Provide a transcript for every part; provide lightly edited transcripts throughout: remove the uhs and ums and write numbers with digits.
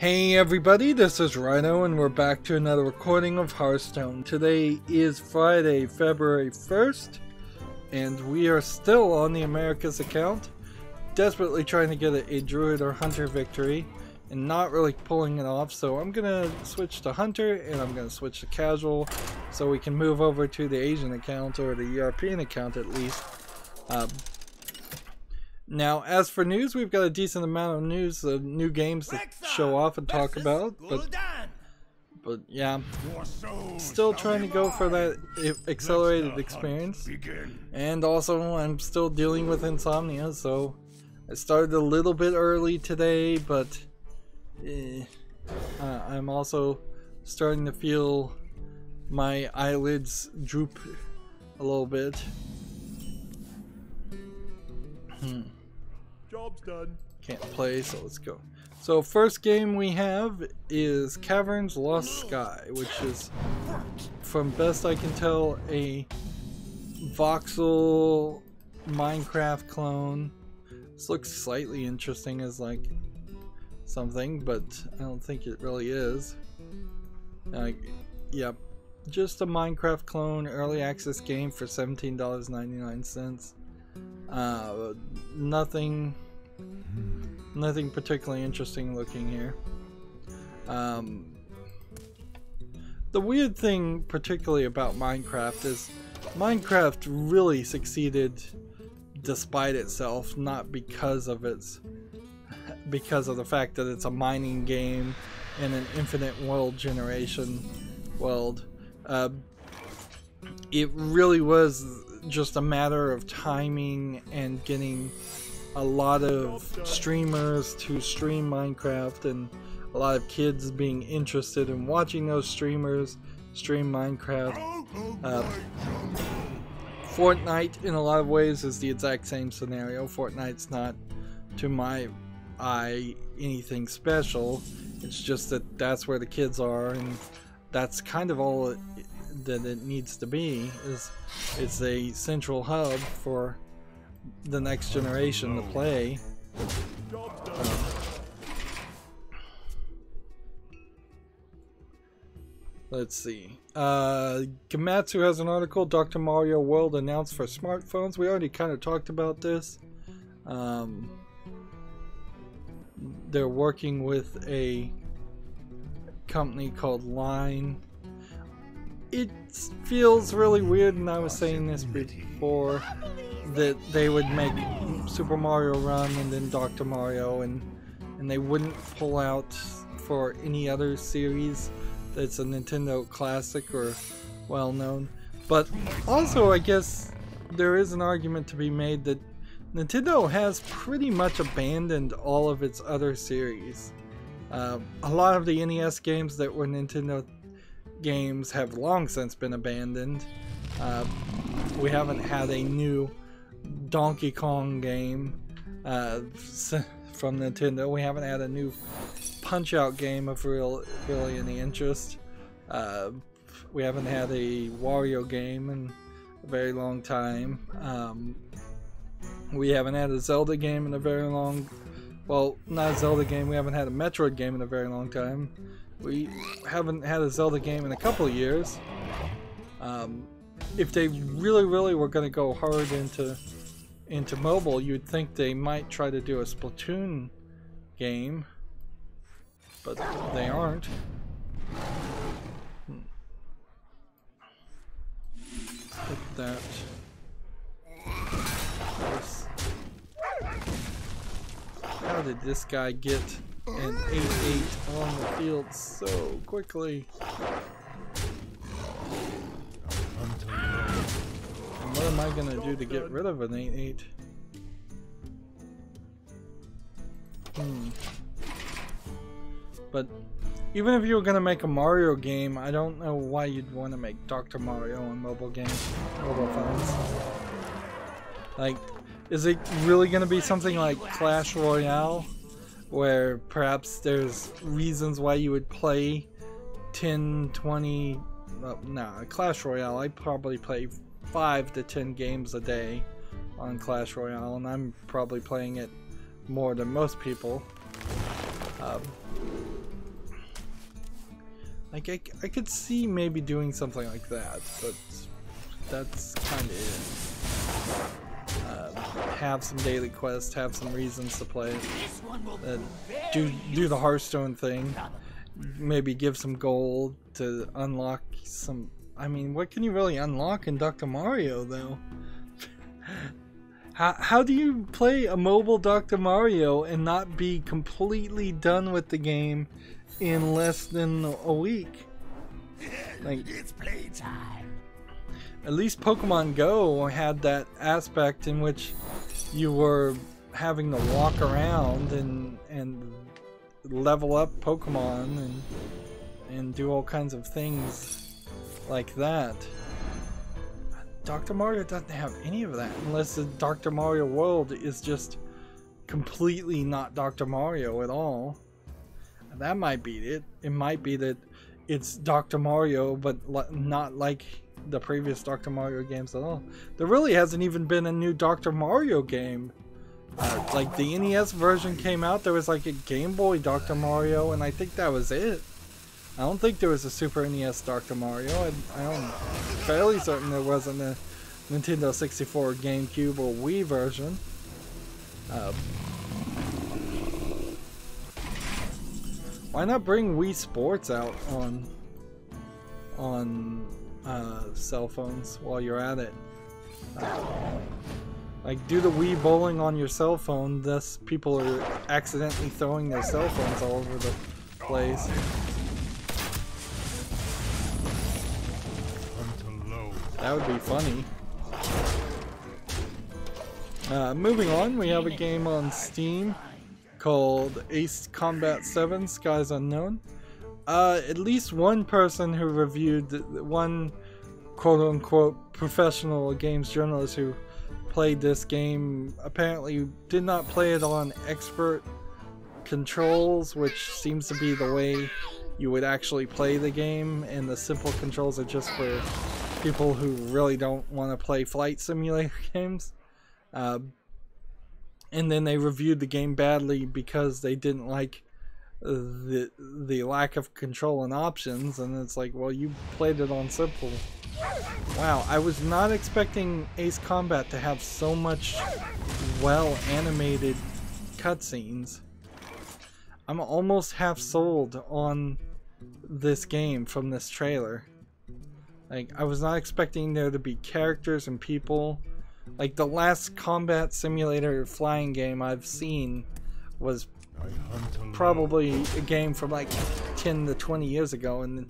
Hey everybody, this is Rydo and we're back to another recording of Hearthstone. Today is Friday, February 1st, and we are still on the Americas account, desperately trying to get a Druid or Hunter victory, and not really pulling it off, so I'm gonna switch to Hunter, and I'm gonna switch to Casual, so we can move over to the Asian account, or the European account at least. Now, as for news, we've got a decent amount of news, new games to show off and talk about, but yeah, still trying to go for that accelerated experience, and also I'm still dealing with insomnia, so I started a little bit early today, but I'm also starting to feel my eyelids droop a little bit. Job's done. Can't play, so let's go. So first game we have is Caverns Lost Sky, which is, from best I can tell, a voxel Minecraft clone. This looks slightly interesting as like something, but I don't think it really is. Yep, just a Minecraft clone, early access game for $17.99. Nothing particularly interesting looking here. The weird thing particularly about Minecraft is Minecraft really succeeded despite itself, not because of the fact that it's a mining game and an infinite world generation world. It really was just a matter of timing and getting a lot of streamers to stream Minecraft, and a lot of kids being interested in watching those streamers stream Minecraft. Fortnite in a lot of ways is the exact same scenario. Fortnite's not, to my eye, anything special. It's just that that's where the kids are, and that's kind of all that it needs to be. It's a central hub for the next generation to play. Let's see. Gamatsu has an article, Dr. Mario World announced for smartphones. We already kind of talked about this. They're working with a company called Line. It feels really weird, and I was saying this before, that they would make Super Mario Run and then Dr. Mario, and they wouldn't pull out for any other series that's a Nintendo classic or well known. But also, I guess there is an argument to be made that Nintendo has pretty much abandoned all of its other series. A lot of the NES games that were Nintendo games have long since been abandoned. We haven't had a new Donkey Kong game from Nintendo. We haven't had a new Punch-Out game of really any interest. We haven't had a Wario game in a very long time. We haven't had a Zelda game in a very long... Well, not a Zelda game. We haven't had a Metroid game in a very long time. We haven't had a Zelda game in a couple of years. If they really were going to go hard into mobile, you'd think they might try to do a Splatoon game, but they aren't. Put that. How did this guy get an 8-8 on the field so quickly? And what am I gonna do to get rid of an 8-8? But even if you were gonna make a Mario game, I don't know why you'd want to make Dr. Mario on mobile phones. Like, is it really gonna be something like Clash Royale, where perhaps there's reasons why you would play 10, 20... Nah, Clash Royale, I probably play 5 to 10 games a day on Clash Royale, and I'm probably playing it more than most people. Like, I could see maybe doing something like that, but that's kind of it. Have some daily quests, have some reasons to play it. Do the Hearthstone thing. Maybe give some gold to unlock some... I mean, what can you really unlock in Dr. Mario, though? How do you play a mobile Dr. Mario and not be completely done with the game in less than a week? Like, it's playtime. At least Pokemon Go had that aspect in which you were having to walk around and level up Pokemon and do all kinds of things like that. Dr. Mario doesn't have any of that unless the Dr. Mario world is just completely not Dr. Mario at all. That might be it. It might be that it's Dr. Mario but not like the previous Dr. Mario games at all. There really hasn't even been a new Dr. Mario game. Like the NES version came out, there was like a Game Boy Dr. Mario, and I think that was it. I don't think there was a Super NES Dr. Mario. I'm fairly certain there wasn't a Nintendo 64, GameCube, or Wii version. Why not bring Wii Sports out on cell phones while you're at it? Like, do the Wii bowling on your cell phone, thus people are accidentally throwing their cell phones all over the place. That would be funny. Moving on, we have a game on Steam called Ace Combat 7 Skies Unknown. At least one person who reviewed, one quote-unquote professional games journalist who played this game apparently did not play it on expert controls, which seems to be the way you would actually play the game, and the simple controls are just for people who really don't want to play flight simulator games. And then they reviewed the game badly because they didn't like the lack of control and options, and it's like, well, you played it on simple. Wow, I was not expecting Ace Combat to have so much well animated cutscenes. I'm almost half sold on this game from this trailer. Like, I was not expecting there to be characters and people. Like, the last combat simulator flying game I've seen was probably a game from like 10 to 20 years ago, and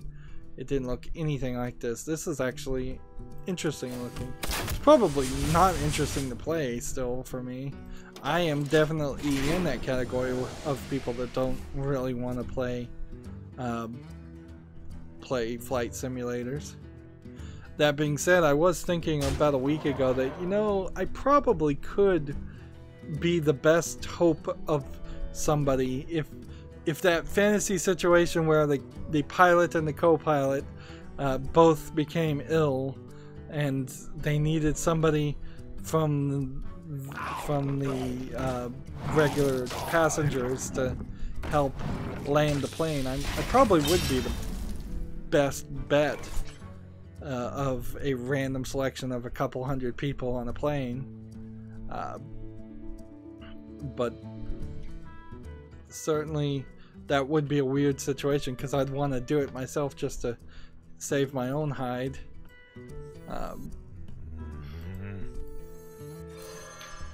it didn't look anything like this. This is actually interesting looking. It's probably not interesting to play still for me. I am definitely in that category of people that don't really want to play flight simulators. That being said, I was thinking about a week ago that, you know, I probably could be the best hope of somebody if that fantasy situation where the pilot and the co-pilot both became ill and they needed somebody from the regular passengers to help land the plane, I probably would be the best bet of a random selection of a couple hundred people on a plane. But certainly that would be a weird situation because I'd want to do it myself just to save my own hide.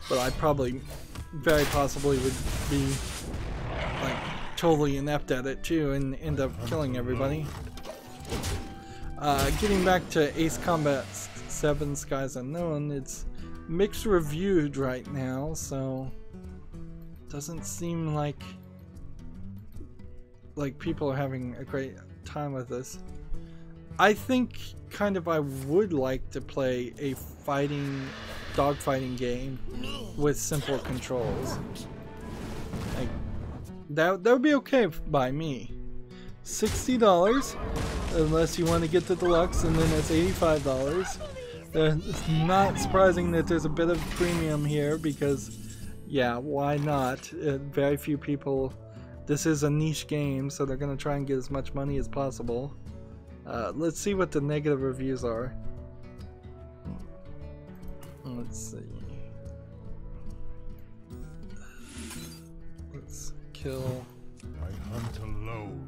But I probably very possibly would be like totally inept at it too and end up killing everybody. Getting back to Ace Combat 7 Skies Unknown, it's mixed reviewed right now, so doesn't seem like people are having a great time with this. I think kind of I would like to play a dogfighting game with simple controls. Like that would be okay by me. $60 unless you want to get the deluxe, and then it's $85. It's not surprising that there's a bit of premium here because, yeah, why not? Very few people this is a niche game, so they're gonna try and get as much money as possible. Let's see what the negative reviews are. Let's see. Let's kill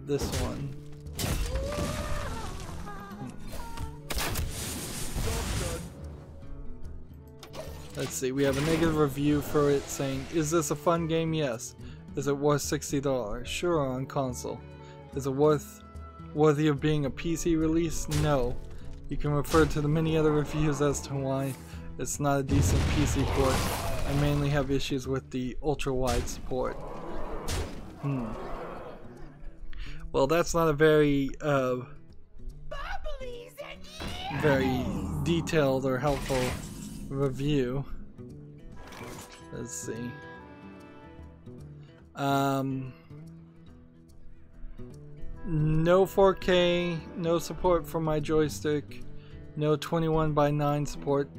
this one. Let's see, we have a negative review for it saying, is this a fun game? Yes. Is it worth $60? Sure, on console. Is it worthy of being a PC release? No. You can refer to the many other reviews as to why it's not a decent PC port. I mainly have issues with the ultra-wide support. Well, that's not a very detailed or helpful review. Let's see. No 4K, no support for my joystick, no 21:9 support.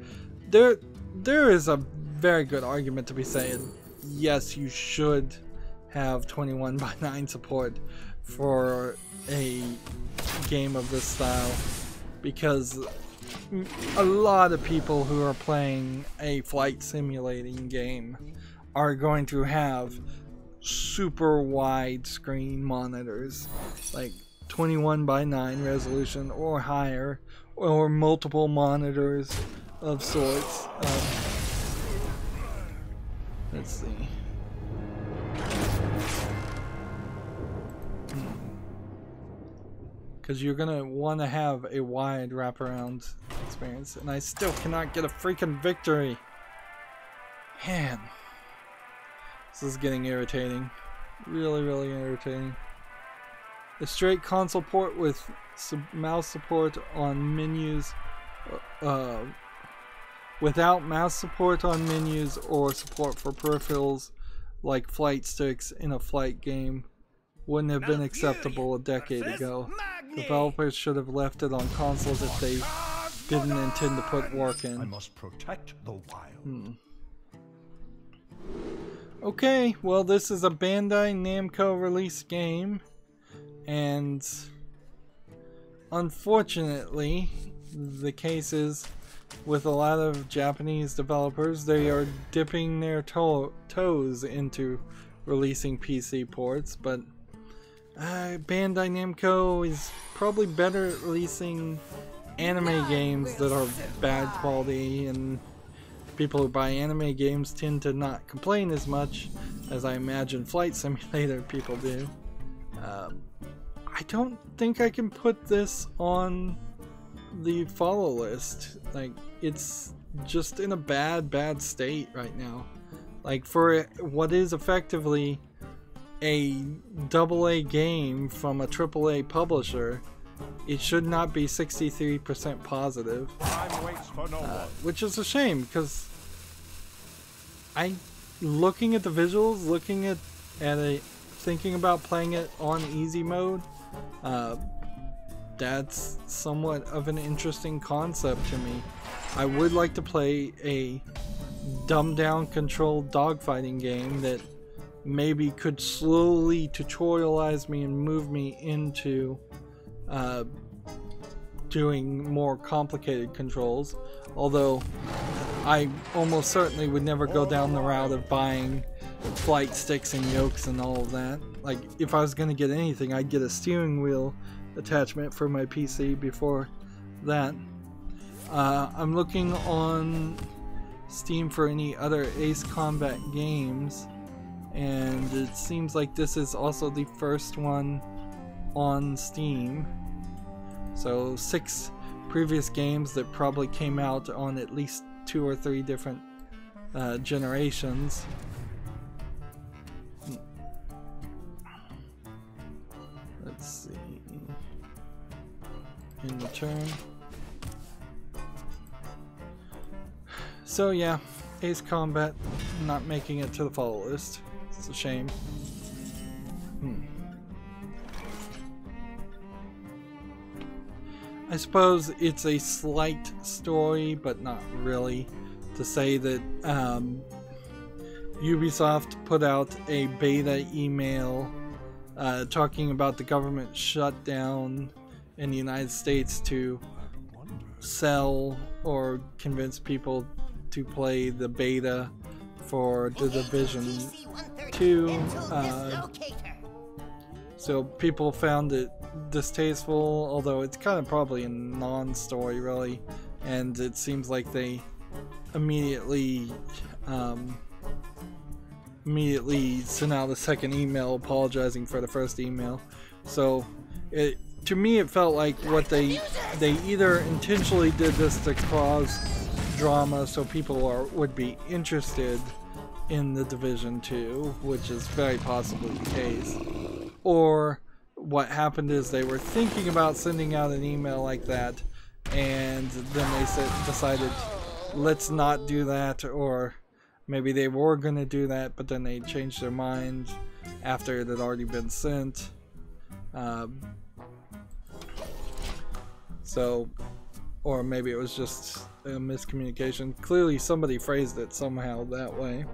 There is a very good argument to be saying, yes, you should have 21:9 support for a game of this style, because a lot of people who are playing a flight simulating game are going to have super wide screen monitors, like 21:9 resolution or higher, or multiple monitors of sorts. Let's see. Because you're gonna want to have a wide wraparound experience, and I still cannot get a freaking victory. Man, this is getting irritating. Really, really irritating. A straight console port with mouse support on menus, without mouse support on menus or support for peripherals like flight sticks in a flight game wouldn't have been acceptable a decade ago. Developers should have left it on consoles if they didn't intend to put work in. I must protect the wild. Okay, well, this is a Bandai Namco release game, and unfortunately, the case is with a lot of Japanese developers, they are dipping their toes into releasing PC ports, but Bandai Namco is probably better at releasing anime games that are bad quality, and people who buy anime games tend to not complain as much as I imagine Flight Simulator people do. I don't think I can put this on the follow list. Like, it's just in a bad state right now. Like, for what is effectively a AA game from a AAA publisher, it should not be 63% positive, which is a shame, because looking at the visuals, looking at thinking about playing it on easy mode, that's somewhat of an interesting concept to me. I would like to play a dumbed down controlled dogfighting game that maybe could slowly tutorialize me and move me into doing more complicated controls, although I almost certainly would never go down the route of buying flight sticks and yokes and all of that. Like, if I was going to get anything, I'd get a steering wheel attachment for my PC before that. I'm looking on Steam for any other Ace Combat games, and it seems like this is also the first one on Steam. So 6 previous games that probably came out on at least 2 or 3 different generations. Let's see. In return. So yeah, Ace Combat not making it to the follow list. It's a shame. I suppose it's a slight story, but not really, to say that Ubisoft put out a beta email talking about the government shutdown in the United States to sell or convince people to play the beta for the Division 2. So people found it distasteful, although it's kind of probably a non-story really, and it seems like they immediately sent out a second email apologizing for the first email. So to me it felt like what they either intentionally did this to cause drama so people would be interested in the Division 2, which is very possibly the case, or what happened is they were thinking about sending out an email like that, and then they decided let's not do that, or maybe they were going to do that but then they changed their mind after it had already been sent. So, or maybe it was just a miscommunication. Clearly somebody phrased it somehow that way.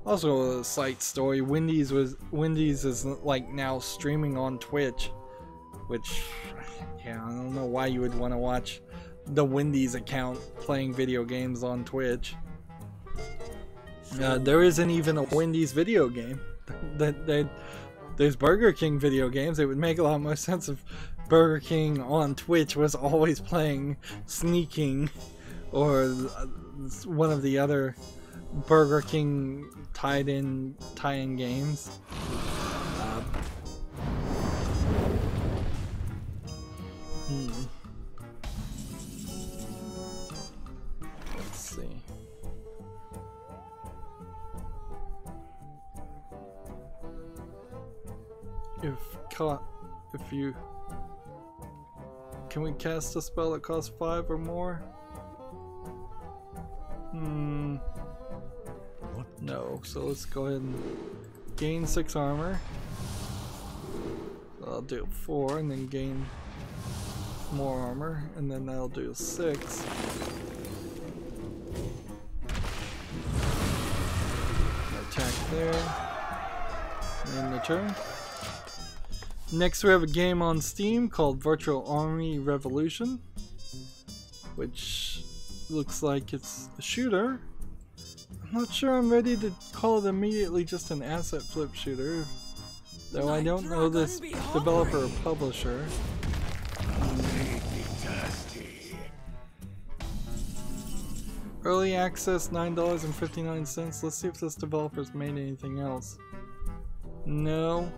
Also a slight story, Wendy's is like now streaming on Twitch, which, yeah, I don't know why you would want to watch the Wendy's account playing video games on Twitch. There isn't even a Wendy's video game. There's Burger King video games. It would make a lot more sense if Burger King on Twitch was always playing Sneaking or one of the other Burger King tie-in games. Let's see. If you can we cast a spell that costs 5 or more? No, so let's go ahead and gain 6 armor. I'll do 4 and then gain more armor, and then I'll do 6. Attack there. End the turn. Next we have a game on Steam called Virtual Army Revolution, which looks like it's a shooter. I'm not sure I'm ready to call it immediately just an asset flip shooter, though I don't know this developer or publisher. Early access $9.59. Let's see if this developer's made anything else. No.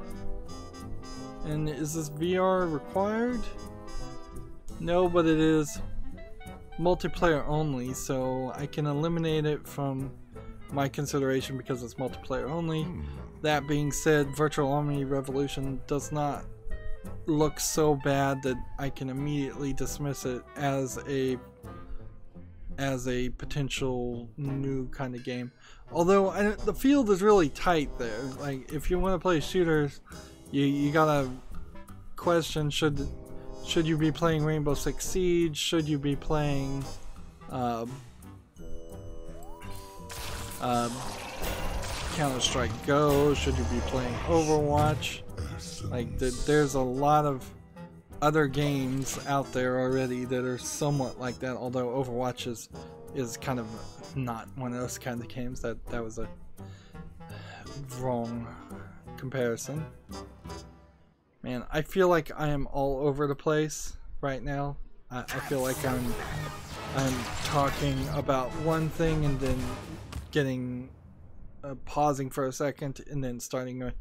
And is this VR required? No, but it is multiplayer only, so I can eliminate it from my consideration because it's multiplayer only. That being said, Virtual Army Revolution does not look so bad that I can immediately dismiss it as a potential new kind of game. Although the field is really tight there. Like, if you want to play shooters, you gotta question, should you be playing Rainbow Six Siege? Should you be playing Counter-Strike Go? Should you be playing Overwatch? Like, there's a lot of other games out there already that are somewhat like that, although Overwatch is kind of not one of those kind of games. That was a wrong comparison. Man, I feel like I am all over the place right now. I feel like I'm talking about one thing and then getting pausing for a second and then starting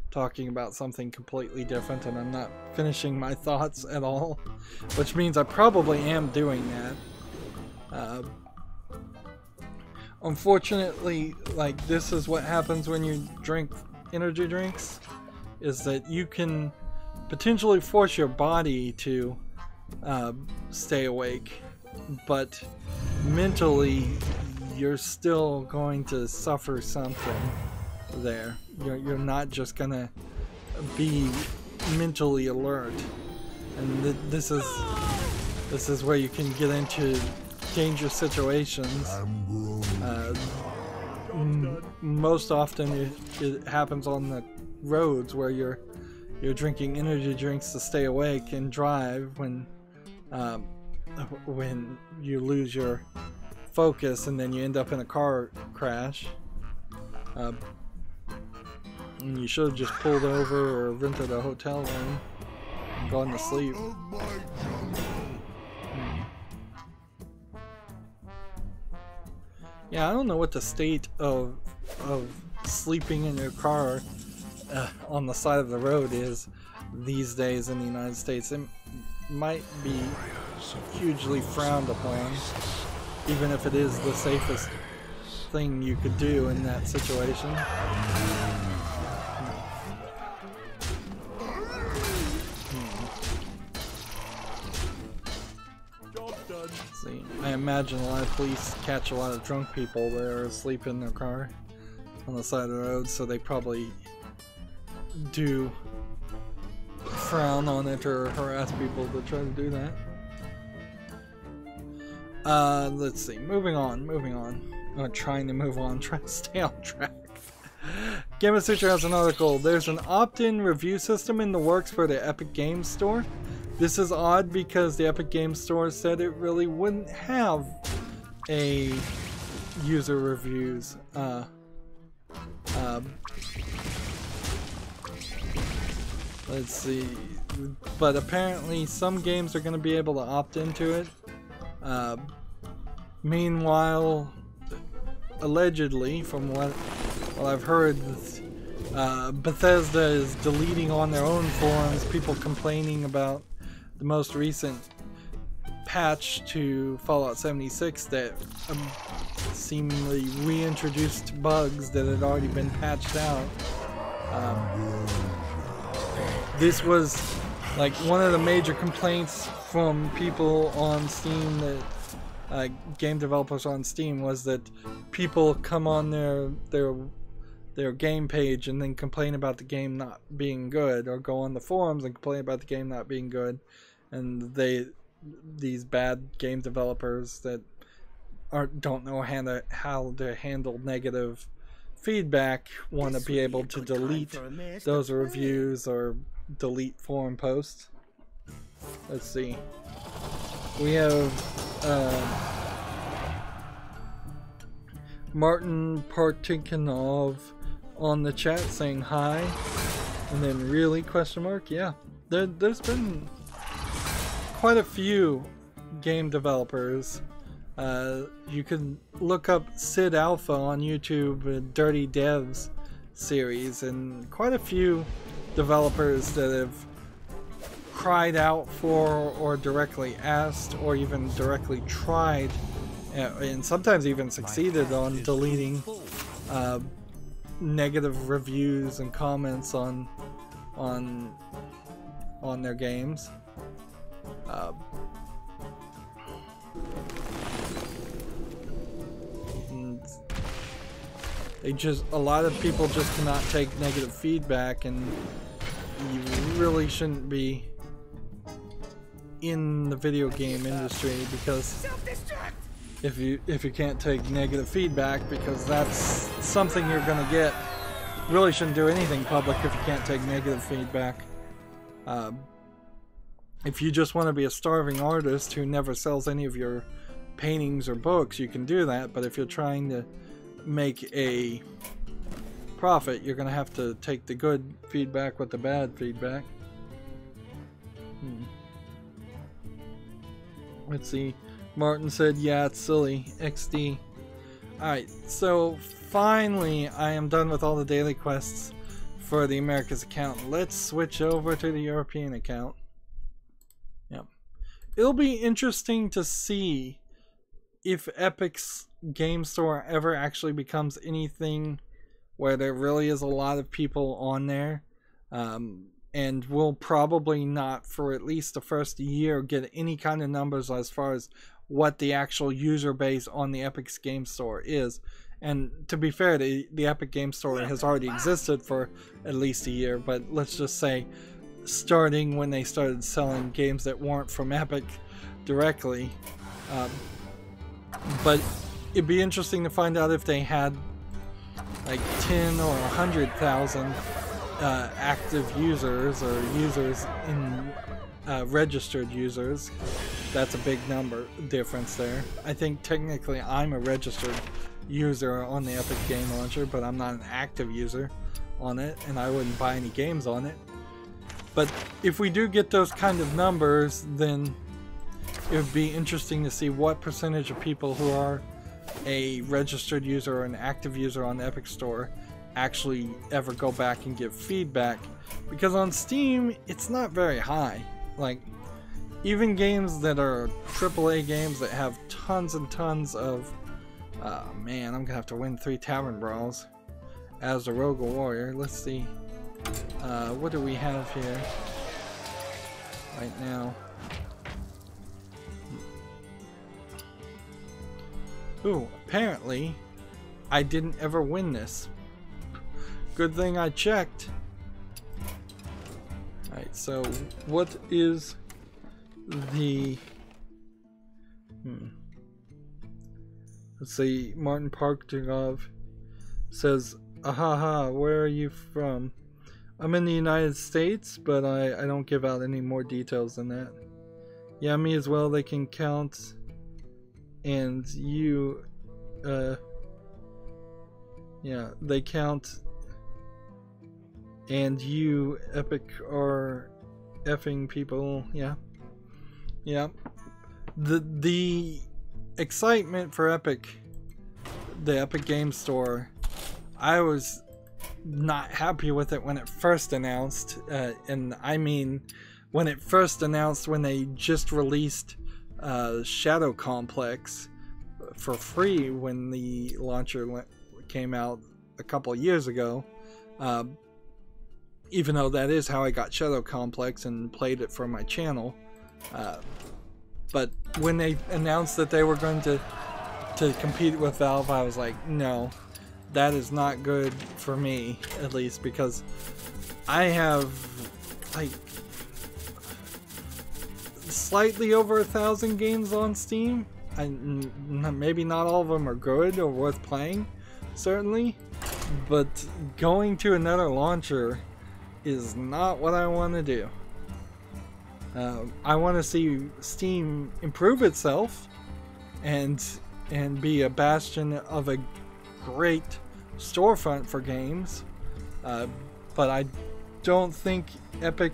talking about something completely different, and I'm not finishing my thoughts at all, which means I probably am doing that. Unfortunately, like, this is what happens when you drink energy drinks, is that you can potentially force your body to stay awake, but mentally you're still going to suffer something there. You're not just gonna be mentally alert, and this is where you can get into dangerous situations. Most often it happens on the roads where you're you're drinking energy drinks to stay awake and drive when you lose your focus and then you end up in a car crash. And you should have just pulled over or rented a hotel room and gone to sleep. Yeah, I don't know what the state of sleeping in your car on the side of the road is these days in the United States. It might be hugely frowned upon, even if it is the safest thing you could do in that situation. See, I imagine a lot of police catch a lot of drunk people that are asleep in their car on the side of the road, so they probably do frown on it or harass people to try to do that. Let's see, moving on. I'm trying to move on, trying to stay on track. Gamma Sutra has an article. There's an opt-in review system in the works for the Epic Games Store. This is odd because the Epic Games Store said it really wouldn't have a user reviews. Let's see. But apparently some games are going to be able to opt into it. Meanwhile, allegedly, from what I've heard, Bethesda is deleting on their own forums people complaining about the most recent patch to Fallout 76 that seemingly reintroduced bugs that had already been patched out. This was like one of the major complaints from people on Steam, that game developers on Steam, was that people come on their game page and then complain about the game not being good, or go on the forums and complain about the game not being good, and these bad game developers that don't know how to handle negative feedback want to be able to delete those reviews or delete forum posts. Let's see. We have Martin Partikanov on the chat saying hi, and then really question mark. Yeah, there's been quite a few game developers. You can look up Sid Alpha on YouTube, Dirty Devs series, and quite a few developers that have cried out for, or directly asked, or even directly tried, and sometimes even succeeded on deleting negative reviews and comments on their games. A lot of people just cannot take negative feedback, and you really shouldn't be in the video game industry, because if you can't take negative feedback, because that's something you're gonna get. You really shouldn't do anything public if you can't take negative feedback. If you just want to be a starving artist who never sells any of your paintings or books, you can do that, but if you're trying to make a profit, you're gonna have to take the good feedback with the bad feedback. Let's see. Martin said, yeah, it's silly. XD. Alright, so finally I am done with all the daily quests for the Americas account. Let's switch over to the European account. Yep. It'll be interesting to see if Epic's game store ever actually becomes anything where there really is a lot of people on there, and we'll probably not, for at least the first year, get any kind of numbers as far as what the actual user base on the Epic's game store is. And to be fair, the Epic Game Store has already existed for at least a year, but let's just say starting when they started selling games that weren't from Epic directly. But it'd be interesting to find out if they had like 10 or 100,000 active users or users in registered users. That's a big number difference there. I think technically I'm a registered user on the Epic Game Launcher, but I'm not an active user on it, and I wouldn't buy any games on it. But if we do get those kind of numbers, then it would be interesting to see what percentage of people who are a registered user or an active user on the Epic Store actually ever go back and give feedback, because on Steam it's not very high. Like, even games that are AAA games that have tons and tons of man, I'm gonna have to win 3 Tavern Brawls as the Rogue Warrior. Let's see, what do we have here right now? Ooh, apparently I didn't ever win this. Good thing I checked. Alright, so what is the... Let's see, Martin Parkdegov says, ahaha, where are you from? I'm in the United States, but I don't give out any more details than that. Yeah, me as well, they can count. And you, yeah, they count. And you, Epic, are effing people. Yeah, yeah. The excitement for Epic, the Epic Game Store, I was not happy with it when it first announced, and I mean when it first announced, when they just released Shadow Complex for free when the launcher came out a couple of years ago. Even though that is how I got Shadow Complex and played it for my channel. But when they announced that they were going to compete with Valve, I was like, no, that is not good for me, at least, because I have like slightly over 1,000 games on Steam. Maybe not all of them are good or worth playing, certainly, but going to another launcher is not what I want to do. I want to see Steam improve itself and be a bastion of a great storefront for games, but I don't think Epic,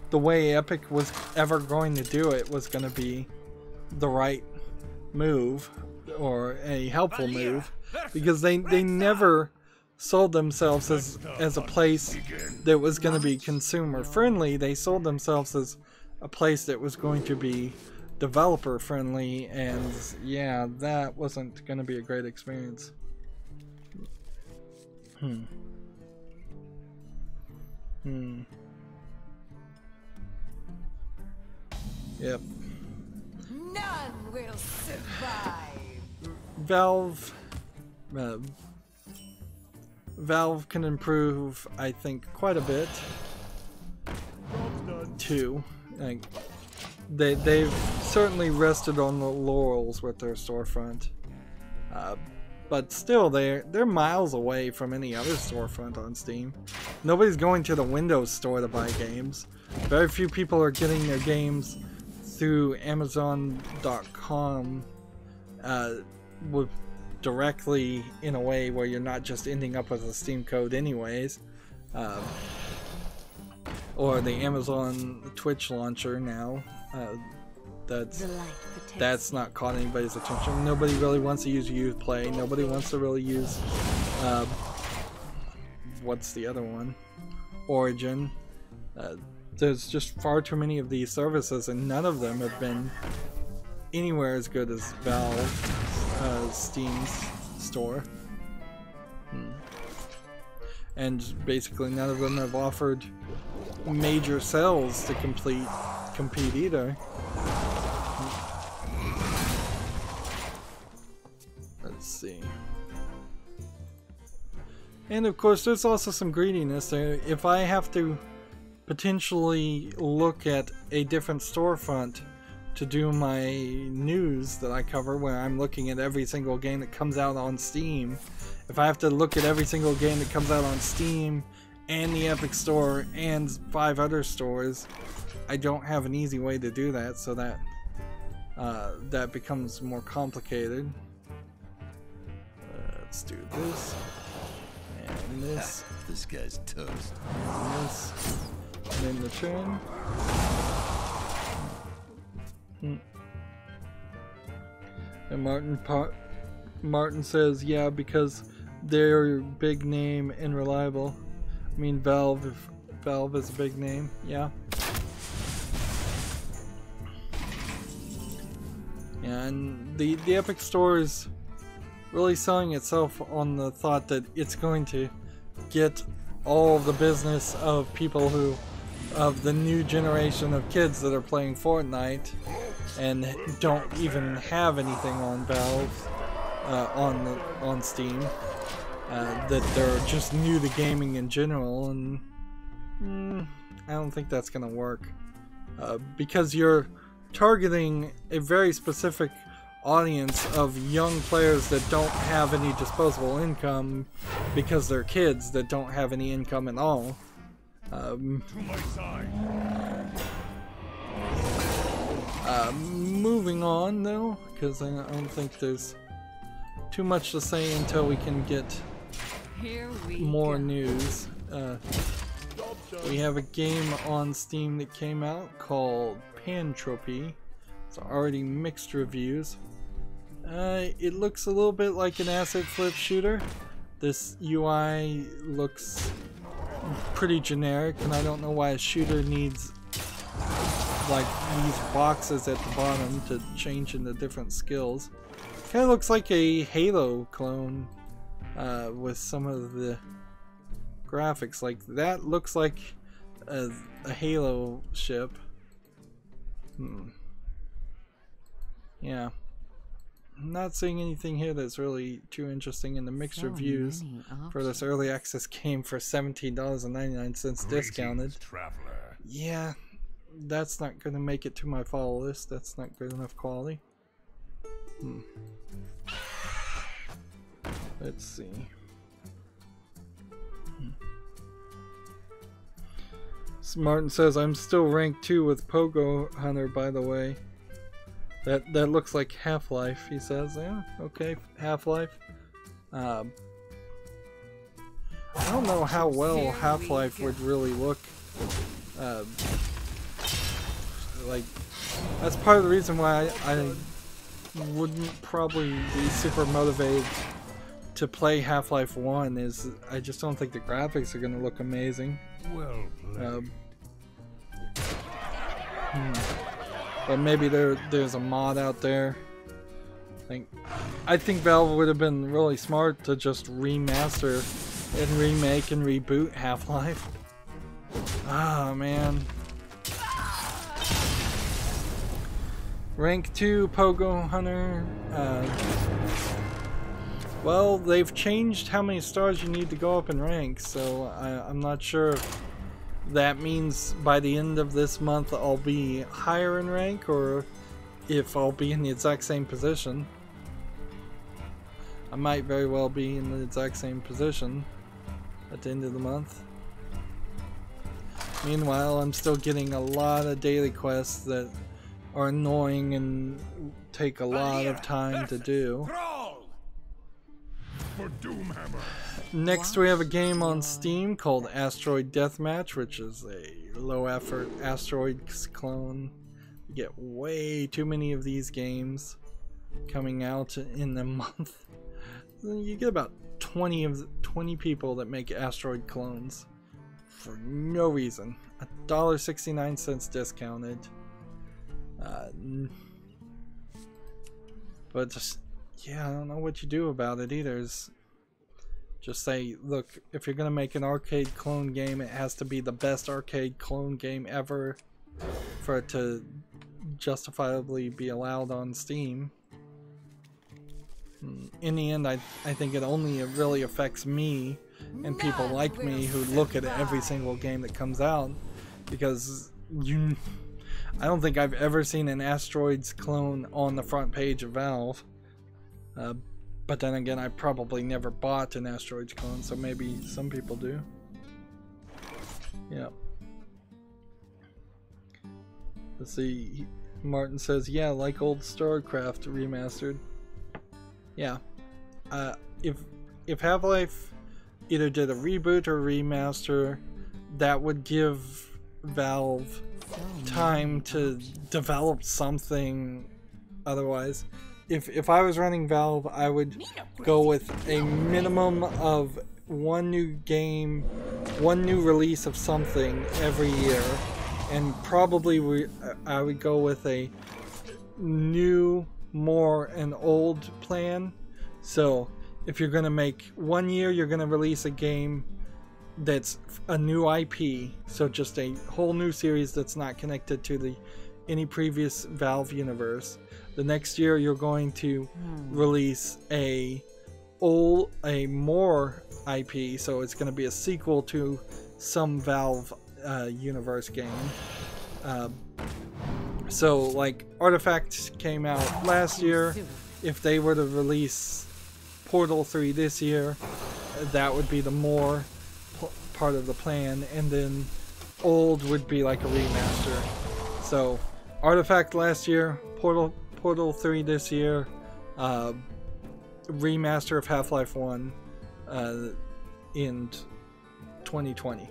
the way Epic was ever going to do it, was going to be the right move or a helpful move, because they never sold themselves as a place that was going to be consumer friendly. They sold themselves as a place that was going to be developer friendly, and yeah, that wasn't going to be a great experience. Yep. None will survive. Valve can improve, I think, quite a bit too. Like, they've certainly rested on the laurels with their storefront, but still they're miles away from any other storefront on Steam. Nobody's going to the Windows Store to buy games. Very few people are getting their games through Amazon.com with directly, in a way where you're not just ending up with a Steam code anyways, or the Amazon Twitch launcher now. That's not caught anybody's attention. Nobody really wants to use Uplay. Nobody wants to really use what's the other one? Origin. There's just far too many of these services, and none of them have been anywhere as good as Valve Steam's store. And basically none of them have offered major sales to compete either. Let's see. And of course there's also some greediness there. If I have to potentially look at a different storefront to do my news that I cover, where I'm looking at every single game that comes out on Steam, if I have to look at every single game that comes out on Steam and the Epic Store and 5 other stores, I don't have an easy way to do that, so that that becomes more complicated. Let's do this and this. This guy's toast. And this, and then return. And Martin says, yeah, because they're big name and reliable. I mean, Valve, if Valve is a big name, yeah. And the Epic Store is really selling itself on the thought that it's going to get all of the business of people who, of the new generation of kids that are playing Fortnite and don't even have anything on Valve, on Steam, that they're just new to gaming in general, and I don't think that's gonna work, because you're targeting a very specific audience of young players that don't have any disposable income because they're kids that don't have any income at all. To my side. Moving on though, because I don't think there's too much to say until we can get more news. We have a game on Steam that came out called Pantropy. It's already mixed reviews. It looks a little bit like an asset flip shooter. This UI looks pretty generic, and I don't know why a shooter needs like these boxes at the bottom to change into different skills. Kind of looks like a Halo clone with some of the graphics. Like that looks like a Halo ship. Yeah. I'm not seeing anything here that's really too interesting in the mixed reviews for this early access game for $17.99 discounted. Traveler. Yeah, that's not going to make it to my follow list. That's not good enough quality. Let's see. Martin says, I'm still ranked 2 with Pogo Hunter, by the way. That looks like Half-Life, he says. Yeah, okay, Half-Life. I don't know how well Half-Life would really look. Like, that's part of the reason why I wouldn't probably be super motivated to play Half-Life 1, is I just don't think the graphics are going to look amazing. Well played. But maybe there's a mod out there. I think Valve would have been really smart to just remaster and remake and reboot Half-Life. Ah, man. Rank 2 Pogo Hunter. Well, they've changed how many stars you need to go up in rank, so I'm not sure if that means by the end of this month I'll be higher in rank, or if I'll be in the exact same position. I might very well be in the exact same position at the end of the month. Meanwhile, I'm still getting a lot of daily quests that are annoying and take a lot of time to do. For Doomhammer. Next, we have a game on Steam called Asteroid Deathmatch, which is a low-effort Asteroids clone. You get way too many of these games coming out in a month. You get about 20 people that make Asteroid clones for no reason. $1.69 discounted. But just, yeah, I don't know what you do about it either. Just say, look, if you're gonna make an arcade clone game, it has to be the best arcade clone game ever for it to justifiably be allowed on Steam. In the end, I think it only really affects me and people like me who look at every single game that comes out, because I don't think I've ever seen an Asteroids clone on the front page of Valve. But then again, I probably never bought an Asteroids clone, so maybe some people do. Yeah. Let's see. Martin says, yeah, like old StarCraft remastered. Yeah. If Half-Life either did a reboot or remaster, that would give Valve time to develop something. Otherwise, if I was running Valve, I would go with a minimum of one new game, one new release of something every year, and probably I would go with a new, more, and old plan. So if you're gonna make 1 year, you're gonna release a game that's a new IP, so just a whole new series that's not connected to any previous Valve universe. The next year you're going to release a more IP, so it's going to be a sequel to some Valve universe game. So like Artifact came out last year. If they were to release Portal 3 this year, that would be the more part of the plan, and then old would be like a remaster. So Artifact last year, Portal 3 this year, remaster of Half-Life 1 in 2020.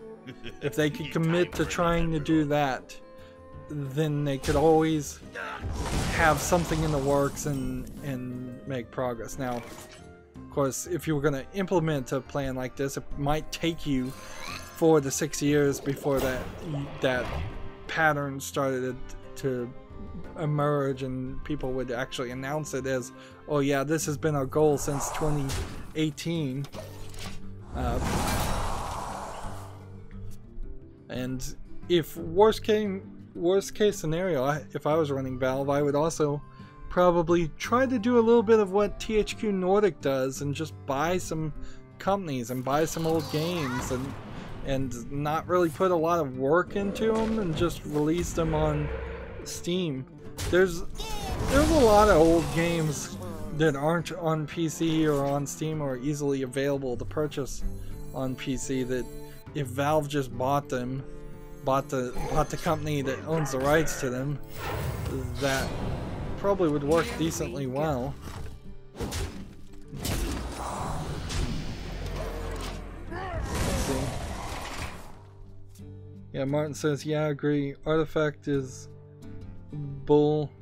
If they could commit to trying to do that, then they could always have something in the works and make progress. Now, of course, if you were going to implement a plan like this, it might take you 4 to 6 years before that pattern started to emerge and people would actually announce it as, oh yeah, this has been our goal since 2018. And if worst case scenario, if I was running Valve, I would also probably try to do a little bit of what THQ Nordic does and just buy some companies and buy some old games and not really put a lot of work into them and just release them on Steam. There's a lot of old games that aren't on PC or on Steam or easily available to purchase on PC that if Valve just bought the company that owns the rights to them, that probably would work decently well. Let's see. Yeah, Martin says, yeah, I agree. Artifact is bull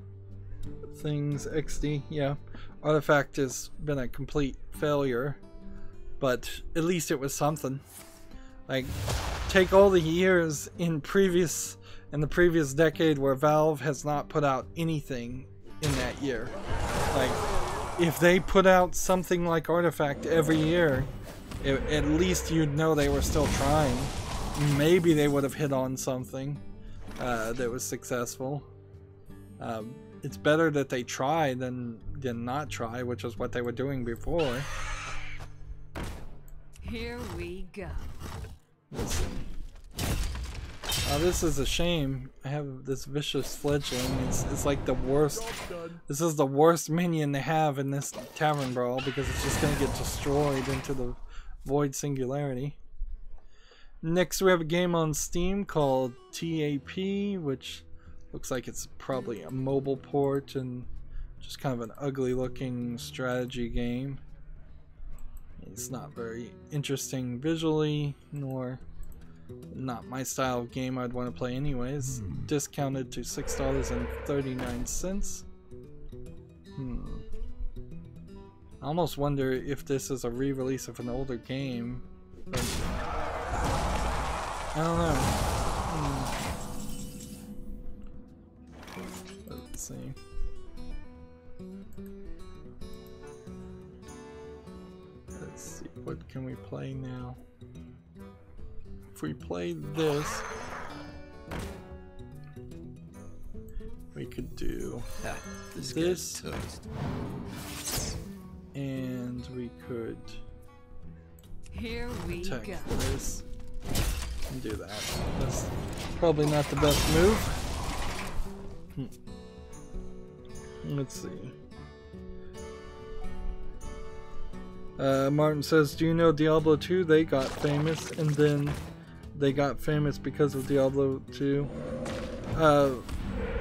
things XD. Yeah, Artifact has been a complete failure, but at least it was something. Like, take all the years in the previous decade where Valve has not put out anything in that year. Like, if they put out something like Artifact every year, at least you'd know they were still trying. Maybe they would have hit on something that was successful. It's better that they try than not try, which is what they were doing before. Here we go. Let's see. This is a shame. I have this vicious fledgling. It's like the worst. This is the worst minion they have in this tavern brawl because it's just gonna get destroyed into the void singularity. Next, we have a game on Steam called TAP, which looks like it's probably a mobile port and just kind of an ugly looking strategy game. It's not very interesting visually, nor not my style of game I'd want to play anyways. Discounted to $6.39. I almost wonder if this is a re-release of an older game. But I don't know. Let's see. Let's see, what can we play now? If we play this, we could do this, and we could attack this and do that. That's probably not the best move. Let's see. Martin says, do you know Diablo 2? They got famous and then they got famous because of Diablo 2.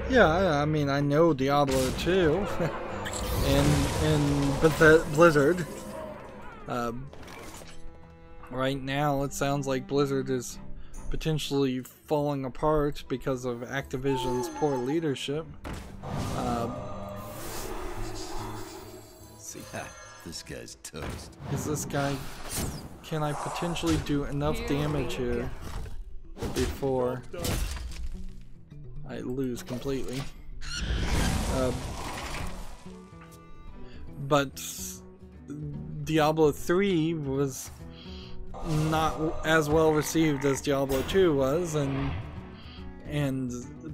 Yeah, I mean, I know Diablo 2 and Blizzard. Right now, it sounds like Blizzard is potentially falling apart because of Activision's poor leadership. See, this guy's toast. Is this guy... Can I potentially do enough damage here before I lose completely? But Diablo 3 was not as well received as Diablo 2 was, and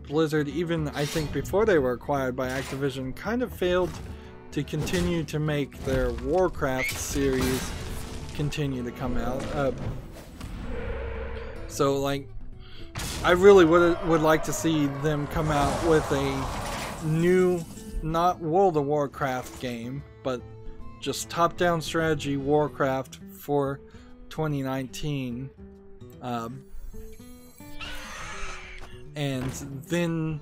Blizzard, even I think before they were acquired by Activision, kind of failed to continue to make their Warcraft series continue to come out. So like, I really would like to see them come out with a new, not World of Warcraft game, but just top-down strategy Warcraft for 2019, and then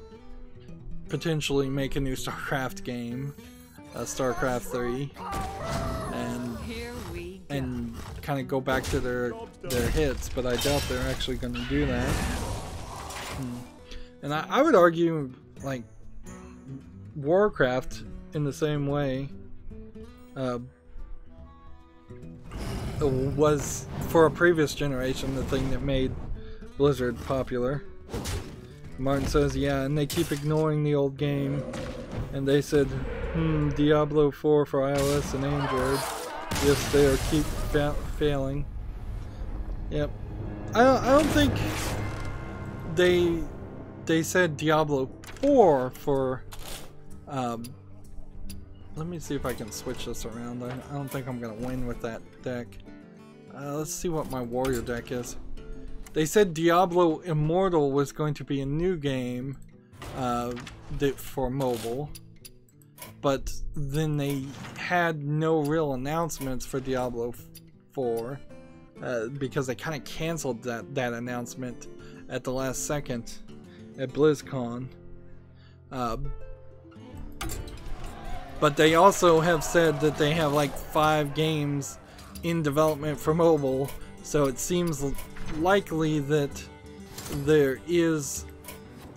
potentially make a new StarCraft game, StarCraft 3, and kind of go back to their hits, but I doubt they're actually going to do that. And I would argue, like, Warcraft in the same way was, for a previous generation, the thing that made Blizzard popular. Martin says, yeah, and they keep ignoring the old game, and they said, Diablo 4 for iOS and Android. Yes, they keep failing. Yep. I don't think they said Diablo 4 for let me see if I can switch this around. I don't think I'm gonna win with that deck. Let's see what my warrior deck is. They said Diablo Immortal was going to be a new game for mobile, but then they had no real announcements for Diablo 4 because they kind of canceled that announcement at the last second at BlizzCon. But they also have said that they have like 5 games in development for mobile, so it seems likely that there is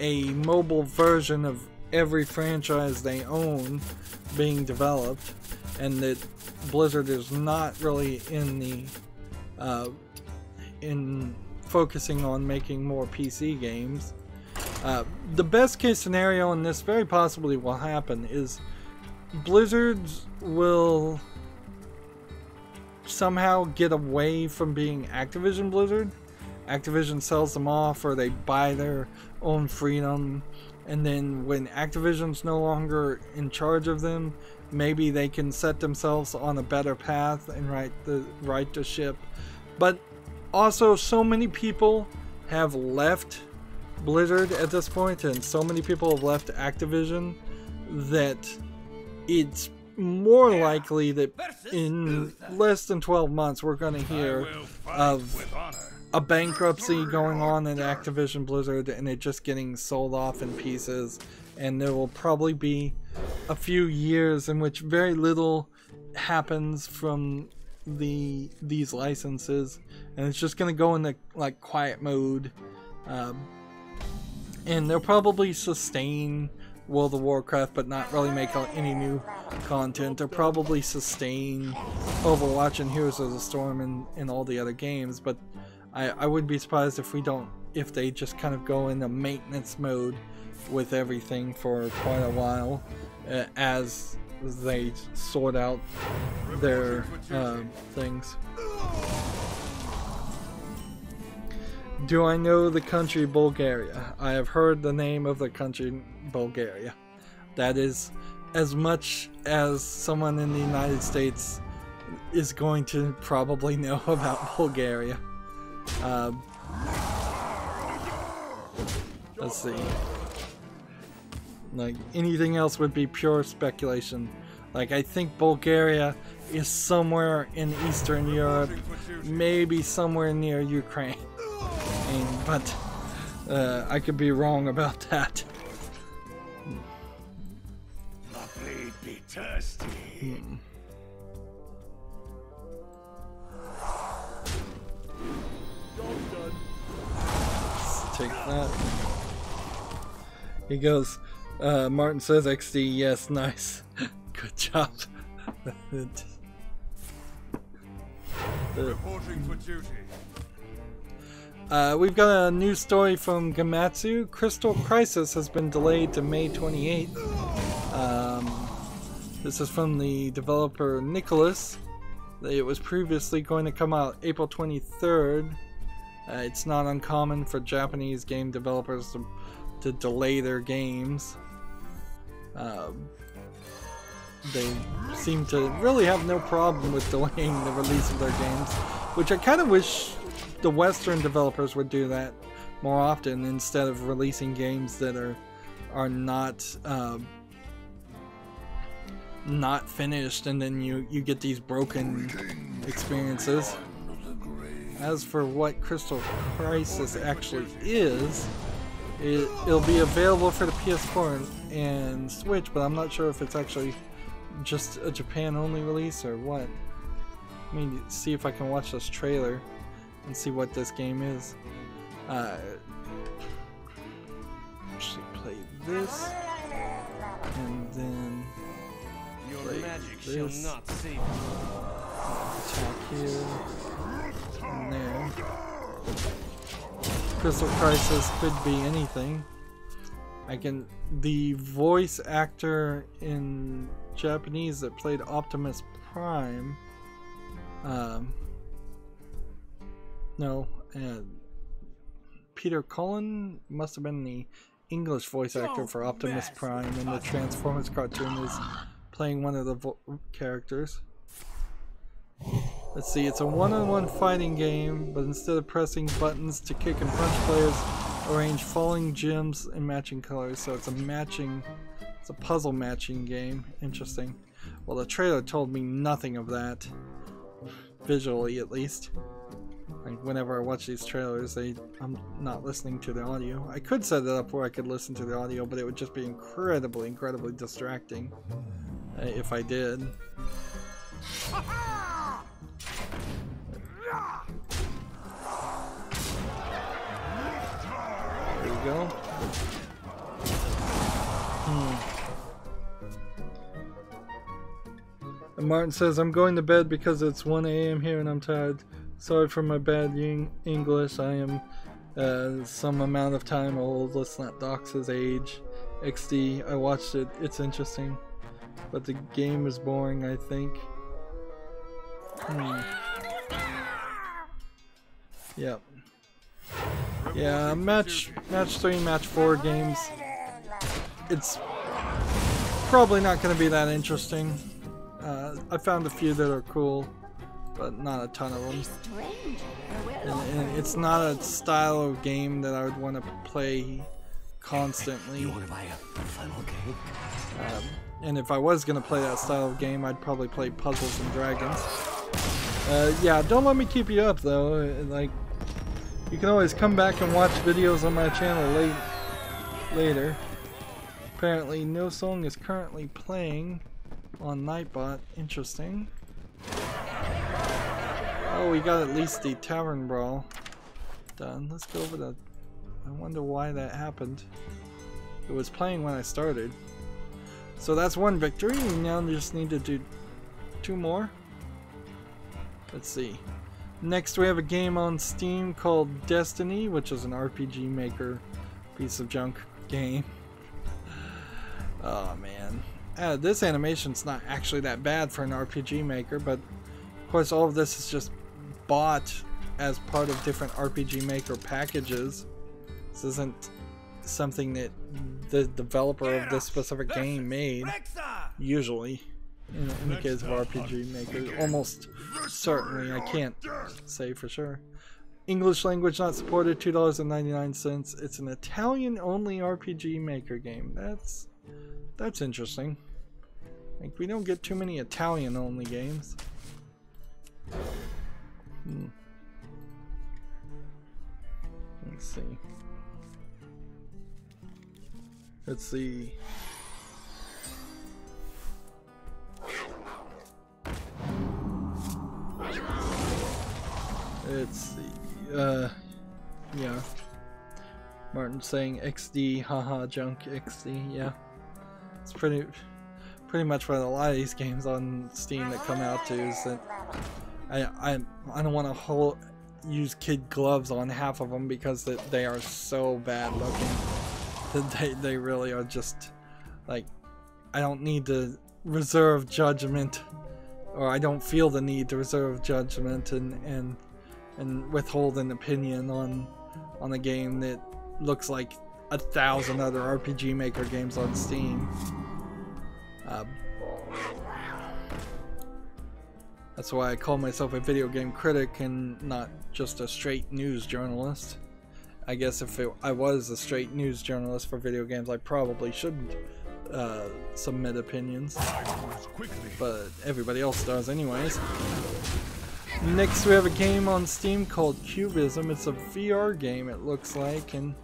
a mobile version of every franchise they own being developed, and that Blizzard is not really in focusing on making more PC games. The best case scenario, and this very possibly will happen, is Blizzard will somehow get away from being Activision Blizzard. Activision sells them off, or they buy their own freedom, and then when Activision's no longer in charge of them, maybe they can set themselves on a better path and right the ship. But also, so many people have left Blizzard at this point, and so many people have left Activision, that it's more likely that in less than 12 months we're going to hear of a bankruptcy going on at Activision Blizzard, and it just getting sold off in pieces, and there will probably be a few years in which very little happens from these licenses, and it's just going to go in the like quiet mode, and they'll probably sustain World of Warcraft but not really make any new content. They'll probably sustain Overwatch and Heroes of the Storm and all the other games, but I wouldn't be surprised if they just kind of go into maintenance mode with everything for quite a while, as they sort out their things. Do I know the country Bulgaria? I have heard the name of the country Bulgaria. That is as much as someone in the United States is going to probably know about Bulgaria. Let's see. Like, anything else would be pure speculation. Like, I think Bulgaria is somewhere in Eastern Europe, maybe somewhere near Ukraine. but I could be wrong about that. My blade be thirsty. Let's take that. He goes, Martin says XD, yes, nice. Good job. Reporting for duty. We've got a new story from Gamatsu. Crystal Crisis has been delayed to May 28th. This is from the developer Nicholas. It was previously going to come out April 23rd. It's not uncommon for Japanese game developers to delay their games. They seem to really have no problem with delaying the release of their games, which I kind of wish the Western developers would do that more often instead of releasing games that are not finished, and then you get these broken experiences. As for what Crystal Crisis actually is, it'll be available for the PS4 and Switch, but I'm not sure if it's actually just a Japan only release or what. Let me see if I can watch this trailer and see what this game is. Actually play this and then play this. Attack here and there. Crystal Crisis could be anything. The voice actor in Japanese that played Optimus Prime, Peter Cullen must have been the English voice actor for Optimus Prime in the Transformers cartoon, is playing one of the characters. Let's see, it's a one-on-one fighting game, but instead of pressing buttons to kick and punch, players arrange falling gems in matching colors. So it's a puzzle matching game. Interesting. Well, the trailer told me nothing of that, visually at least. Like, whenever I watch these trailers, I'm not listening to the audio. I could set it up where I could listen to the audio, but it would just be incredibly distracting if I did. There we go. And Martin says, I'm going to bed because it's 1 a.m. here and I'm tired. Sorry for my bad English. I am some amount of time old. Let's not dox his age. XD, I watched it. It's interesting. But the game is boring, I think. Yep. Yeah, match 3, match 4 games. It's probably not going to be that interesting. I found a few that are cool, but not a ton of them. And it's not a style of game that I would want to play constantly. You want to buy a funnel cake? And if I was going to play that style of game, I'd probably play Puzzles and Dragons. Yeah, don't let me keep you up though. Like, you can always come back and watch videos on my channel later. Apparently, no song is currently playing on Nightbot. Interesting. Oh, we got at least the Tavern Brawl done. Let's go over the... I wonder why that happened. It was playing when I started. So that's one victory. We now just need to do 2 more. Let's see. Next we have a game on Steam called Destiny, which is an RPG Maker piece of junk game. Oh man. This animation's not actually that bad for an RPG Maker, but of course all of this is just bought as part of different RPG Maker packages. This isn't something that the developer of this specific game made, usually. In the case of RPG Maker, almost certainly, I can't say for sure. English language not supported, $2.99. It's an Italian-only RPG Maker game. That's interesting. Like, we don't get too many Italian-only games. Let's see. Let's see. Let's see. Yeah. Martin saying XD, haha, junk XD. Yeah, it's pretty much what a lot of these games on Steam that come out to is that I don't want to use kid gloves on half of them because they are so bad looking. They really are just like, I don't need to reserve judgment, or I don't feel the need to reserve judgment and withhold an opinion on a game that looks like 1,000 other RPG Maker games on Steam. That's why I call myself a video game critic and not just a straight news journalist. I guess if I was a straight news journalist for video games, I probably shouldn't submit opinions, but everybody else does anyways. Next we have a game on Steam called Cubism. It's a VR game, it looks like, and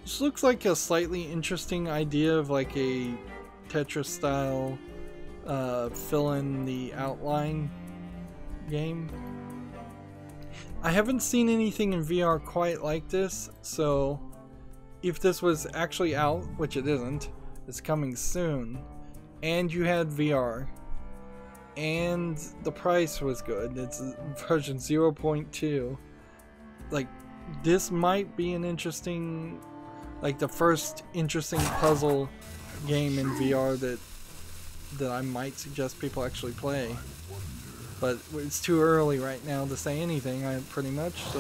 this looks like a slightly interesting idea of like a Tetris style fill in the outline game. I haven't seen anything in VR quite like this, so if this was actually out, which it isn't, it's coming soon, and you had VR, and the price was good, it's version 0.2, like, this might be an interesting, like the first interesting puzzle game in VR that I might suggest people actually play. But it's too early right now to say anything, pretty much, so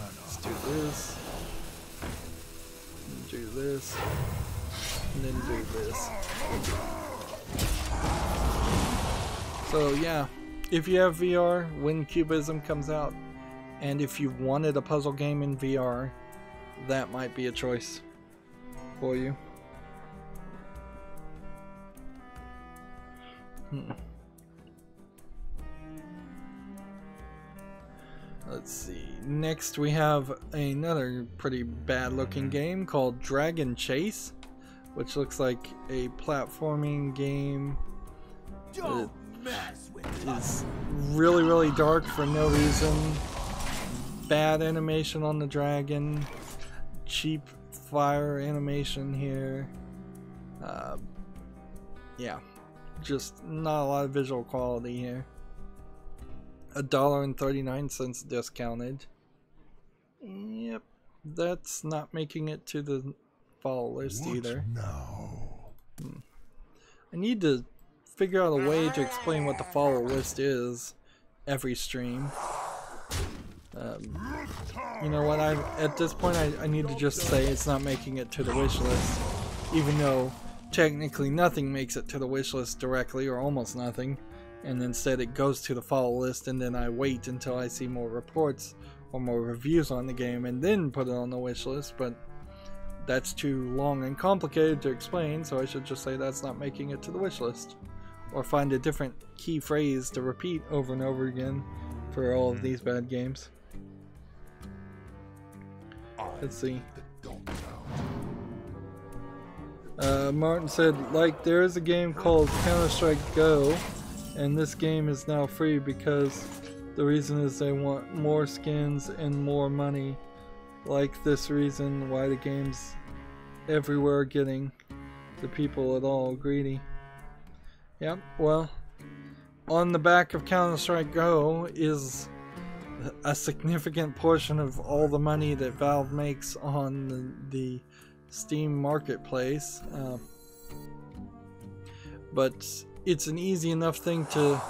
let's do this, and do this, and then do this. So yeah, if you have VR when Cubism comes out, and if you wanted a puzzle game in VR, that might be a choice for you. Let's see. Next we have another pretty bad looking game called Dragon Chase, which looks like a platforming game. It is really dark for no reason. Bad animation on the dragon. Cheap fire animation here. Yeah. Just not a lot of visual quality here. $1.39 discounted. Yep, that's not making it to the fall list either. I need to figure out a way to explain what the follow list is every stream. You know what? At this point, I need to just say it's not making it to the wish list, even though technically nothing makes it to the wish list directly, or almost nothing, and instead it goes to the follow list, and then I wait until I see more reports or more reviews on the game and then put it on the wish list. But that's too long and complicated to explain, so I should just say that's not making it to the wish list, or find a different key phrase to repeat over and over again for all of these bad games. Let's see. Martin said, like, there is a game called Counter-Strike Go, and this game is now free because the reason is they want more skins and more money. Like this reason why the game's everywhere getting the people at all greedy. Yep, well, on the back of Counter-Strike Go is a significant portion of all the money that Valve makes on the Steam marketplace, but it's an easy enough thing to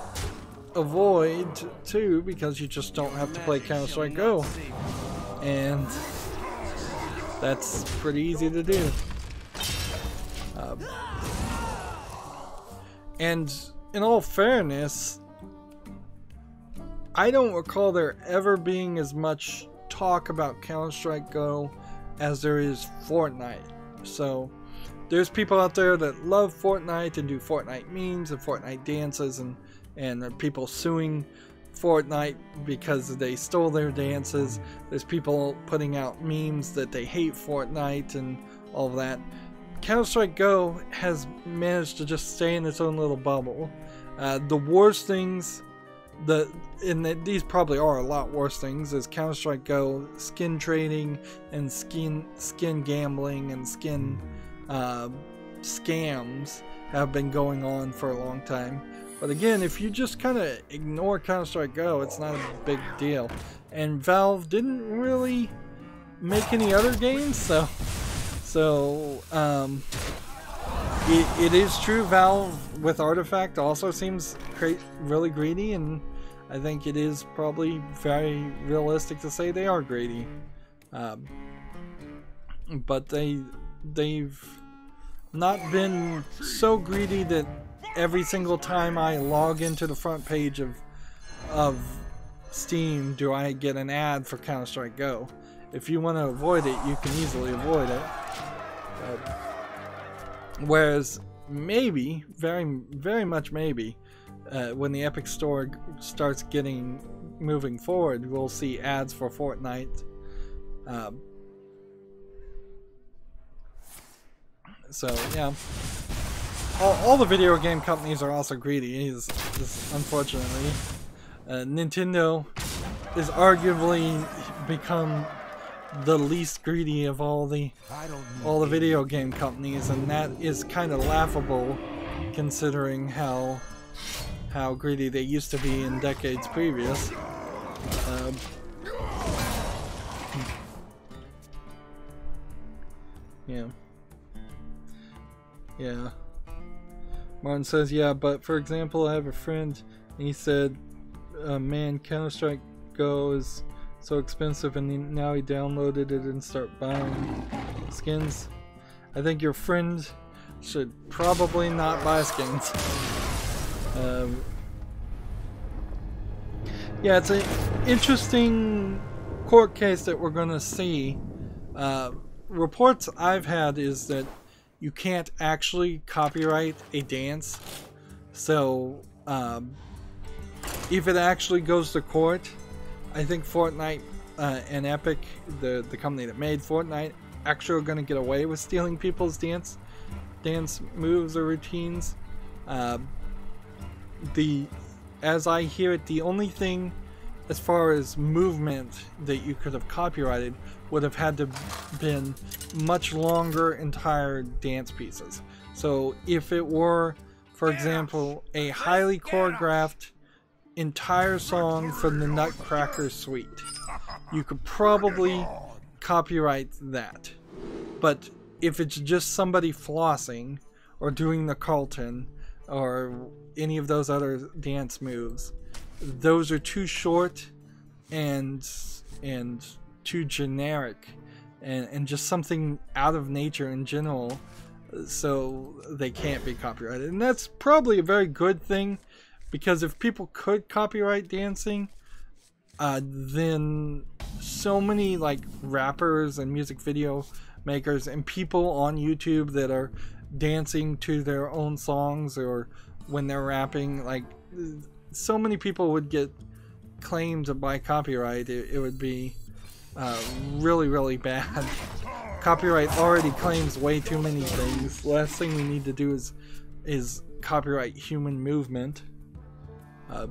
avoid too, because you just don't have to play Counter-Strike Go, and that's pretty easy to do. And in all fairness, I don't recall there ever being as much talk about Counter-Strike Go as there is Fortnite. So there's people out there that love Fortnite and do Fortnite memes and Fortnite dances, and people suing Fortnite because they stole their dances. There's people putting out memes that they hate Fortnite and all of that. Counter-Strike Go has managed to just stay in its own little bubble. The worst things, these probably are a lot worse things, is Counter-Strike Go skin trading and skin gambling and skin scams have been going on for a long time. But again, if you just kind of ignore Counter-Strike Go, it's not a big deal. And Valve didn't really make any other games, so it is true Valve with Artifact also seems really greedy, and I think it is probably very realistic to say they are greedy. But they've not been so greedy that every single time I log into the front page of Steam do I get an ad for Counter-Strike Go. If you want to avoid it, you can easily avoid it. Whereas maybe, very, very much maybe, when the Epic Store starts moving forward, we'll see ads for Fortnite. So yeah, all the video game companies are also greedy. Unfortunately, Nintendo is arguably become the least greedy of all the video game companies, and that is kind of laughable considering how greedy they used to be in decades previous. Yeah. Martin says, yeah, but for example, I have a friend and he said, man, Counter-Strike Go is so expensive, and now he downloaded it and start buying skins. I think your friend should probably not buy skins. Yeah, it's an interesting court case that we're going to see. Reports I've had is that you can't actually copyright a dance. So, if it actually goes to court, I think Fortnite and Epic, the company that made Fortnite, actually are going to get away with stealing people's dance moves or routines. As I hear it, the only thing as far as movement that you could have copyrighted would have had to been much longer entire dance pieces. So if it were, for example, a highly choreographed entire song from the Nutcracker Suite, you could probably copyright that. But if it's just somebody flossing or doing the Carlton or any of those other dance moves, those are too short and too generic and just something out of nature in general, so they can't be copyrighted. And that's probably a very good thing, because if people could copyright dancing, then so many like rappers and music video makers and people on YouTube that are dancing to their own songs or when they're rapping, like so many people would get claimed by copyright. It would be really, really bad. Copyright already claims way too many things. The last thing we need to do is copyright human movement. Let's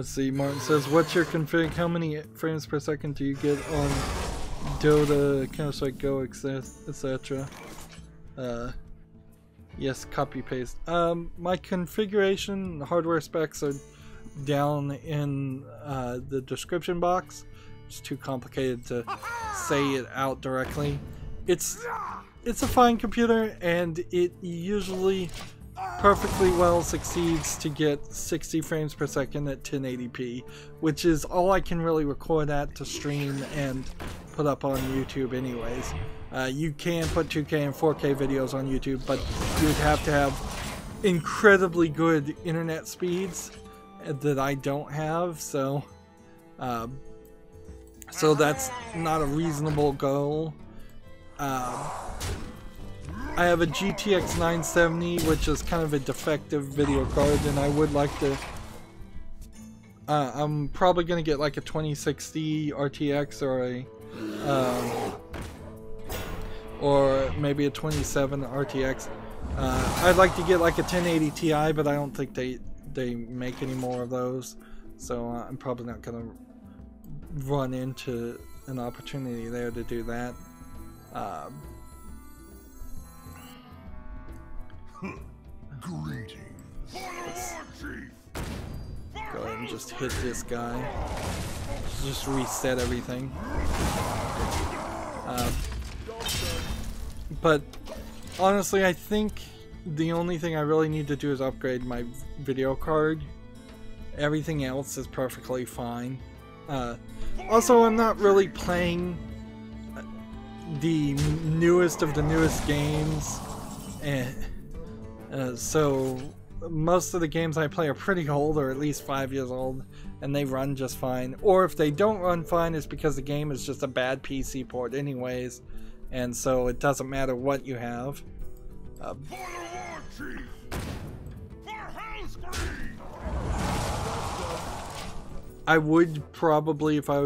see. Martin says, what's your config? How many frames per second do you get on Dota, Counter-Strike Go, etc.? Yes, copy paste. My configuration hardware specs are down in the description box. It's too complicated to say it out directly. It's a fine computer, and it usually perfectly well succeeds to get 60 frames per second at 1080p, which is all I can really record at to stream and put up on YouTube anyways. You can put 2K and 4K videos on YouTube, but you'd have to have incredibly good internet speeds that I don't have, so that's not a reasonable goal. I have a GTX 970, which is kind of a defective video card, and I would like to. I'm probably gonna get like a 2060 RTX or maybe a 27 RTX. I'd like to get like a 1080 Ti, but I don't think they make any more of those, so I'm probably not gonna run into an opportunity there to do that. Greetings. Go ahead and just hit this guy. Just reset everything. But honestly, I think the only thing I really need to do is upgrade my video card. Everything else is perfectly fine. Also, I'm not really playing the newest of the newest games, and so most of the games I play are pretty old, or at least 5 years old, and they run just fine. Or if they don't run fine, it's because the game is just a bad PC port anyways, and so it doesn't matter what you have. I would probably, if I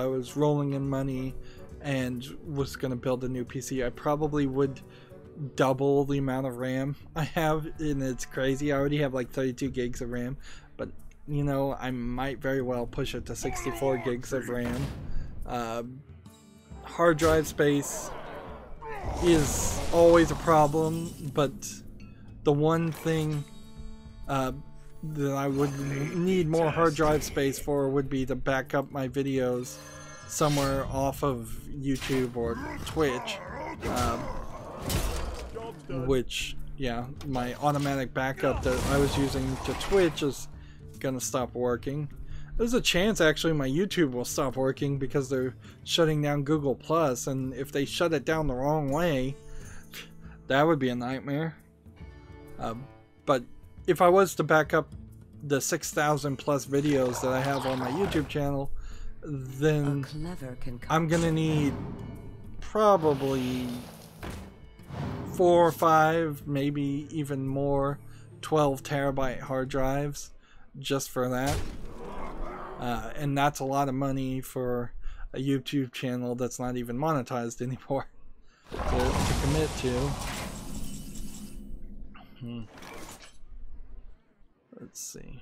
was rolling in money and was going to build a new PC, I probably would double the amount of RAM I have, and it's crazy. I already have like 32 gigs of RAM, but you know, I might very well push it to 64 gigs of RAM. Hard drive space is always a problem, but the one thing that I would need more hard drive space for would be to back up my videos somewhere off of YouTube or Twitch. Which, yeah, my automatic backup that I was using to Twitch is gonna stop working. There's a chance actually my YouTube will stop working because they're shutting down Google Plus, and if they shut it down the wrong way, that would be a nightmare. But if I was to back up the 6,000 plus videos that I have on my YouTube channel, then I'm gonna need probably 4 or 5, maybe even more 12 terabyte hard drives just for that. And that's a lot of money for a YouTube channel that's not even monetized anymore to commit to. Let's see.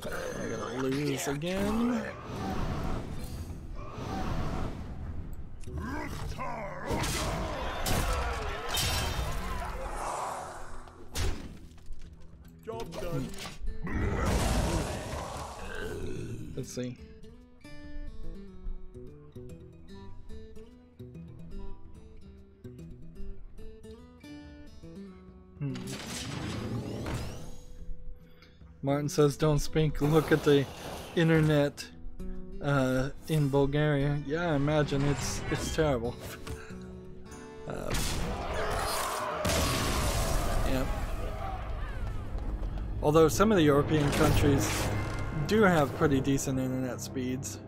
I gotta lose again. Job done. Let's see. Martin says, "Don't speak. Look at the internet in Bulgaria." Yeah, I imagine it's terrible. Yeah. Although some of the European countries do have pretty decent internet speeds,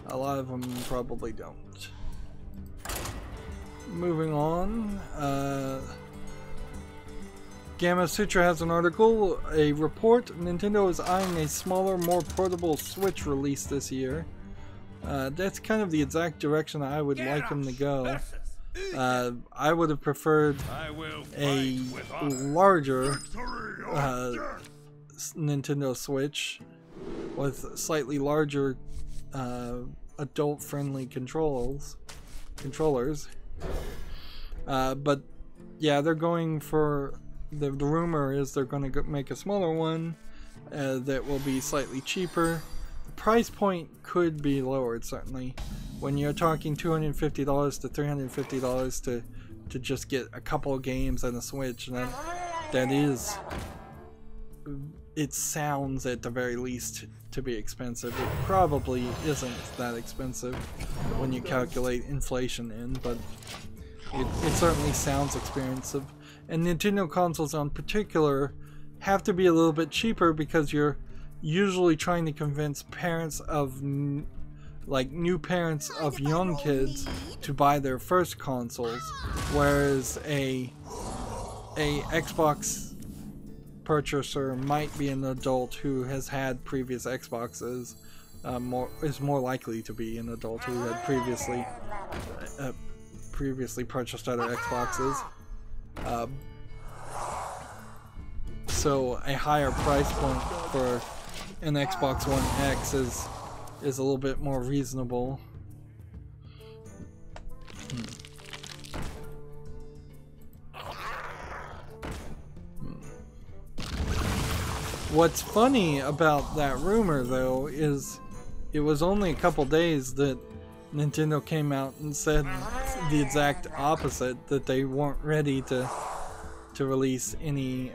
a lot of them probably don't. Moving on. Gamma Sutra has an article, a report. Nintendo is eyeing a smaller, more portable Switch release this year. That's kind of the exact direction I would like them to go. I would have preferred a larger Nintendo Switch with slightly larger adult-friendly controllers. But yeah, they're going for... The rumor is they're going to make a smaller one that will be slightly cheaper. The price point could be lowered, certainly. When you're talking $250 to $350 to just get a couple of games and a Switch, that is... It sounds at the very least to be expensive. It probably isn't that expensive when you calculate inflation in, but it certainly sounds expensive. And Nintendo consoles in particular have to be a little bit cheaper because you're usually trying to convince parents of like new parents of young kids to buy their first consoles, whereas a Xbox purchaser might be an adult who has had previous Xboxes. Is more likely to be an adult who had previously purchased other Xboxes. So a higher price point for an Xbox One X is a little bit more reasonable. What's funny about that rumor, though, is it was only a couple days that Nintendo came out and said the exact opposite, that they weren't ready to release any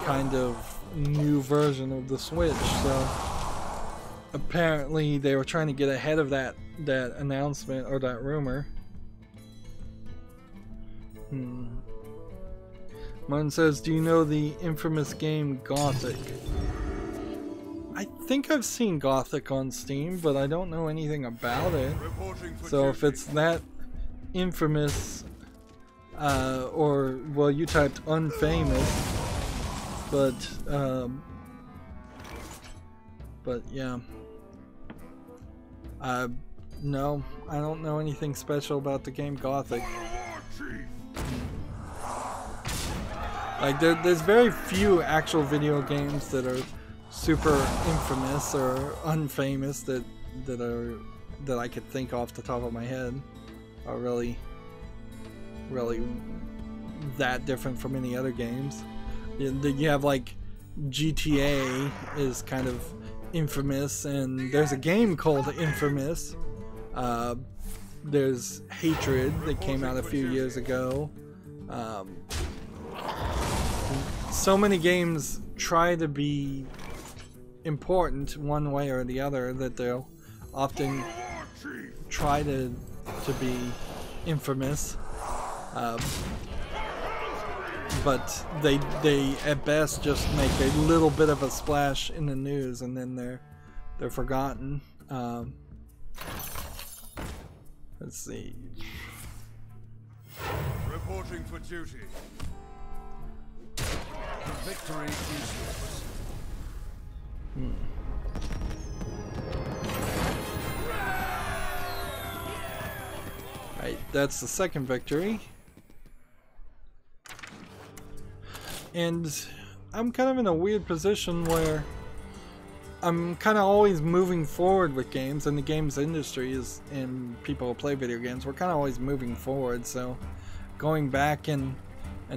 kind of new version of the Switch. So apparently they were trying to get ahead of that announcement or that rumor. Martin says, do you know the infamous game Gothic? I think I've seen Gothic on Steam, but I don't know anything about it. So if it's that infamous, or, well, you typed unfamous, but yeah. No, I don't know anything special about the game Gothic. Like, there's very few actual video games that are super infamous or unfamous that I could think off the top of my head are really that different from any other games. You have like GTA is kind of infamous, and there's a game called Infamous. There's Hatred that came out a few years ago. So many games try to be important one way or the other that they'll often try to be infamous, but they at best just make a little bit of a splash in the news and then they're forgotten. Let's see. Reporting for duty. Victory is yours. Right, that's the second victory. And I'm kind of in a weird position where I'm kind of always moving forward with games, and the games industry is, and people who play video games, we're kind of always moving forward. So going back and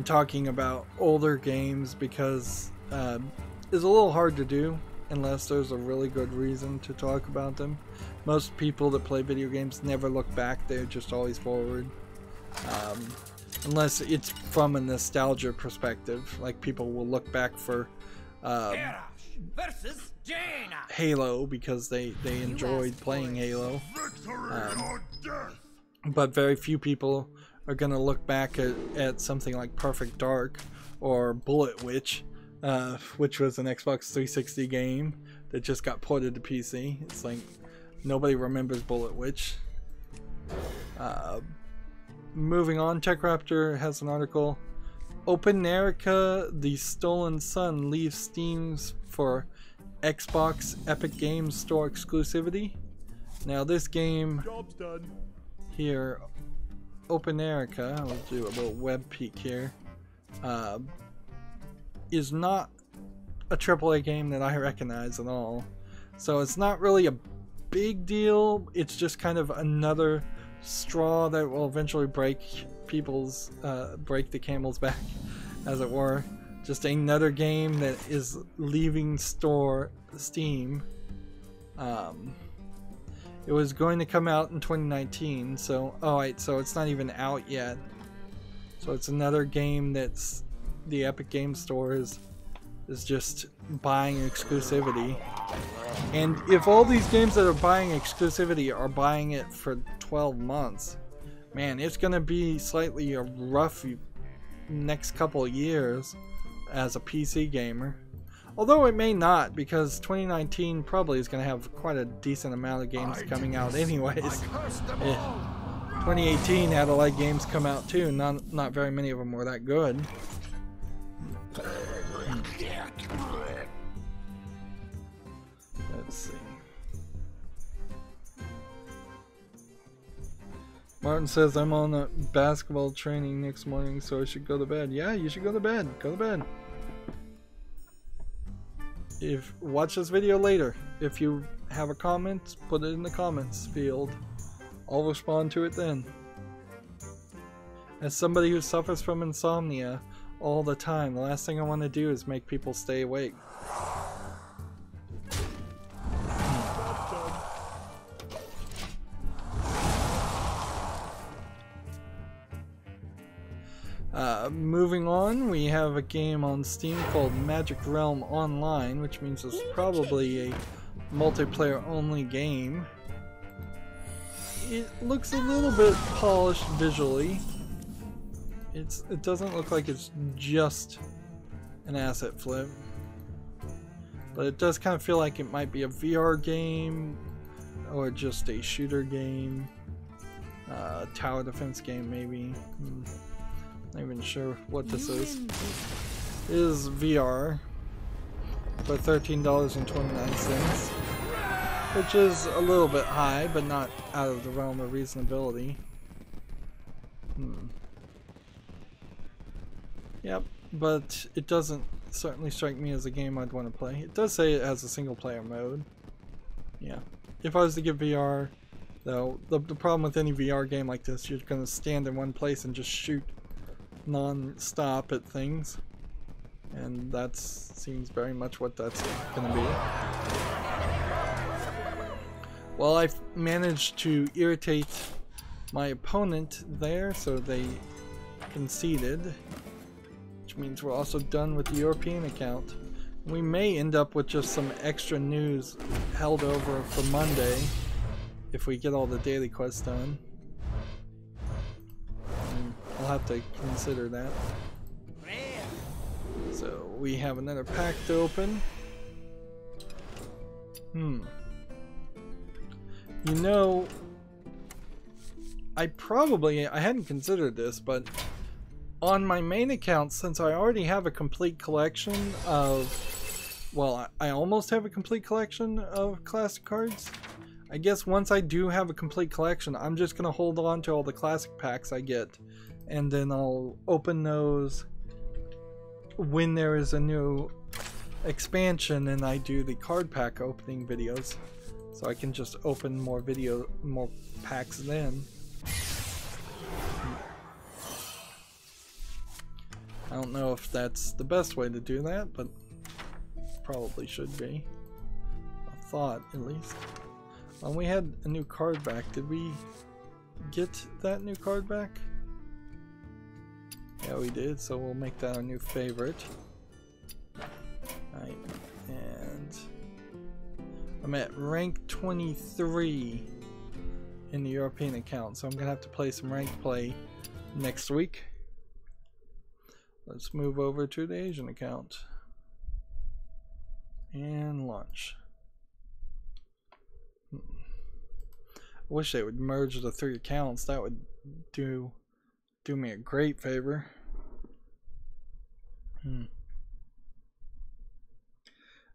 talking about older games because is a little hard to do unless there's a really good reason to talk about them. Most people that play video games never look back, they're just always forward. Unless it's from a nostalgia perspective, like people will look back for Halo because they enjoyed playing Halo. But very few people are going to look back at something like Perfect Dark or Bullet Witch, which was an Xbox 360 game that just got ported to PC. It's like nobody remembers Bullet Witch. Moving on, TechRaptor has an article. OpenAerica, The Stolen Sun leaves Steam for Xbox Epic Games Store exclusivity. Now this game here, OpenAerica, I'll do a little web peek here, is not a AAA game that I recognize at all. So it's not really a big deal, it's just kind of another straw that will eventually break the camel's back, as it were. Just another game that is leaving Steam. It was going to come out in 2019, so so it's not even out yet. So it's another game that's the Epic Games Store is just buying exclusivity. And if all these games that are buying exclusivity are buying it for 12 months, man, it's gonna be slightly a rough next couple of years as a PC gamer. Although it may not, because 2019 probably is going to have quite a decent amount of games coming out anyways. 2018 had a lot of games come out too, not very many of them were that good. Let's see. Martin says, I'm on a basketball training next morning, so I should go to bed. Yeah, you should go to bed. Go to bed. Watch this video later. If you have a comment, put it in the comments field. I'll respond to it then. As somebody who suffers from insomnia all the time, the last thing I want to do is make people stay awake. Moving on, we have a game on Steam called Magic Realm Online, which means it's probably a multiplayer only game. It looks a little bit polished visually. It doesn't look like it's just an asset flip, but it does kind of feel like it might be a VR game or just a shooter game, tower defense game maybe. Not even sure what this is. It is VR for $13.29, which is a little bit high, but not out of the realm of reasonability. Yep, but it doesn't certainly strike me as a game I'd want to play. It does say it has a single player mode. Yeah. If I was to give VR, though, the problem with any VR game like this, you're going to stand in one place and just shoot non-stop at things, and that seems very much what that's going to be. Well, I've managed to irritate my opponent there, so they conceded, which means we're also done with the European account. We may end up with just some extra news held over for Monday if we get all the daily quests done. I'll have to consider that. So we have another pack to open. You know, I hadn't considered this, but on my main account, since I already have a complete collection of, well, I almost have a complete collection of classic cards. I guess once I do have a complete collection, I'm just going to hold on to all the classic packs I get, and then I'll open those when there is a new expansion and I do the card pack opening videos, so I can just open more packs then. I don't know if that's the best way to do that, but probably should be. A thought, at least. We had a new card back. Did we get that new card back? Yeah, we did, so we'll make that our new favorite. Right, and I'm at rank 23 in the European account, so I'm gonna have to play some ranked play next week. Let's move over to the Asian account and launch. I wish they would merge the 3 accounts. That would do me a great favor.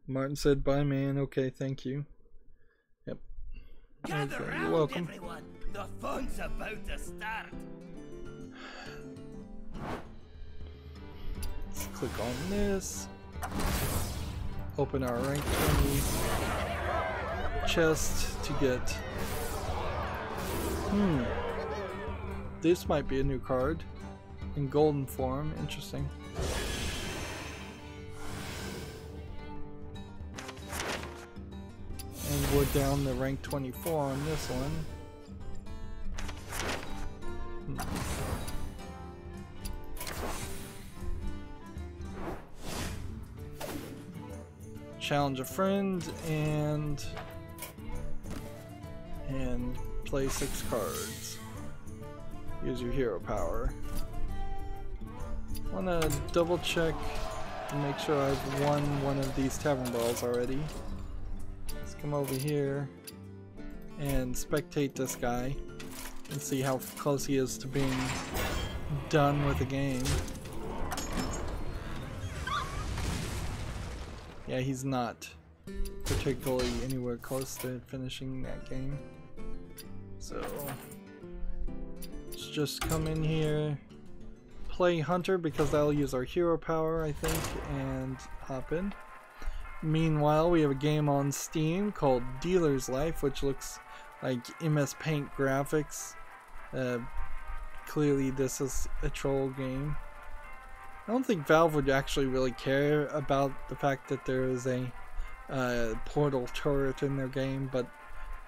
Martin said, "Bye, man." Okay, thank you. Yep. Gather Okay, round, you're welcome. everyone. The fun's about to start. Let's click on this. Open our rank 20 chest to get. This might be a new card in golden form. Interesting. And we're down to rank 24 on this one. Challenge a friend and play 6 cards. Use your hero power. Wanna double check to make sure I've won one of these tavern balls already. Let's come over here and spectate this guy and see how close he is to being done with the game. Yeah, he's not particularly anywhere close to finishing that game. So let's just come in here, play Hunter because that'll use our hero power, I think, and hop in. Meanwhile, we have a game on Steam called Dealer's Life, which looks like MS Paint graphics. Clearly this is a troll game. I don't think Valve would actually really care about the fact that there is a portal turret in their game, but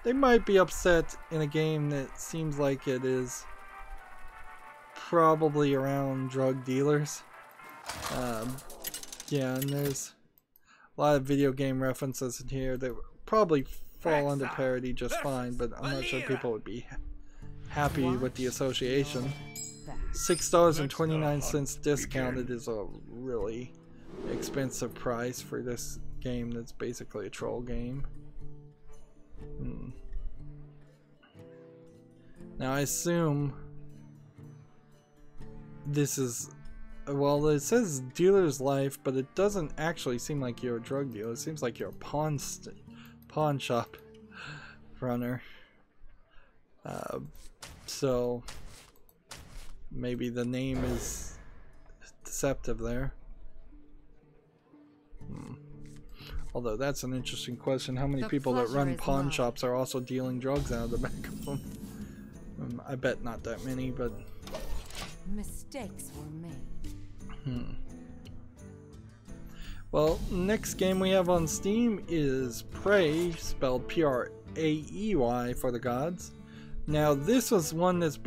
they might be upset in a game that seems like it is probably around drug dealers. Yeah, and there's a lot of video game references in here that probably fall under parody just fine, but I'm not sure people would be happy with the association. $6.29 discounted is a really expensive price for this game that's basically a troll game. Now I assume this is, well, it says Dealer's Life, but it doesn't actually seem like you're a drug dealer. It seems like you're a pawn shop runner. So maybe the name is deceptive there. Although that's an interesting question. How many people that run pawn shops are also dealing drugs out of the back of them? I bet not that many, but mistakes were made. Well, next game we have on Steam is Prey, spelled P-R-A-E-Y for the gods. Now this was one that's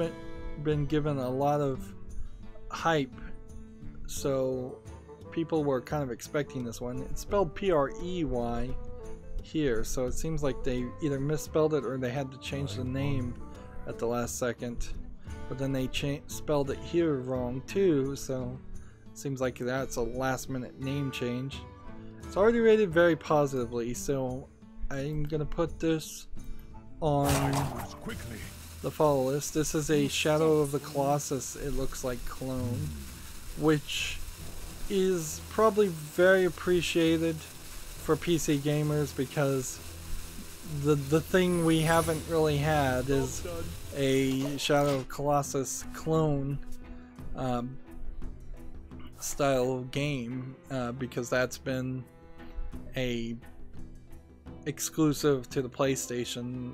been given a lot of hype, so people were kind of expecting this one. It's spelled P-R-E-Y here, so it seems like they either misspelled it or they had to change the name at the last second. But then they spelled it here wrong too, so it seems like that's a last minute name change. It's already rated very positively, so I'm gonna put this on the follow list. This is a Shadow of the Colossus, it looks like, clone, which is probably very appreciated for PC gamers because the thing we haven't really had is a Shadow of Colossus clone style game, because that's been a exclusive to the PlayStation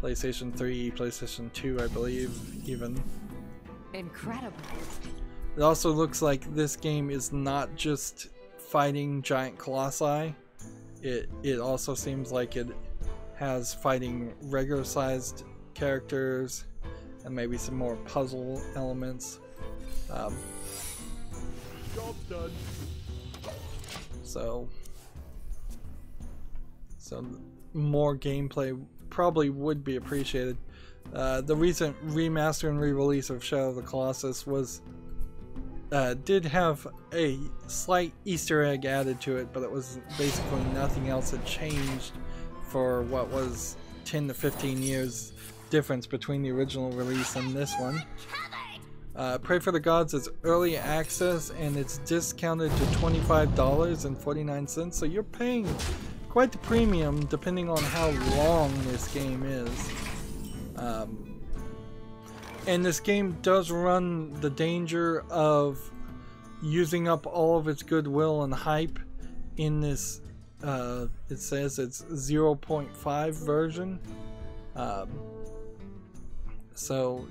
3, PlayStation 2, I believe, even. Incredible. It also looks like this game is not just fighting giant colossi. It also seems like it has fighting regular sized characters and maybe some more puzzle elements. Job's done. So more gameplay probably would be appreciated. The recent remaster and re-release of Shadow of the Colossus was did have a slight Easter egg added to it, but it was basically nothing else had changed for what was 10 to 15 years difference between the original release and this one. Pray for the Gods is early access and it's discounted to $25.49, so you're paying quite the premium depending on how long this game is. And this game does run the danger of using up all of its goodwill and hype in this, it says it's 0.5 version. So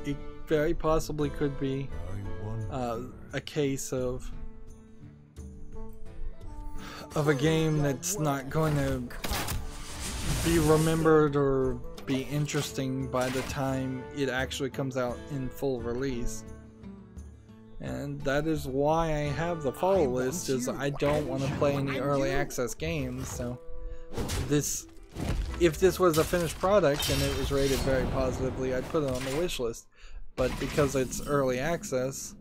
it very possibly could be a case of a game that's not going to be remembered or be interesting by the time it actually comes out in full release. And that is why I have the follow list, is I don't want to play any early access games. So this, if this was a finished product and it was rated very positively, I'd put it on the wish list. But because it's early access,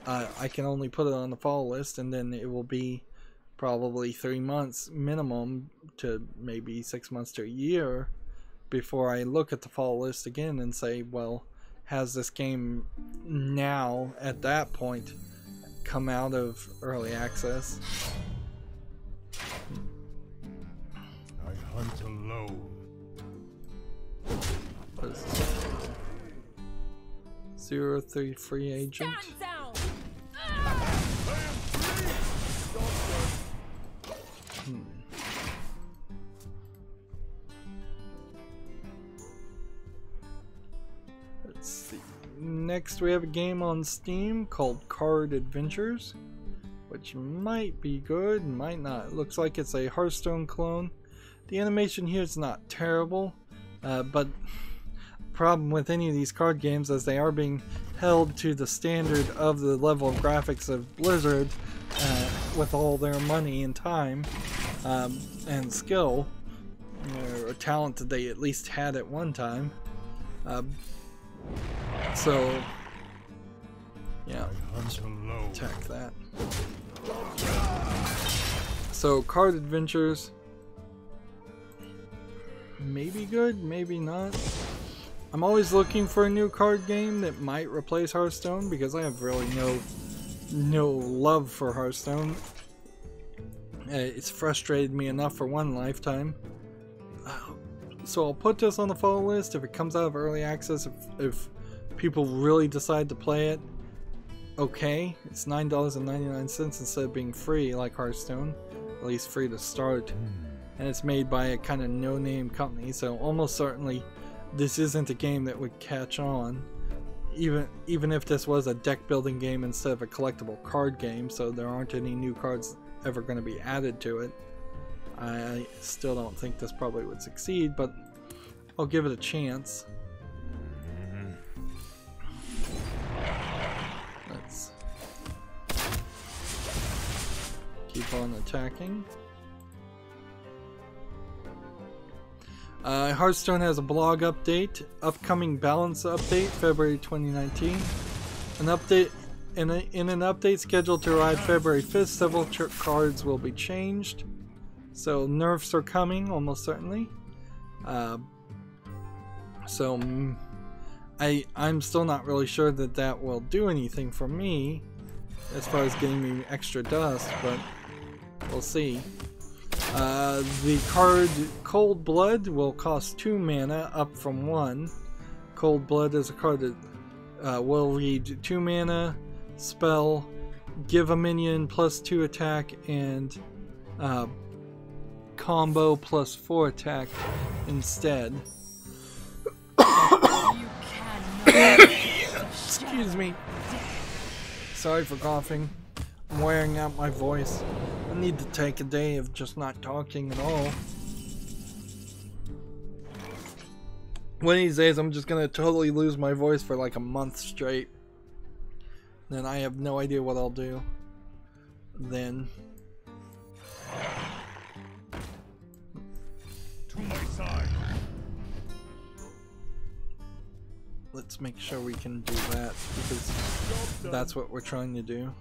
I can only put it on the fall list, and then it will be probably 3 months minimum to maybe 6 months to a year before I look at the fall list again and say, well, has this game now at that point come out of early access? I hunt alone. What is this? 03 free agent. Stand down. Let's see. Next we have a game on Steam called Card Adventures, which might be good, might not. It looks like it's a Hearthstone clone. The animation here is not terrible, but the problem with any of these card games is they are being held to the standard of the level of graphics of Blizzard with all their money and time and skill, or talent that they at least had at one time. So, yeah, attack that. So, Card Adventures, maybe good, maybe not. I'm always looking for a new card game that might replace Hearthstone because I have really no love for Hearthstone. It's frustrated me enough for one lifetime. So I'll put this on the fall list if it comes out of early access, if people really decide to play it. Okay, it's $9.99 instead of being free like Hearthstone, at least free to start. And it's made by a kind of no-name company, so almost certainly this isn't a game that would catch on, even if this was a deck building game instead of a collectible card game, so there aren't any new cards ever going to be added to it. I still don't think this probably would succeed, but I'll give it a chance. Let's keep on attacking. Hearthstone has a blog update, upcoming balance update, February 2019. In an update scheduled to arrive February 5th, several cards will be changed. So nerfs are coming, almost certainly. So I'm still not really sure that that will do anything for me as far as getting me extra dust, but we'll see. The card Cold Blood will cost 2 mana, up from 1. Cold Blood is a card that will read 2 mana, spell, give a minion +2 attack, and combo +4 attack instead. Excuse me. Sorry for coughing. I'm wearing out my voice. I need to take a day of just not talking at all. One of these days I'm just gonna totally lose my voice for like a month straight. Then I have no idea what I'll do then. To my side. Let's make sure we can do that because that's what we're trying to do.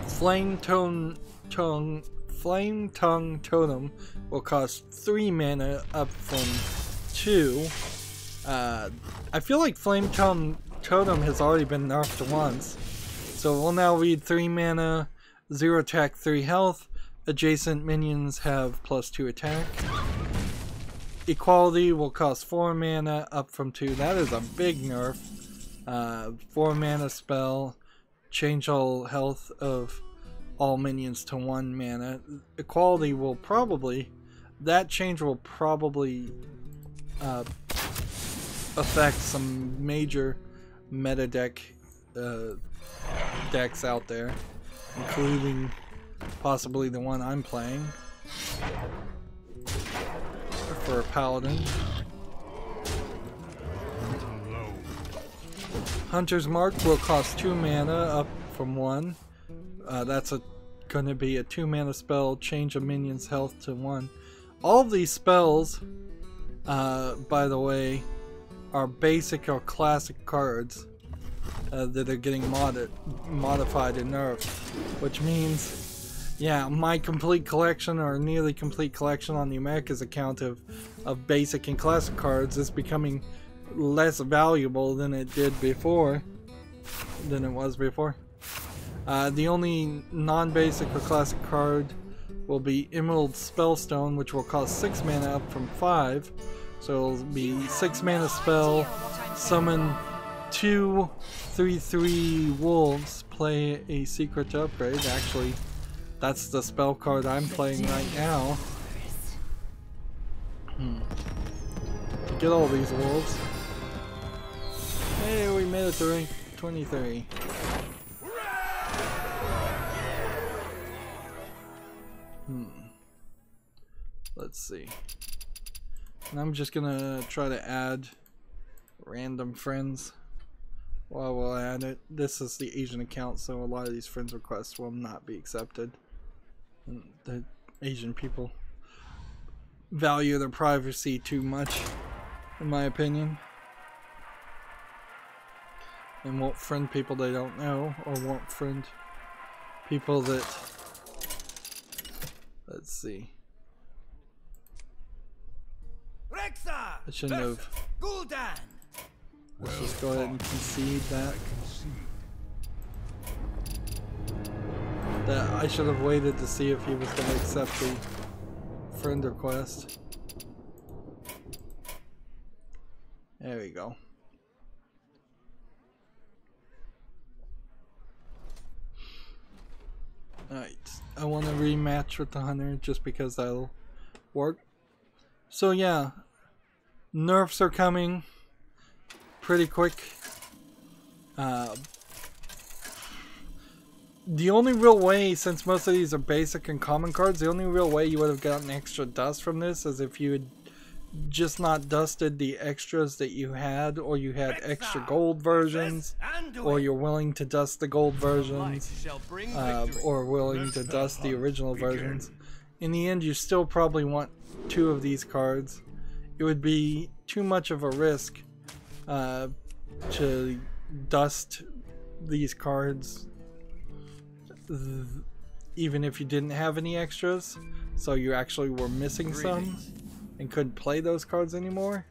Flame Tongue Totem will cost 3 mana, up from 2. I feel like Flame Tongue Totem has already been nerfed once, so we'll now read 3 mana, 0 attack, 3 health. Adjacent minions have +2 attack. Equality will cost 4 mana, up from 2. That is a big nerf. 4 mana spell. Change all health of all minions to 1 mana. Equality will probably... that change will probably affect some major meta decks out there, including possibly the one I'm playing for a paladin. Hunter's Mark will cost 2 mana, up from 1. That's going to be a 2 mana spell, change a minion's health to 1. All of these spells, by the way, are basic or classic cards. that are getting modified and nerfed, which means, yeah, my complete collection or nearly complete collection on the Americas account of basic and classic cards is becoming less valuable than it was before. The only non-basic or classic card will be Emerald Spellstone, which will cost 6 mana up from 5. So it'll be 6 mana spell, summon 2 3/3 wolves, play a secret to upgrade. Actually, that's the spell card I'm playing right now. To get all these wolves. Hey, we made it to rank 23. Let's see. And I'm just gonna try to add random friends while we'll add it. This is the Asian account, so a lot of these friends requests will not be accepted. And the Asian people value their privacy too much, in my opinion, and won't friend people they don't know, or won't friend people that, let's see, I shouldn't have. Let's just go ahead and concede that. I should have waited to see if he was going to accept the friend request. There we go. Alright, I want to rematch with the hunter just because that'll work. So yeah, nerfs are coming pretty quick. The only real way, since most of these are basic and common cards, the only real way you would have gotten extra dust from this is if you had just not dusted the extras that you had, or you had extra gold versions, or you're willing to dust the gold versions, or willing to dust the original versions. In the end, you still probably want 2 of these cards. It would be too much of a risk to dust these cards even if you didn't have any extras, so you actually were missing some and couldn't play those cards anymore.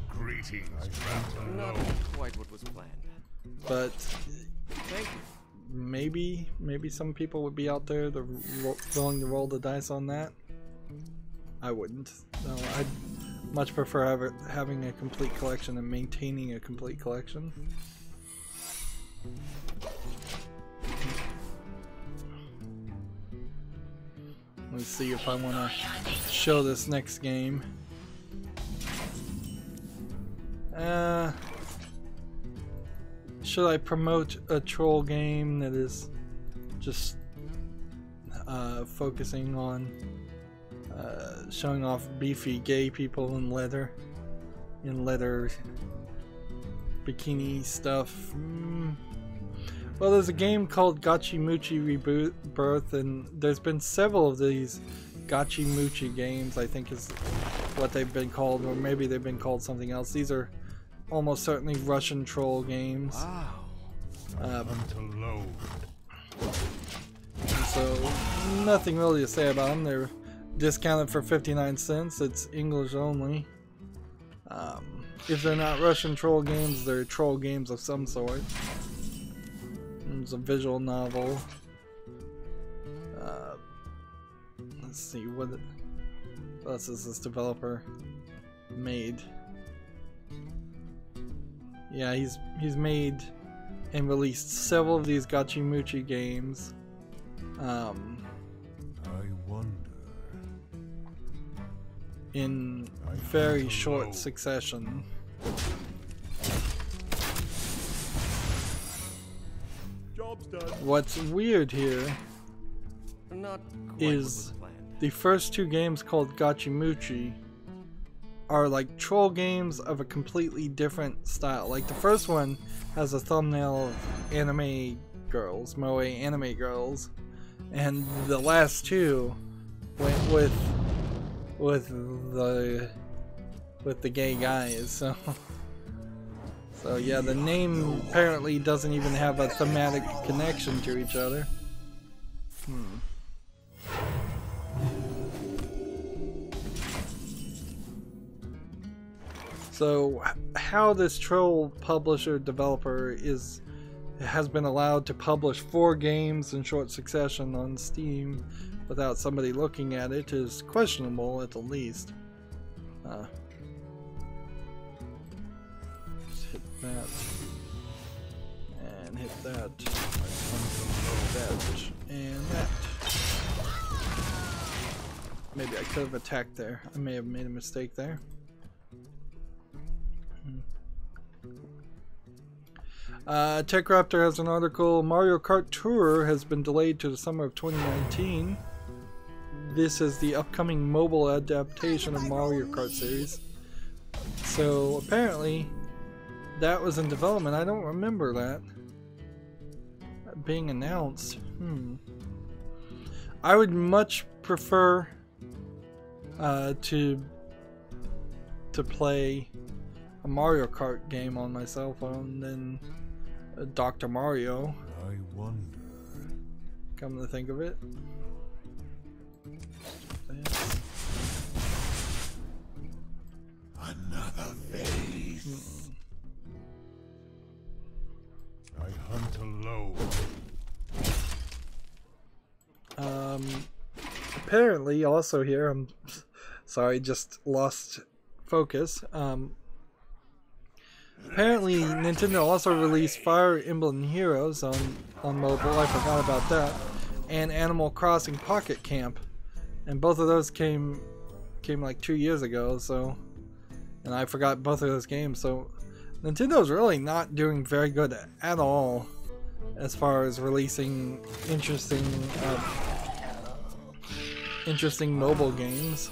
Greetings, Not quite what was planned. But maybe some people would be out there willing to roll the dice on that. I wouldn't. No, I'd much prefer having a complete collection and maintaining a complete collection. Let's see if I want to show this next game. Should I promote a troll game that is just focusing on showing off beefy gay people in leather bikini stuff? Well, there's a game called Gachi Muchi Rebirth, and there's been several of these Gachi Muchi games, I think is what they've been called, or maybe they've been called something else. These are almost certainly Russian troll games. Wow. So, nothing really to say about them. They're discounted for 59 cents. It's English only. If they're not Russian troll games, they're troll games of some sort. It's a visual novel. Let's see, what else is this developer made? Yeah, he's made and released several of these Gachi Muchi games. I wonder. In very short succession. What's weird here is the first 2 games called Gachi Muchi are like troll games of a completely different style. Like the first one has a thumbnail of anime girls, moe anime girls, and the last 2 went with the gay guys. So yeah, the name apparently doesn't even have a thematic connection to each other. So how this troll publisher developer has been allowed to publish 4 games in short succession on Steam without somebody looking at it is questionable at the least. Just hit that. And hit that. That. And that. Maybe I could have attacked there. I may have made a mistake there. TechRaptor has an article. Mario Kart Tour has been delayed to the summer of 2019. This is the upcoming mobile adaptation of Mario Kart series. So apparently that was in development. I don't remember that being announced. I would much prefer to play a Mario Kart game on my cell phone than Dr. Mario. I wonder. Come to think of it. Another face. I hunt alone. Apparently also here, I'm sorry, just lost focus. Apparently Nintendo also released Fire Emblem Heroes on mobile. I forgot about that. And Animal Crossing Pocket Camp. And both of those came like 2 years ago, so, and I forgot both of those games. So Nintendo's really not doing very good at all as far as releasing interesting mobile games.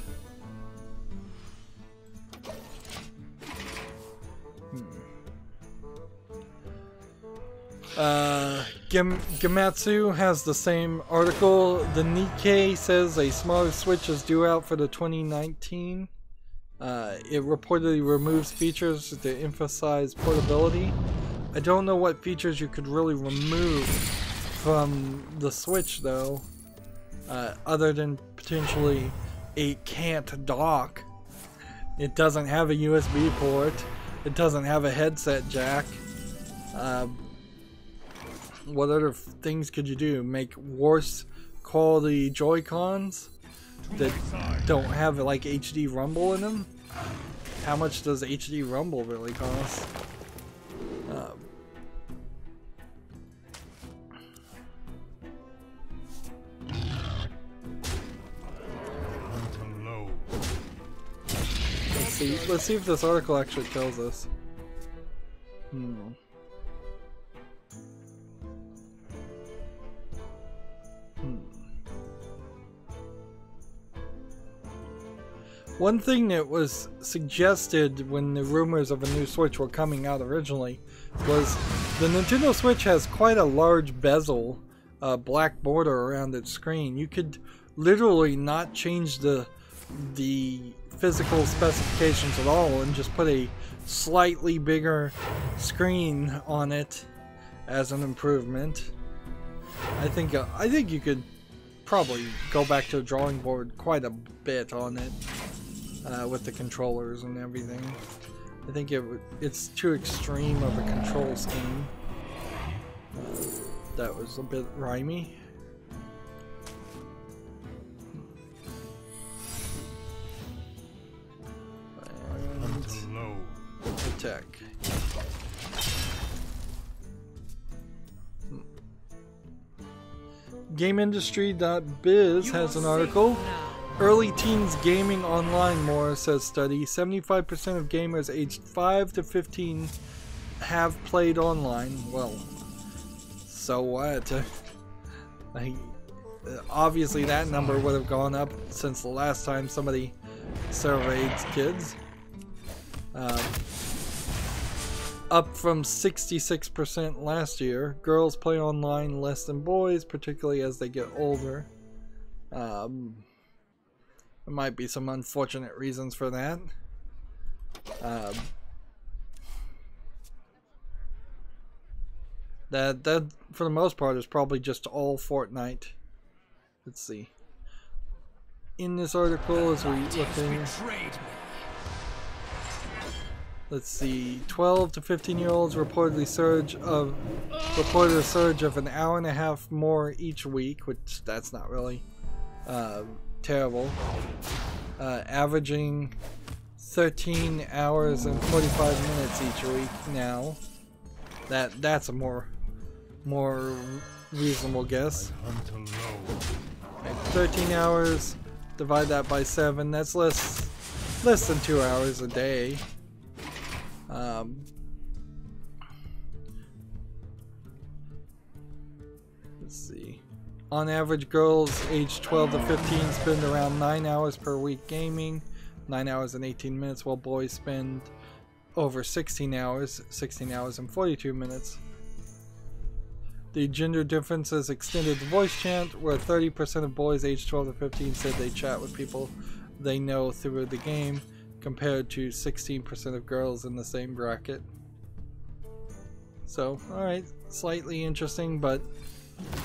Gamatsu has the same article. The Nikkei says a smaller Switch is due out for the 2019. It reportedly removes features to emphasize portability. I don't know what features you could really remove from the Switch though, other than potentially it can't dock. It doesn't have a USB port. It doesn't have a headset jack. What other things could you do? Make worse quality Joy-Cons that don't have like HD rumble in them? How much does HD rumble really cost? Let's see if this article actually tells us. One thing that was suggested when the rumors of a new Switch were coming out originally was the Nintendo Switch has quite a large bezel, black border around its screen. You could literally not change the physical specifications at all and just put a slightly bigger screen on it as an improvement. I think you could probably go back to the drawing board quite a bit on it. With the controllers and everything. I think it's too extreme of a control scheme. That was a bit rhymey. And attack. GameIndustry.biz has an article. Early teens gaming online more, says study. 75% of gamers aged 5 to 15 have played online. Well, so what? Obviously that number would have gone up since the last time somebody surveyed kids. Up from 66% last year. Girls play online less than boys, particularly as they get older. There might be some unfortunate reasons for that. That for the most part is probably just all Fortnite. Let's see. In this article, as we look in, let's see, 12 to 15-year-olds reported a surge of an hour and a half more each week, which that's not really terrible. Averaging 13 hours and 45 minutes each week now. That's a more reasonable guess. Okay, 13 hours, divide that by 7, that's less than 2 hours a day. Let's see. On average, girls aged 12 to 15 spend around 9 hours per week gaming, 9 hours and 18 minutes, while boys spend over 16 hours and 42 minutes. The gender differences extended to voice chat, where 30% of boys aged 12 to 15 said they chat with people they know through the game, compared to 16% of girls in the same bracket. So, alright, slightly interesting, but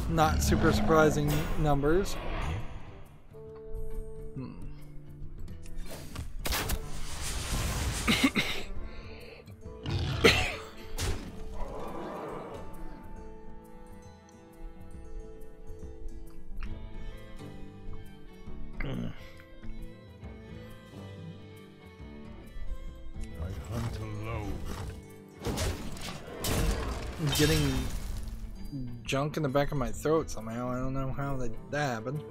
not super surprising numbers. Getting junk in the back of my throat somehow. I don't know how that happened.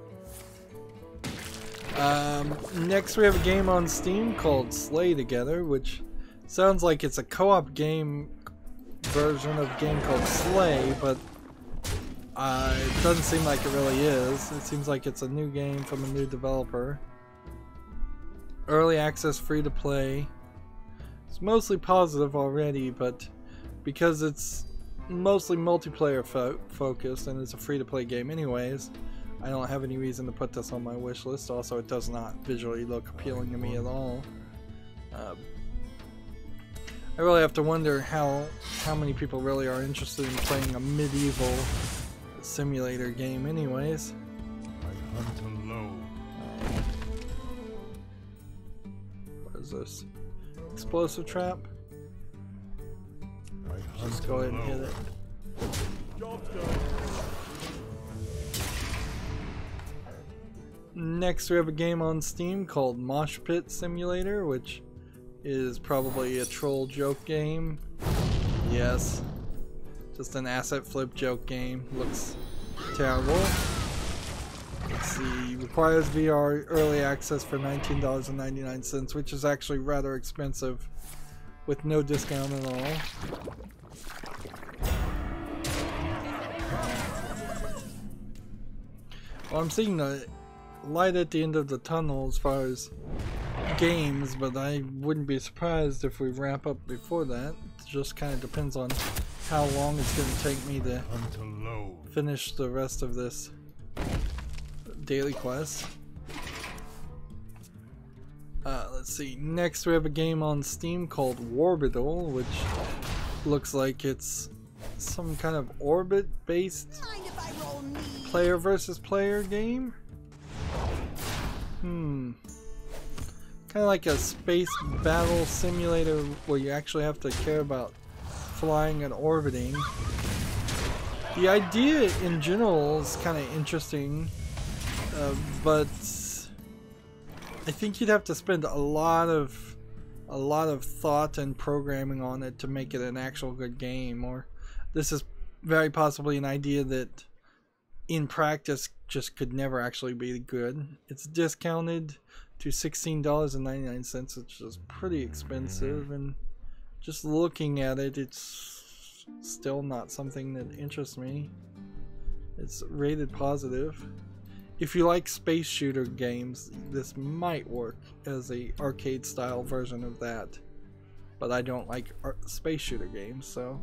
Next we have a game on Steam called Slay Together, which sounds like it's a co-op game version of a game called Slay, but it doesn't seem like it really is. It seems like it's a new game from a new developer. Early access, free to play. It's mostly positive already, but because it's mostly multiplayer focused and it's a free-to-play game anyways, I don't have any reason to put this on my wish list. Also, it does not visually look appealing to me at all. I really have to wonder how many people really are interested in playing a medieval simulator game anyways. I hunt alone. What is this? Explosive trap? Just go ahead and hit it. Next we have a game on Steam called Mosh Pit Simulator, which is probably a troll joke game. Yes. Just an asset flip joke game. Looks terrible. Let's see. Requires VR early access for $19.99, which is actually rather expensive with no discount at all. Well, I'm seeing the light at the end of the tunnel as far as games, but I wouldn't be surprised if we wrap up before that. It just kind of depends on how long it's going to take me to finish the rest of this daily quest. Let's see. Next we have a game on Steam called Warbital, which looks like it's some kind of orbit-based player versus player game. Kind of like a space battle simulator where you actually have to care about flying and orbiting. The idea in general is kind of interesting, but I think you'd have to spend a lot of thought and programming on it to make it an actual good game. Or this is very possibly an idea that in practice just could never actually be good. It's discounted to $16.99, which is pretty expensive, and just looking at it, it's still not something that interests me. It's rated positive. If you like space shooter games, this might work as a arcade style version of that, but I don't like space shooter games, so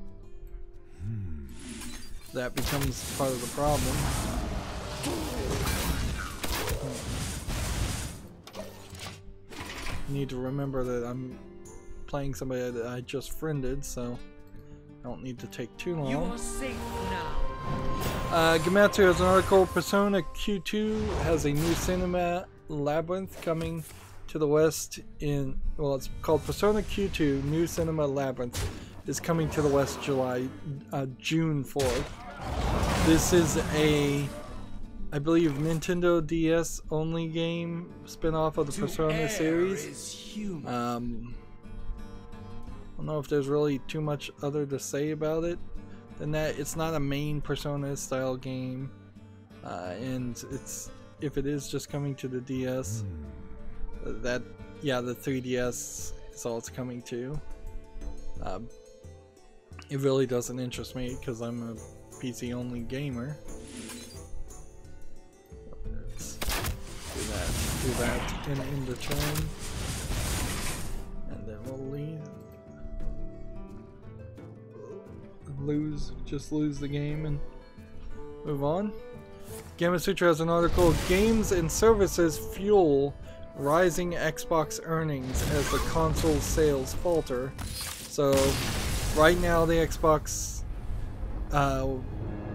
that becomes part of the problem. Need to remember that I'm playing somebody that I just friended, so don't need to take too long. You are safe now. Gematsu has an article. Persona Q2 has a new cinema labyrinth coming to the West in, well, it's called Persona Q2 New Cinema Labyrinth is coming to the West June 4th. This is a, I believe, Nintendo DS only game spin-off of the Persona series. I don't know if there's really too much other to say about it than that. It's not a main Persona style game, and it's, if it is just coming to the DS, that, yeah, the 3DS is all it's coming to. It really doesn't interest me because I'm a PC only gamer. Let's do that and end the turn, and then we'll just lose the game and move on. Gamasutra has an article. Games and services fuel rising Xbox earnings as the console sales falter. So right now the Xbox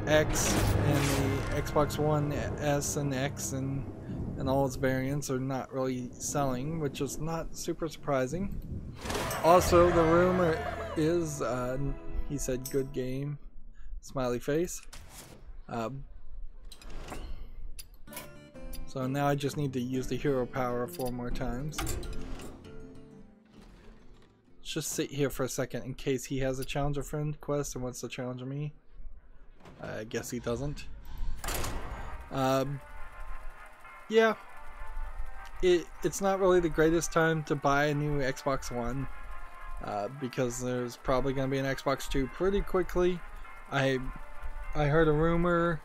X and the Xbox One S and X and all its variants are not really selling, which is not super surprising. Also, the rumor is, he said good game, smiley face. So now I just need to use the hero power 4 more times. Let's just sit here for a second in case he has a challenger friend quest and wants to challenge me. I guess he doesn't. Yeah. It's not really the greatest time to buy a new Xbox One. Because there's probably going to be an Xbox 2 pretty quickly. I heard a rumor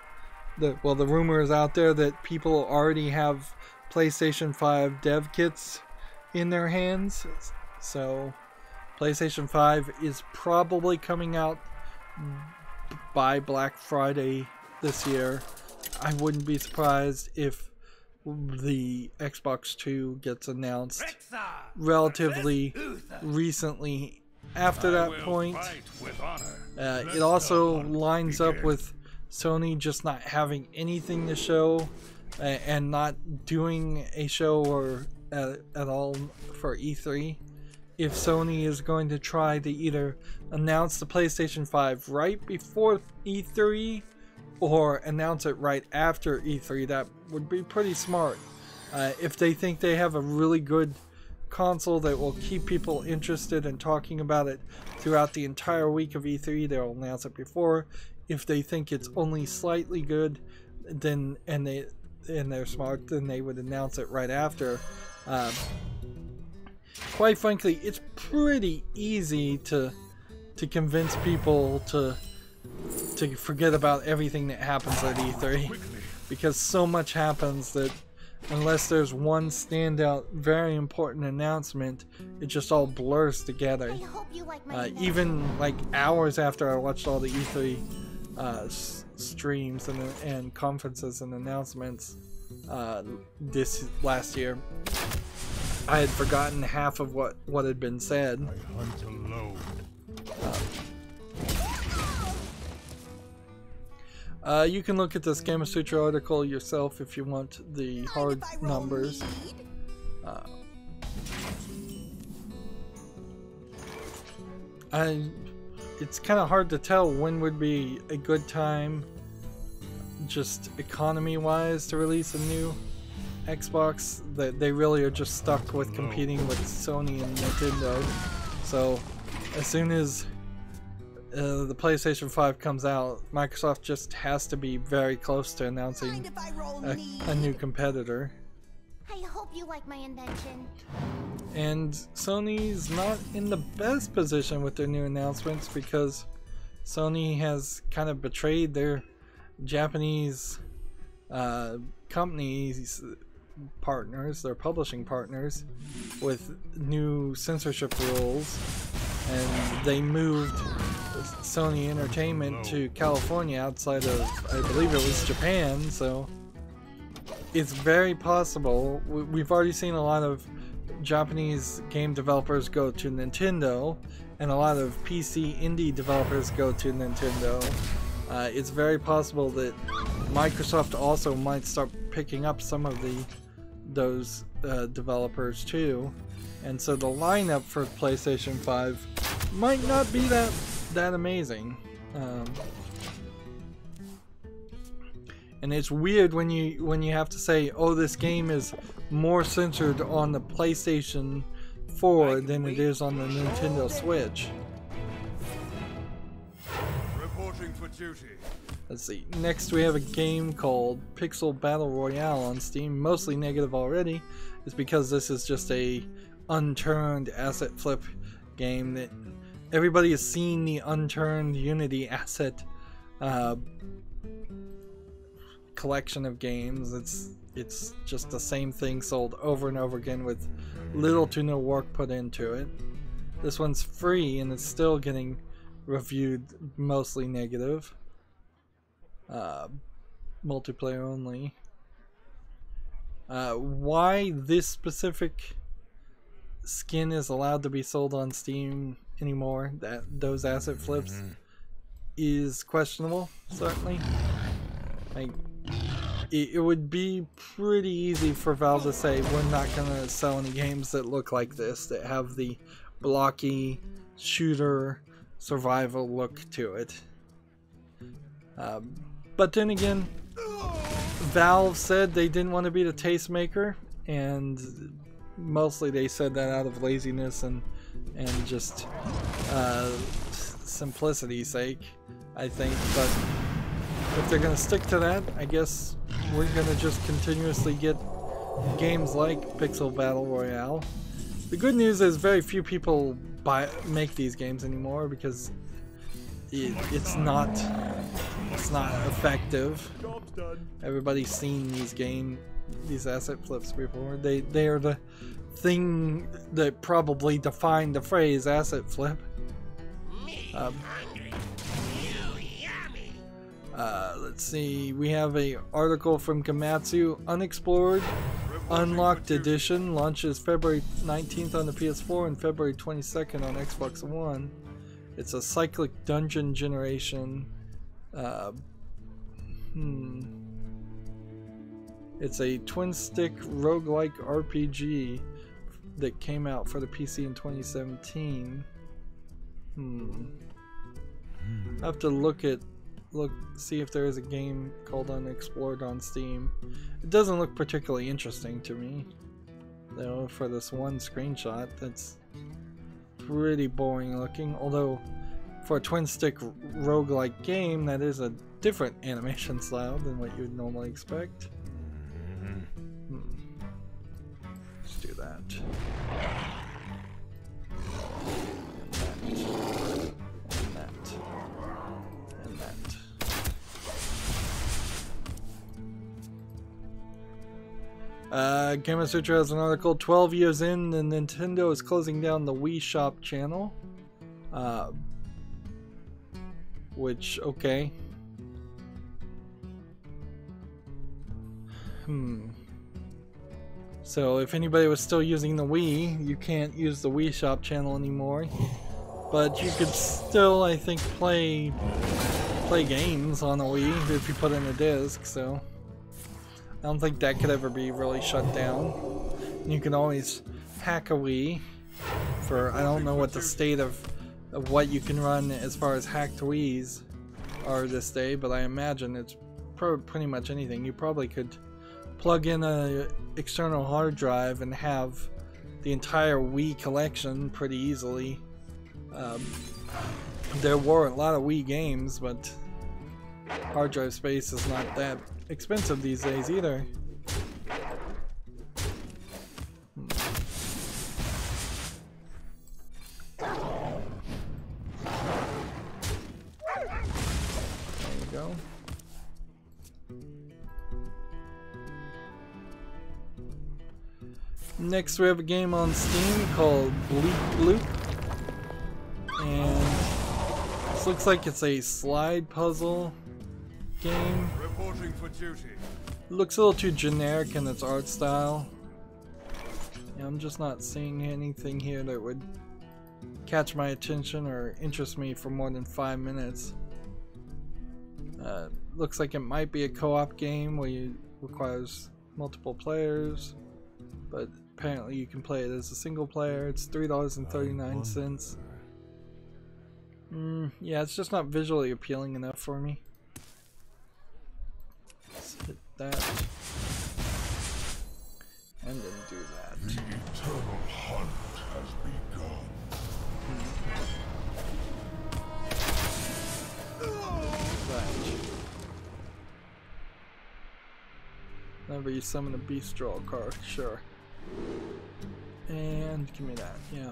that, well, the rumor is out there that people already have PlayStation 5 dev kits in their hands. So PlayStation 5 is probably coming out by Black Friday this year. I wouldn't be surprised if the Xbox 2 gets announced relatively recently after that point. It also lines up with Sony just not having anything to show and not doing a show or at all for E3. If Sony is going to try to either announce the PlayStation 5 right before E3 or announce it right after E3, that would be pretty smart. If they think they have a really good console that will keep people interested in talking about it throughout the entire week of E3, they'll announce it before. If they think it's only slightly good, then and they're smart, then they would announce it right after. Quite frankly, it's pretty easy to convince people to forget about everything that happens at E3, because so much happens that unless there's one standout, very important announcement, it just all blurs together. Even like hours after I watched all the E3 streams and conferences and announcements this last year, I had forgotten half of what had been said. I hunt alone. You can look at this Gamasutra article yourself if you want the hard numbers. It's kind of hard to tell when would be a good time, just economy-wise, to release a new Xbox. That they really are just stuck with competing with Sony and Nintendo. So as soon as the PlayStation 5 comes out, Microsoft just has to be very close to announcing a new competitor. I hope you like my invention. And Sony's not in the best position with their new announcements because Sony has kind of betrayed their Japanese companies partners, their publishing partners, with new censorship rules, and they moved Sony Entertainment to California outside of, I believe it was Japan, so it's very possible. We've already seen a lot of Japanese game developers go to Nintendo, and a lot of PC indie developers go to Nintendo. It's very possible that Microsoft also might start picking up some of those developers too, and so the lineup for PlayStation 5 might not be that amazing. And it's weird when you have to say, oh, this game is more centered on the PlayStation 4 than it is on the Nintendo Switch. Reporting for duty. Let's see. Next we have a game called Pixel Battle Royale on Steam. Mostly negative already. It's because this is just a unturned asset flip game that everybody has seen the unturned Unity asset collection of games. It's just the same thing sold over and over again with little to no work put into it. This one's free and it's still getting reviewed mostly negative. Multiplayer only. Why this specific skin is allowed to be sold on Steam anymore, those asset flips, is questionable, certainly. Like, it would be pretty easy for Valve to say, we're not gonna sell any games that look like this, that have the blocky shooter survival look to it. But then again, Valve said they didn't want to be the tastemaker, and mostly they said that out of laziness and just simplicity's sake, I think. But if they're gonna stick to that, I guess we're gonna just continuously get games like Pixel Battle Royale. The good news is very few people make these games anymore because it's not effective. Everybody's seen these asset flips before. They are the thing that probably defined the phrase asset flip. Let's see, we have a article from Gamatsu. Unexplored Unlocked Edition launches February 19th on the PS4 and February 22nd on Xbox One. It's a cyclic dungeon generation. It's a twin-stick roguelike RPG that came out for the PC in 2017. I have to see if there is a game called Unexplored on Steam. It doesn't look particularly interesting to me, though, for this one screenshot. That's pretty boring looking, although for a twin-stick roguelike game, that is a different animation style than what you would normally expect. Let's do that. Gamer Sutra has an article, 12 years in, and Nintendo is closing down the Wii Shop channel. Which, okay. So if anybody was still using the Wii, you can't use the Wii Shop channel anymore. But you could still, I think, play games on the Wii if you put in a disc, so I don't think that could ever be really shut down. You can always hack a Wii for, I don't know what the state of what you can run as far as hacked Wiis are this day, but I imagine it's pretty much anything. You probably could plug in a external hard drive and have the entire Wii collection pretty easily. There were a lot of Wii games, but hard drive space is not that expensive these days either. There you go. Next we have a game on Steam called Bleep Bloop, and this looks like it's a slide puzzle game. Reporting for duty. It looks a little too generic in its art style. Yeah, I'm just not seeing anything here that would catch my attention or interest me for more than 5 minutes. Looks like it might be a co-op game where you requires multiple players, but apparently you can play it as a single player. It's $3.39. Yeah, it's just not visually appealing enough for me. Let's hit that. And then do that. The eternal hunt has begun. Whenever you summon a beast, draw a card. Sure. And give me that. Yeah.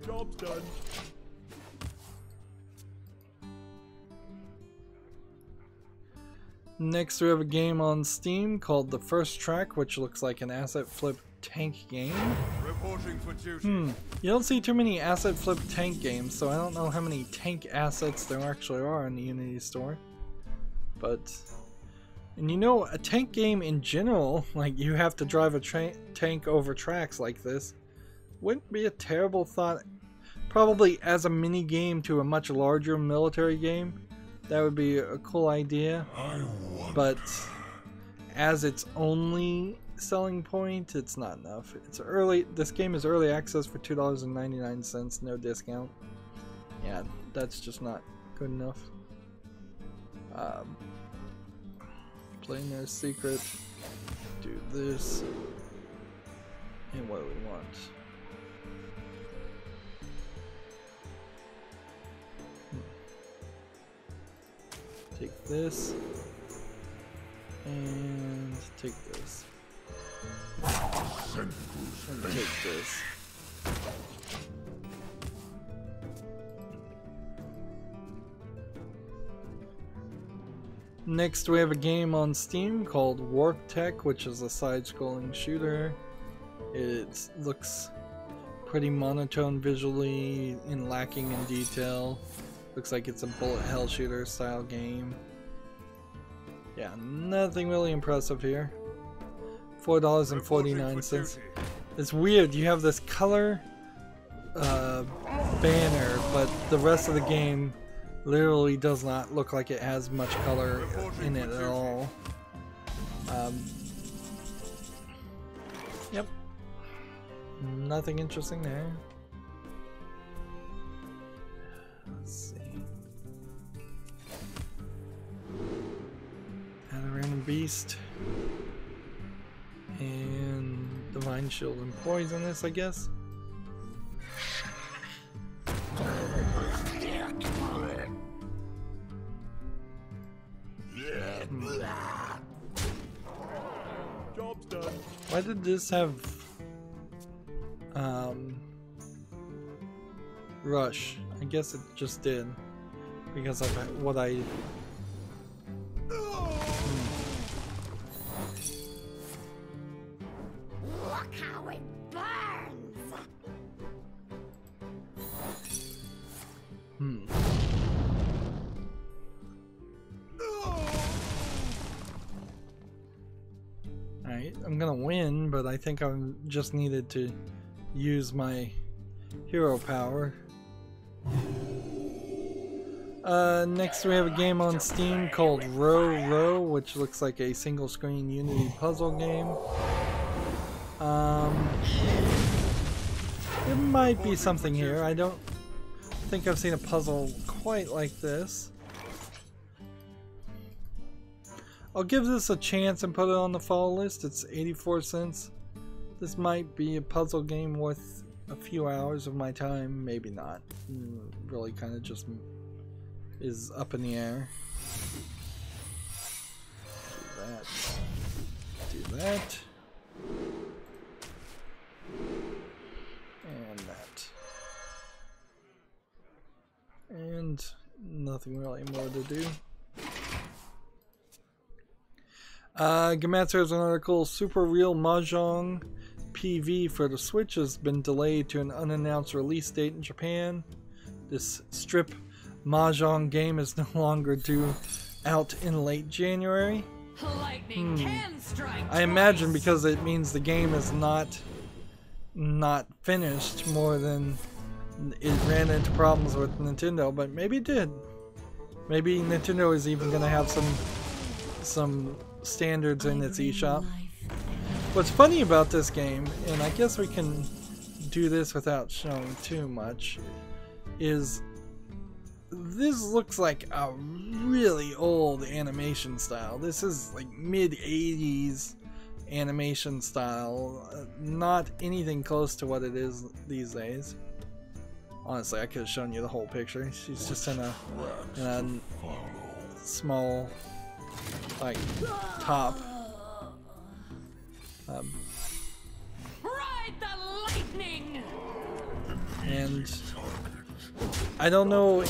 Job's done. Next, we have a game on Steam called The First Track, which looks like an asset flip tank game. Reporting for duty. You don't see too many asset flip tank games, so I don't know how many tank assets there actually are in the Unity store. But, and you know, a tank game in general, like you have to drive a tank over tracks like this, wouldn't be a terrible thought. Probably as a mini game to a much larger military game, that would be a cool idea. But as its only selling point, it's not enough. It's early. This game is early access for $2.99, no discount. Yeah, that's just not good enough. Play No Secret. Do this. And what do we want? Take this. And take this. And take this. Next, we have a game on Steam called Warcraft, which is a side-scrolling shooter. It looks pretty monotone visually and lacking in detail. Looks like it's a bullet hell shooter style game. Yeah, nothing really impressive here. $4.49. It's weird, you have this color banner, but the rest of the game literally does not look like it has much color in it at all. Yep. Nothing interesting there. Let's see. Add a random beast. And Divine Shield and Poisonous, I guess. Job's done. Why did this have Rush? I guess it just did because of what I Look how it burns! Alright, I'm gonna win, but I think I just needed to use my hero power. Next we have a game on Steam called Row, which looks like a single screen Unity puzzle game. There might be something here. I don't think I've seen a puzzle quite like this. I'll give this a chance and put it on the fall list. It's 84 cents. This might be a puzzle game worth a few hours of my time. Maybe not. Really kind of just is up in the air. Do that. Do that. And that. And nothing really more to do. Gamatsu has an article, Super Real Mahjong PV for the Switch has been delayed to an unannounced release date in Japan. This strip Mahjong game is no longer due out in late January. Lightning can strike I imagine because it means the game is not not finished more than it ran into problems with Nintendo, but maybe it did. Maybe Nintendo is even going to have some standards in its eShop. What's funny about this game, and I guess we can do this without showing too much, is this looks like a really old animation style. This is like mid-80s animation style, not anything close to what it is these days. Honestly, I could have shown you the whole picture. She's just in a small, like, top. Ride the lightning! And I don't know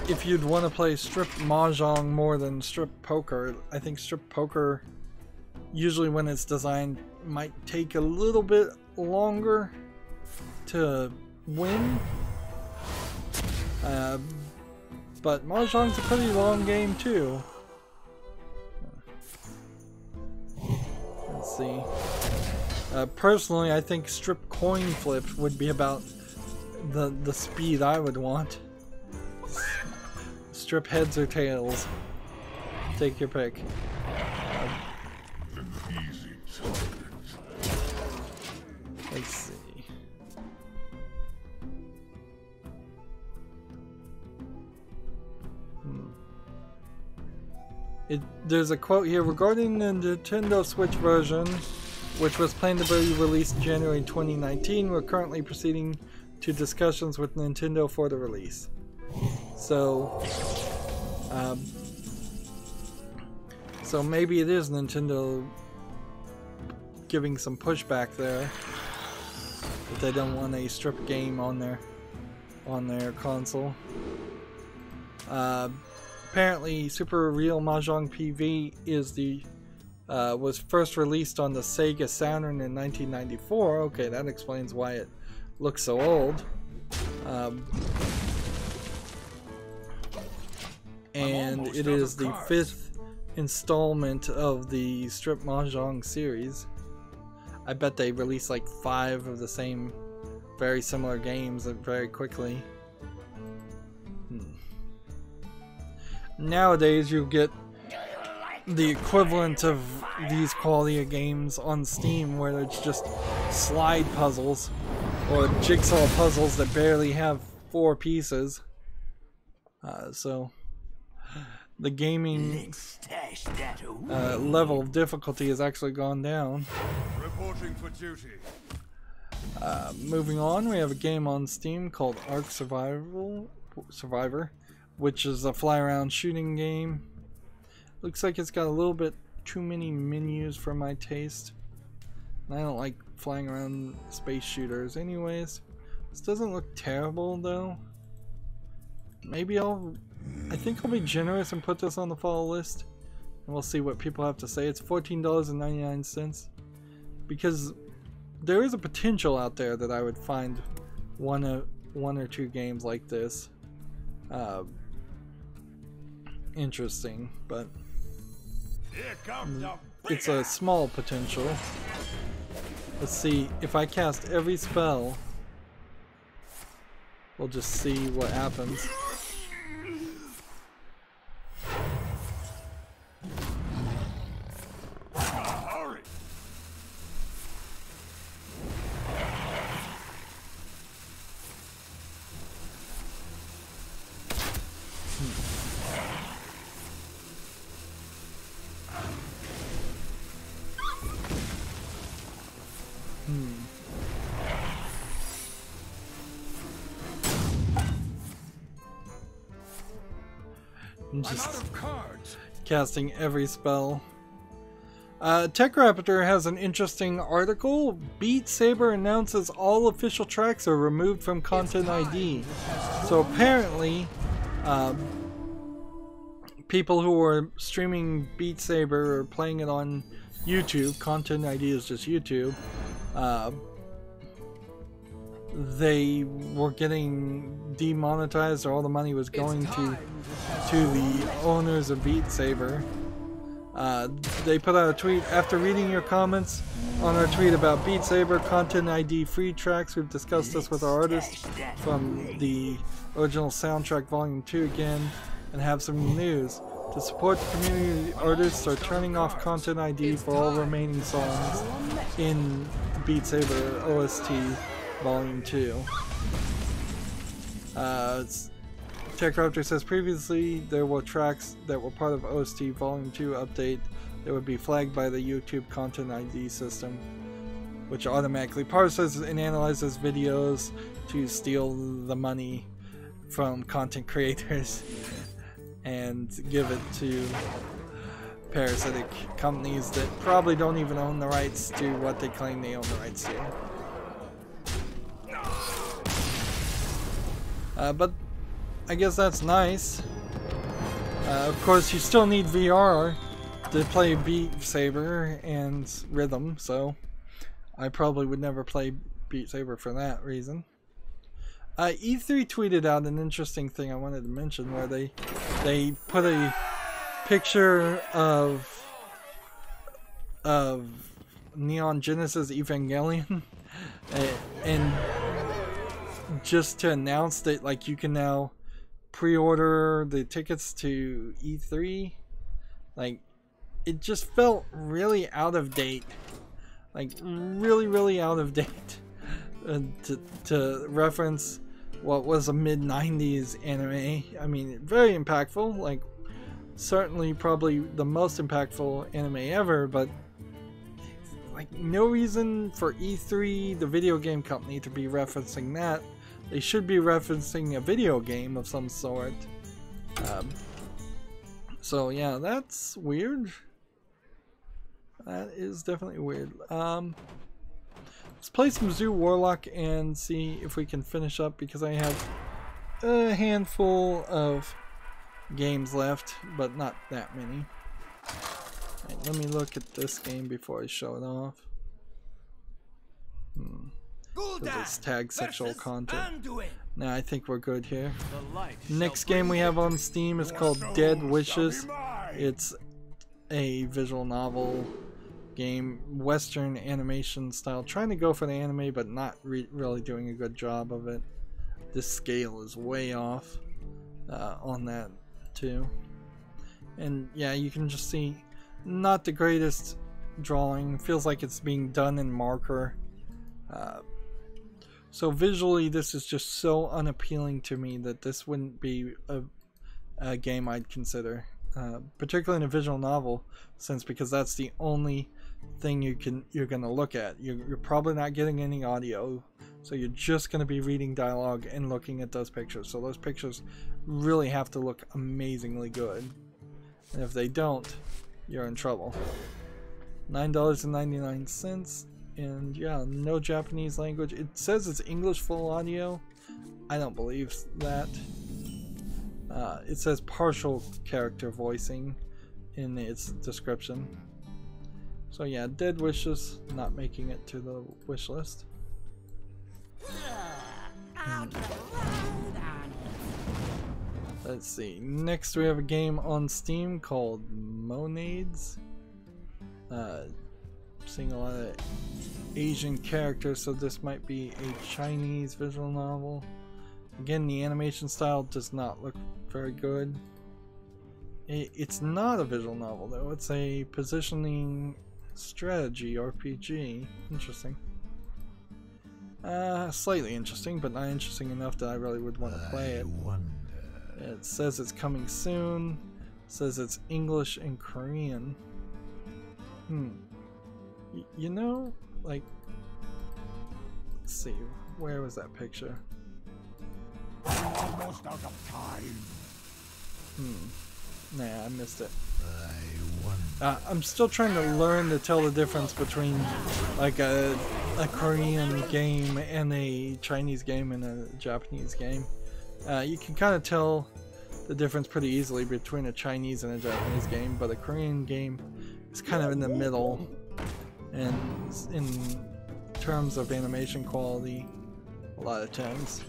if you'd want to play strip mahjong more than strip poker. I think strip poker, usually when it's designed, might take a little bit longer to win. But mahjong's a pretty long game too. Let's see. Personally, I think strip coin flip would be about the speed I would want. Strip heads or tails. Take your pick. Let's see. There's a quote here regarding the Nintendo Switch version, which was planned to be released in January 2019. We're currently proceeding to discussions with Nintendo for the release. So, so maybe it is Nintendo giving some pushback there, that they don't want a strip game on their console. Apparently, Super Real Mahjong PV is was first released on the Sega Saturn in 1994. Okay, that explains why it looks so old. And it is the 5th installment of the Strip Mahjong series. I bet they released like 5 of the same very similar games very quickly. Nowadays you get the equivalent of these quality of games on Steam, where it's just slide puzzles or jigsaw puzzles that barely have 4 pieces. So the gaming level of difficulty has actually gone down. Reporting for duty. Moving on, we have a game on Steam called Ark Survivor, which is a fly around shooting game. Looks like it's got a little bit too many menus for my taste. And I don't like flying around space shooters anyways. This doesn't look terrible though. Maybe I think I'll be generous and put this on the fall list, and we'll see what people have to say. It's $14.99 because there is a potential out there that I would find one or two games like this interesting, but it's a small potential. Let's see, if I cast every spell, we'll just see what happens. Just casting every spell. Tech Raptor has an interesting article. Beat Saber announces all official tracks are removed from Content ID. So apparently, people who are streaming Beat Saber or playing it on YouTube, Content ID is just YouTube, they were getting demonetized, or all the money was going to the owners of Beat Saber. They put out a tweet after reading your comments on our tweet about Beat Saber Content ID free tracks. We've discussed this with our artists from the original soundtrack Volume 2 again, and have some news. To support the community, artists are turning off Content ID for all remaining songs in Beat Saber OST Volume 2. TechRaptor says previously there were tracks that were part of OST Volume 2 update that would be flagged by the YouTube Content ID system, which automatically parses and analyzes videos to steal the money from content creators and give it to parasitic companies that probably don't even own the rights to what they claim they own the rights to. But I guess that's nice. Of course, you still need VR to play Beat Saber and Rhythm, so I probably would never play Beat Saber for that reason. E3 tweeted out an interesting thing I wanted to mention, where they put a picture of Neon Genesis Evangelion and just to announce that, like, you can now pre-order the tickets to E3. Like, it just felt really out of date, like really out of date, to reference what was a mid-90s anime. I mean, very impactful, like certainly probably the most impactful anime ever, but like no reason for E3, the video game company, to be referencing that. They should be referencing a video game of some sort. So yeah, that's weird. That is definitely weird. Let's play some Zoo Warlock and see if we can finish up, because I have a handful of games left, but not that many. Right, let me look at this game before I show it off. It's tag sexual content. Nah, I think we're good here. Next game we have on Steam is called Dead Wishes. It's a visual novel game, Western animation style, trying to go for the anime but not really doing a good job of it. This scale is way off on that too, and yeah, you can just see not the greatest drawing. Feels like it's being done in marker, so visually this is just so unappealing to me that this wouldn't be a game I'd consider, particularly in a visual novel sense, because that's the only thing you're gonna look at. You're probably not getting any audio, so you're just gonna be reading dialogue and looking at those pictures. So those pictures really have to look amazingly good, and if they don't, you're in trouble. $9.99, and yeah, no Japanese language. It says it's English full audio. I don't believe that. It says partial character voicing in its description. So yeah, Dead Wishes not making it to the wish list. Let's see. Next we have a game on Steam called Monades. Seeing a lot of Asian characters, so this might be a Chinese visual novel. Again, the animation style does not look very good. It's not a visual novel though, it's a positioning strategy RPG. Interesting. Slightly interesting, but not interesting enough that I really would want to play it. It says it's coming soon. It says it's English and Korean. You know, like, let's see, where was that picture? Almost out of time. Nah, I missed it. I'm still trying to learn to tell the difference between like a Korean game and a Chinese game and a Japanese game. You can kind of tell the difference pretty easily between a Chinese and a Japanese game, but a Korean game is kind of in the middle, and in terms of animation quality, a lot of times.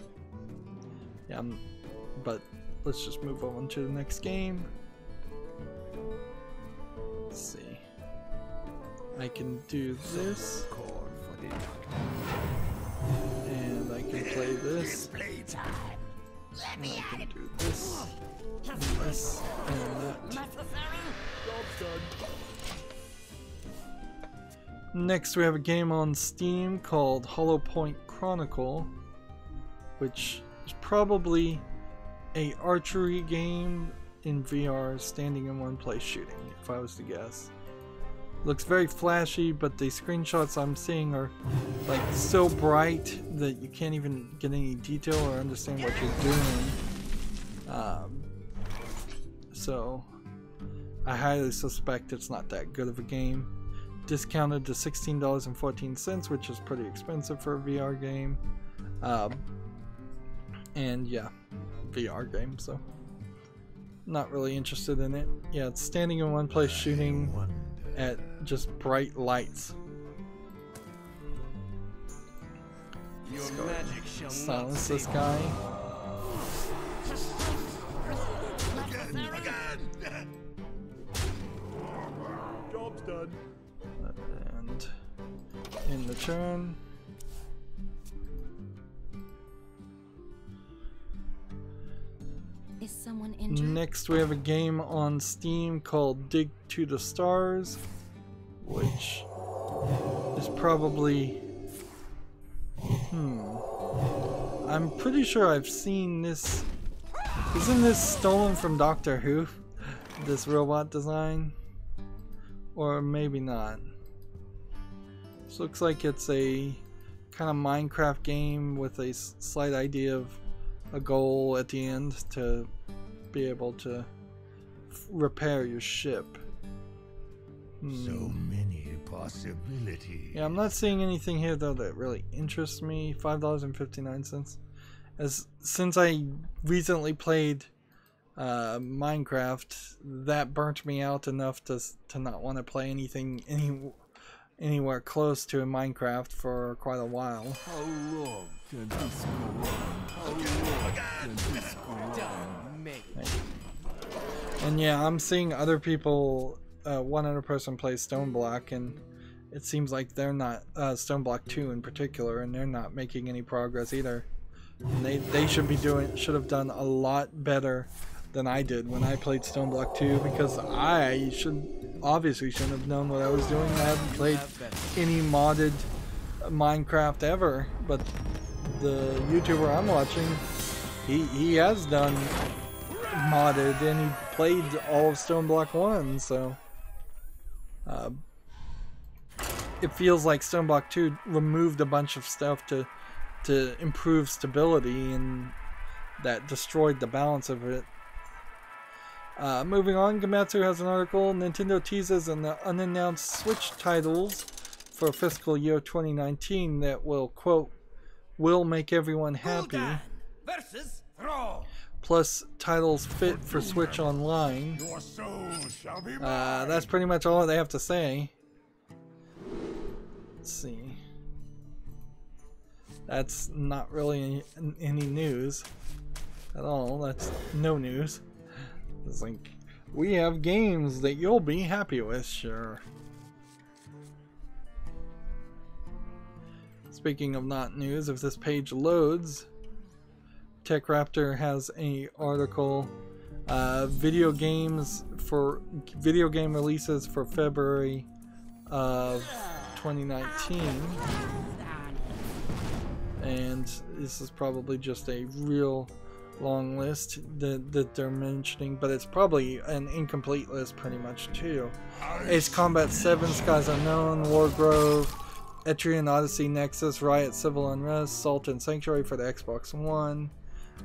Yeah, but let's just move on to the next game. Let's I can do this, and I can play this, and I can do this, and this, and that. Next we have a game on Steam called Hollow Point Chronicle, which is probably a archery game in VR, standing in one place shooting, if I was to guess. Looks very flashy, but the screenshots I'm seeing are like so bright that you can't even get any detail or understand what you're doing. So I highly suspect it's not that good of a game. Discounted to $16.14, which is pretty expensive for a VR game. And yeah, VR game, so not really interested in it. Yeah, it's standing in one place shooting at just bright lights. Let's go ahead and silence this guy. Job's done. And in the turn. Is someone injured? Next we have a game on Steam called Dig to the Stars, which is probably I'm pretty sure I've seen this. Isn't this stolen from Doctor Who? This robot design? Or maybe not. This looks like it's a kind of Minecraft game with a slight idea of a goal at the end to be able to repair your ship. So many possibilities. Yeah, I'm not seeing anything here though that really interests me. $5.59. Since I recently played Minecraft, that burnt me out enough to not want to play anything anywhere close to Minecraft for quite a while. How long can this go on? How long can this go on? And yeah, I'm seeing other people, one other person play Stoneblock, and it seems like they're not, Stoneblock 2 in particular, and they're not making any progress either. And they should have done a lot better than I did when I played Stoneblock 2, because I obviously shouldn't have known what I was doing. I haven't played any modded Minecraft ever, but the YouTuber I'm watching, he has done modded, and he played all of Stoneblock 1, so it feels like Stoneblock 2 removed a bunch of stuff to improve stability, and that destroyed the balance of it. Moving on, Gamatsu has an article. Nintendo teases an unannounced Switch titles for fiscal year 2019 that will, quote, will make everyone happy. Versus throw. Plus titles fit for Switch Online. Your soul shall be mine. That's pretty much all they have to say. Let's see. That's not really any news at all. That's no news. It's like, we have games that you'll be happy with, sure. Speaking of not news, if this page loads, TechRaptor has an article, video game releases for February of 2019. And this is probably just a real long list that they're mentioning, but it's probably an incomplete list pretty much too. Ace Combat 7, Skies Unknown, Wargrove, Etrian Odyssey, Nexus, Riot, Civil Unrest, Salt and Sanctuary for the Xbox One,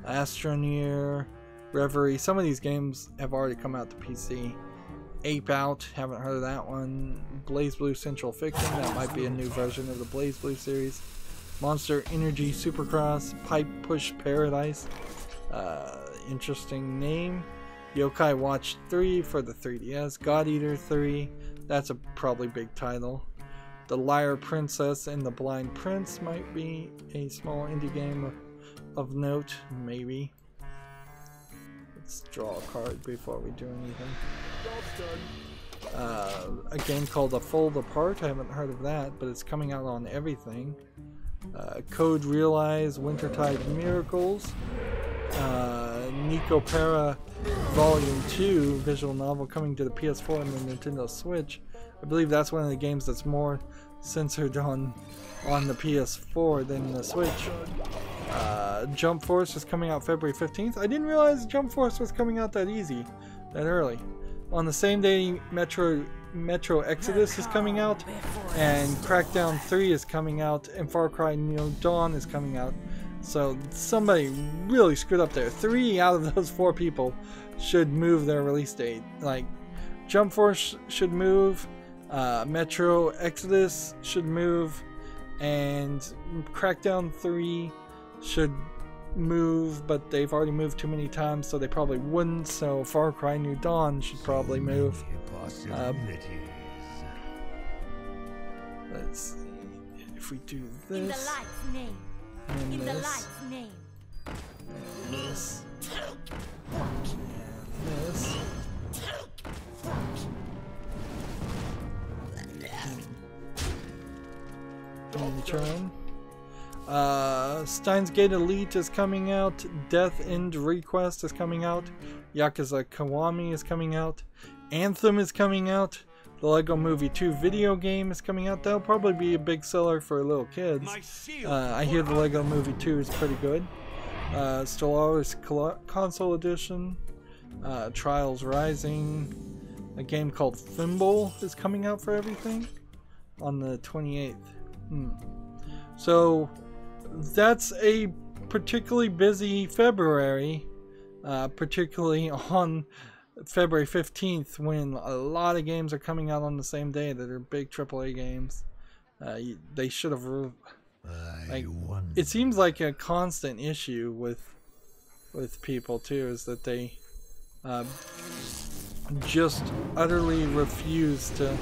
Astroneer, Reverie. Some of these games have already come out to PC. Ape Out, haven't heard of that one. BlazBlue Central Fiction, that might be a new version of the BlazBlue series. Monster Energy Supercross, Pipe Push Paradise, interesting name. Yokai Watch 3 for the 3DS, God Eater 3, that's a probably big title. The Lyre Princess and the Blind Prince might be a small indie game of note, maybe. Let's draw a card before we do anything. Job's done. A game called A Fold Apart. I haven't heard of that, but it's coming out on everything. Code Realize Wintertide Miracles. Nico Para Volume 2 visual novel coming to the PS4 and the Nintendo Switch. I believe that's one of the games that's more censored on the PS4 than the Switch. Jump Force is coming out February 15th. I didn't realize Jump Force was coming out that early. On the same day, Metro Exodus is coming out, and Crackdown 3 is coming out, and Far Cry New Dawn is coming out. So somebody really screwed up there. 3 out of those 4 people should move their release date. Like, Jump Force should move, Metro Exodus should move, and Crackdown 3 should move, but they've already moved too many times, so they probably wouldn't. So Far Cry New Dawn should probably move. Let's see if we do this. In the light's name. And In the this. light's name. And this. And this. And turn. Steins Gate Elite is coming out. Death End Request is coming out. Yakuza Kiwami is coming out. Anthem is coming out. The Lego Movie 2 video game is coming out. That'll probably be a big seller for little kids. I hear the Lego Movie 2 is pretty good. Stellaris Console Edition. Trials Rising. A game called Thimble is coming out for everything on the 28th. So that's a particularly busy February, particularly on February 15th, when a lot of games are coming out on the same day that are big AAA games. They should have... Like, it seems like a constant issue with people too, is that they just utterly refuse to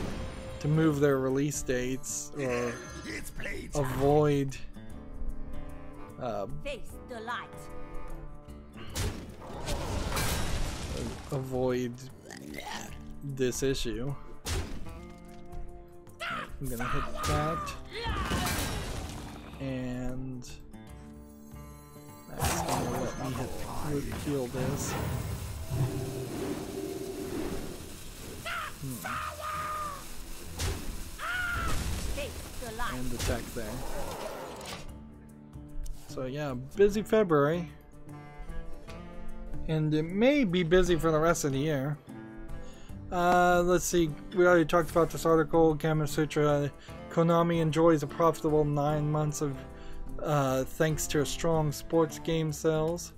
move their release dates or avoid Face the light. avoid this issue. I'm gonna hit that, and that's gonna let me heal this. And attack there. So yeah, busy February. And it may be busy for the rest of the year. Let's see, we already talked about this article. Gamma Sutra. Konami enjoys a profitable 9 months of thanks to a strong sports game sales.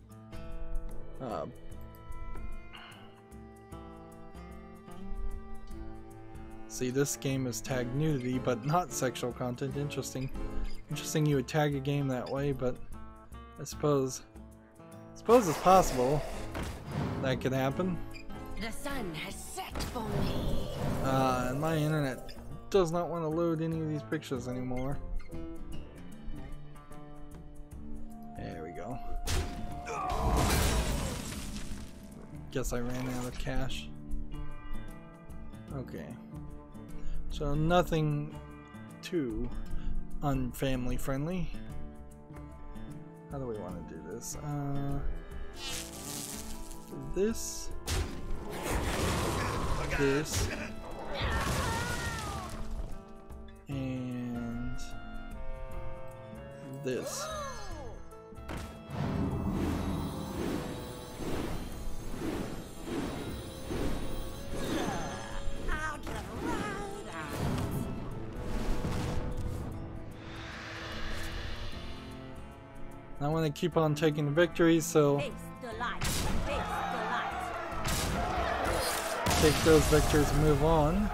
See, this game is tagged nudity, but not sexual content. Interesting. Interesting you would tag a game that way, but I suppose it's possible that could happen. The sun has set for me. And my internet does not want to load any of these pictures anymore. There we go. Guess I ran out of cache. Okay. So nothing too unfamily friendly. How do we want to do this? This. And this. I want to keep on taking the victories, so Face the light. Face the light. take those victories and move on.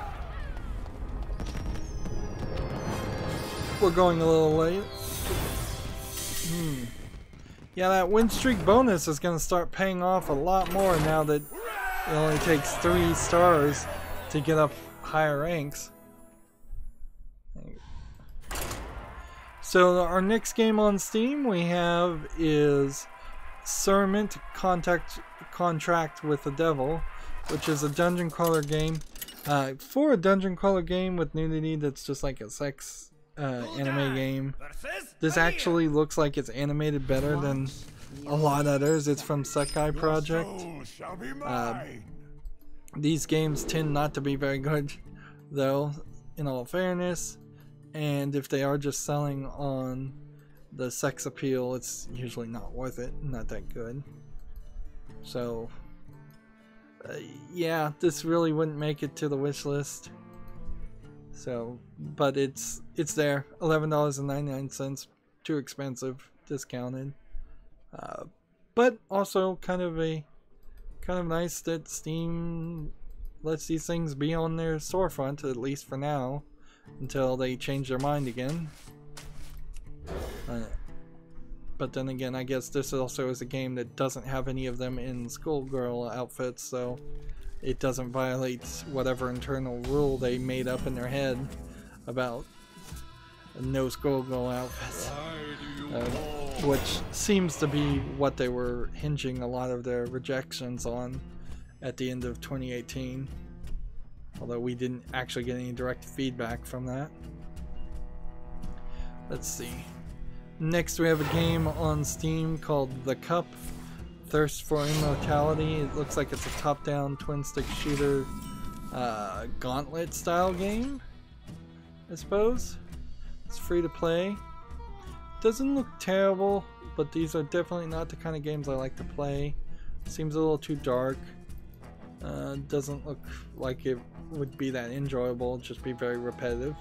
We're going a little late. Yeah, that win streak bonus is going to start paying off a lot more now that it only takes 3 stars to get up higher ranks. So our next game on Steam we have is Serment Contract with the Devil, which is a dungeon crawler game. For a dungeon crawler game with nudity that's just like a sex anime game, this actually looks like it's animated better than a lot of others. It's from Sekai Project. These games tend not to be very good, though, in all fairness, and if they are just selling on the sex appeal, it's usually not worth it, not that good. So yeah, this really wouldn't make it to the wish list. So, but it's there, $11.99, too expensive, discounted. But also kind of nice that Steam lets these things be on their storefront, at least for now, until they change their mind again. But then again, I guess this also is a game that doesn't have any of them in schoolgirl outfits, so it doesn't violate whatever internal rule they made up in their head about no schoolgirl outfits. Which seems to be what they were hinging a lot of their rejections on at the end of 2018. Although we didn't actually get any direct feedback from that. Let's see. Next we have a game on Steam called The Cup, Thirst for Immortality. It looks like it's a top-down twin-stick shooter gauntlet style game, I suppose. It's free to play. Doesn't look terrible, but these are definitely not the kind of games I like to play. Seems a little too dark. Doesn't look like it would be that enjoyable, just be very repetitive.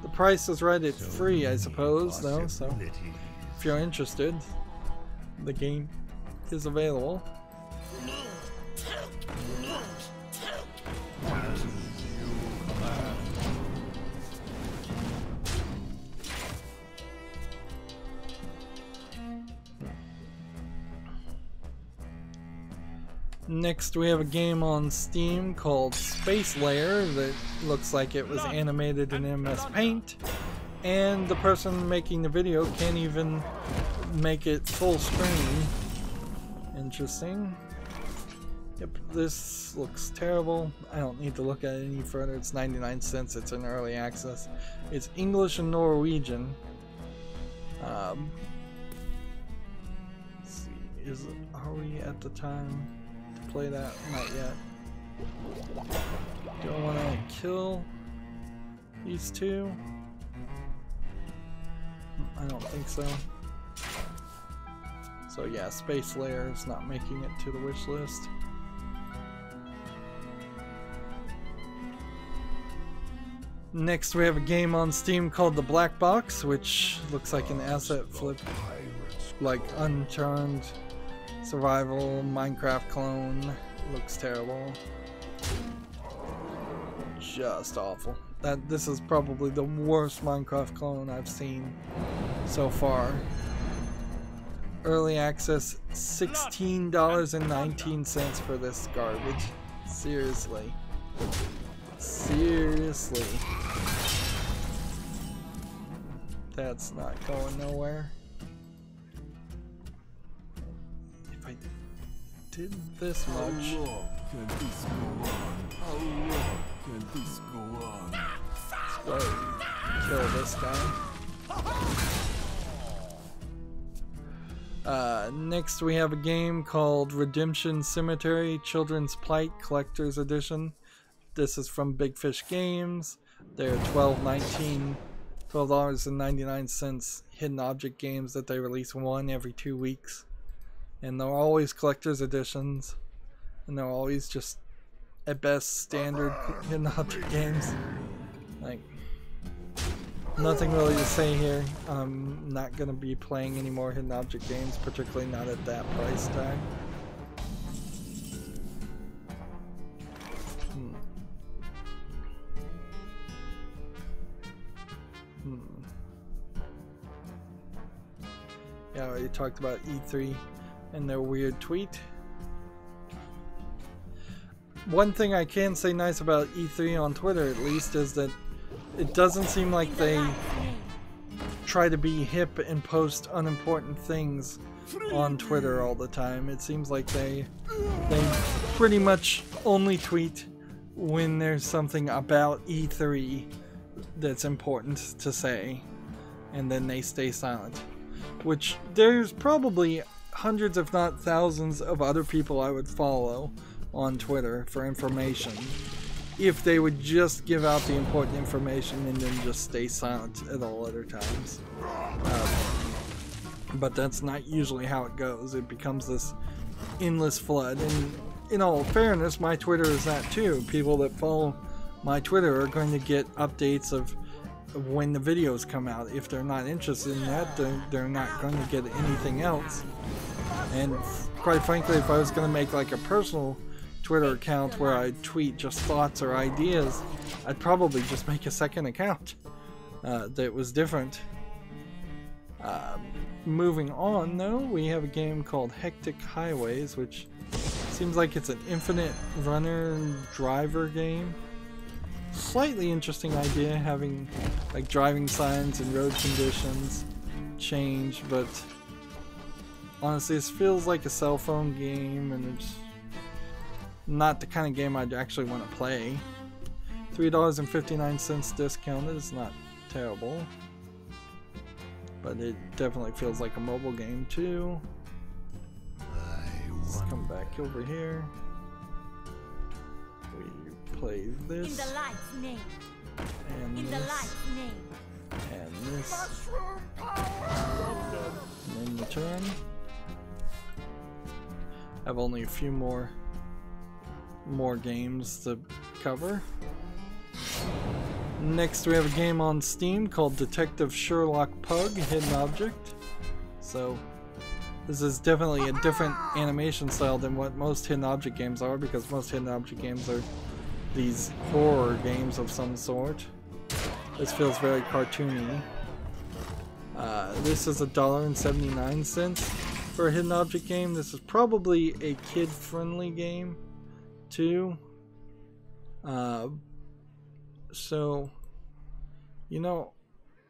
The price is right at free, I suppose, though, so if you're interested, the game is available. Next we have a game on Steam called Space Layer that looks like it was animated in MS Paint, and the person making the video can't even make it full screen. Interesting. Yep, this looks terrible. I don't need to look at it any further. It's 99 cents. It's in early access. It's English and Norwegian. Let's see, are we at the time to play that? Not yet. Do I want to kill these two? I don't think so. So yeah, Space Layer is not making it to the wish list. Next we have a game on Steam called The Black Box, which looks like an asset flip, like unturned survival Minecraft clone. Looks terrible. Just awful. This is probably the worst Minecraft clone I've seen so far. Early access, $16.19 for this garbage. Seriously. Seriously. That's not going nowhere. If I did this much. How long can this go on? How long can this go on? Let's kill this guy. Next we have a game called Redemption Cemetery Children's Plight Collector's Edition. This is from Big Fish Games. They're $12.99 hidden object games that they release one every 2 weeks. And they're always collector's editions. And they're always just, at best, standard hidden object games. Like, nothing really to say here. I'm not going to be playing any more hidden object games, particularly not at that price tag. Yeah, I already talked about E3 and their weird tweet. One thing I can say nice about E3 on Twitter, at least, is that it doesn't seem like they try to be hip and post unimportant things on Twitter all the time. It seems like they pretty much only tweet when there's something about E3 that's important to say, and then they stay silent. Which there's probably hundreds if not thousands of other people I would follow on Twitter for information if they would just give out the important information and then just stay silent at all other times. But that's not usually how it goes. It becomes this endless flood, and in all fairness, my Twitter is that too. People that follow my Twitter are going to get updates of when the videos come out. If they're not interested in that, they're not going to get anything else. And quite frankly, if I was going to make like a personal Twitter account where I tweet just thoughts or ideas, I'd probably just make a second account that was different. Moving on though, we have a game called Hectic Highways, which seems like it's an infinite runner driver game. Slightly interesting idea, having like driving signs and road conditions change, but honestly this feels like a cell phone game and it's not the kind of game I'd actually want to play. $3.59 discounted is not terrible, but it definitely feels like a mobile game too. Let's come back over here. We play this. In the light's name. And In this. the light's name. And this. And then the turn. I have only a few more games to cover. Next we have a game on Steam called Detective Sherlock Pug Hidden Object. So this is definitely a different animation style than what most hidden object games are, because most hidden object games are these horror games of some sort. This feels very cartoony. This is $1.79 for a hidden object game. This is probably a kid-friendly game too. So, you know,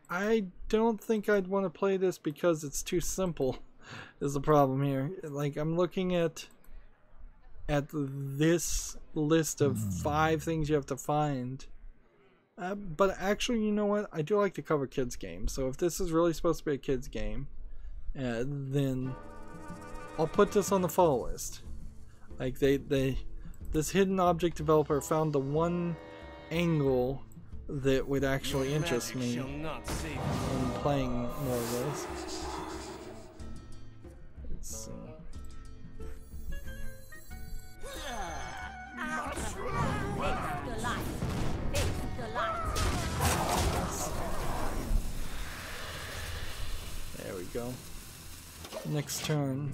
I don't think I'd want to play this because it's too simple is the problem here. Like, I'm looking at this list of 5 things you have to find. But actually, you know what? I do like to cover kids games. So if this is really supposed to be a kids game, then I'll put this on the fall list. Like this hidden object developer found the one angle that would actually interest me in playing more of this. Let's see. There we go. Next turn.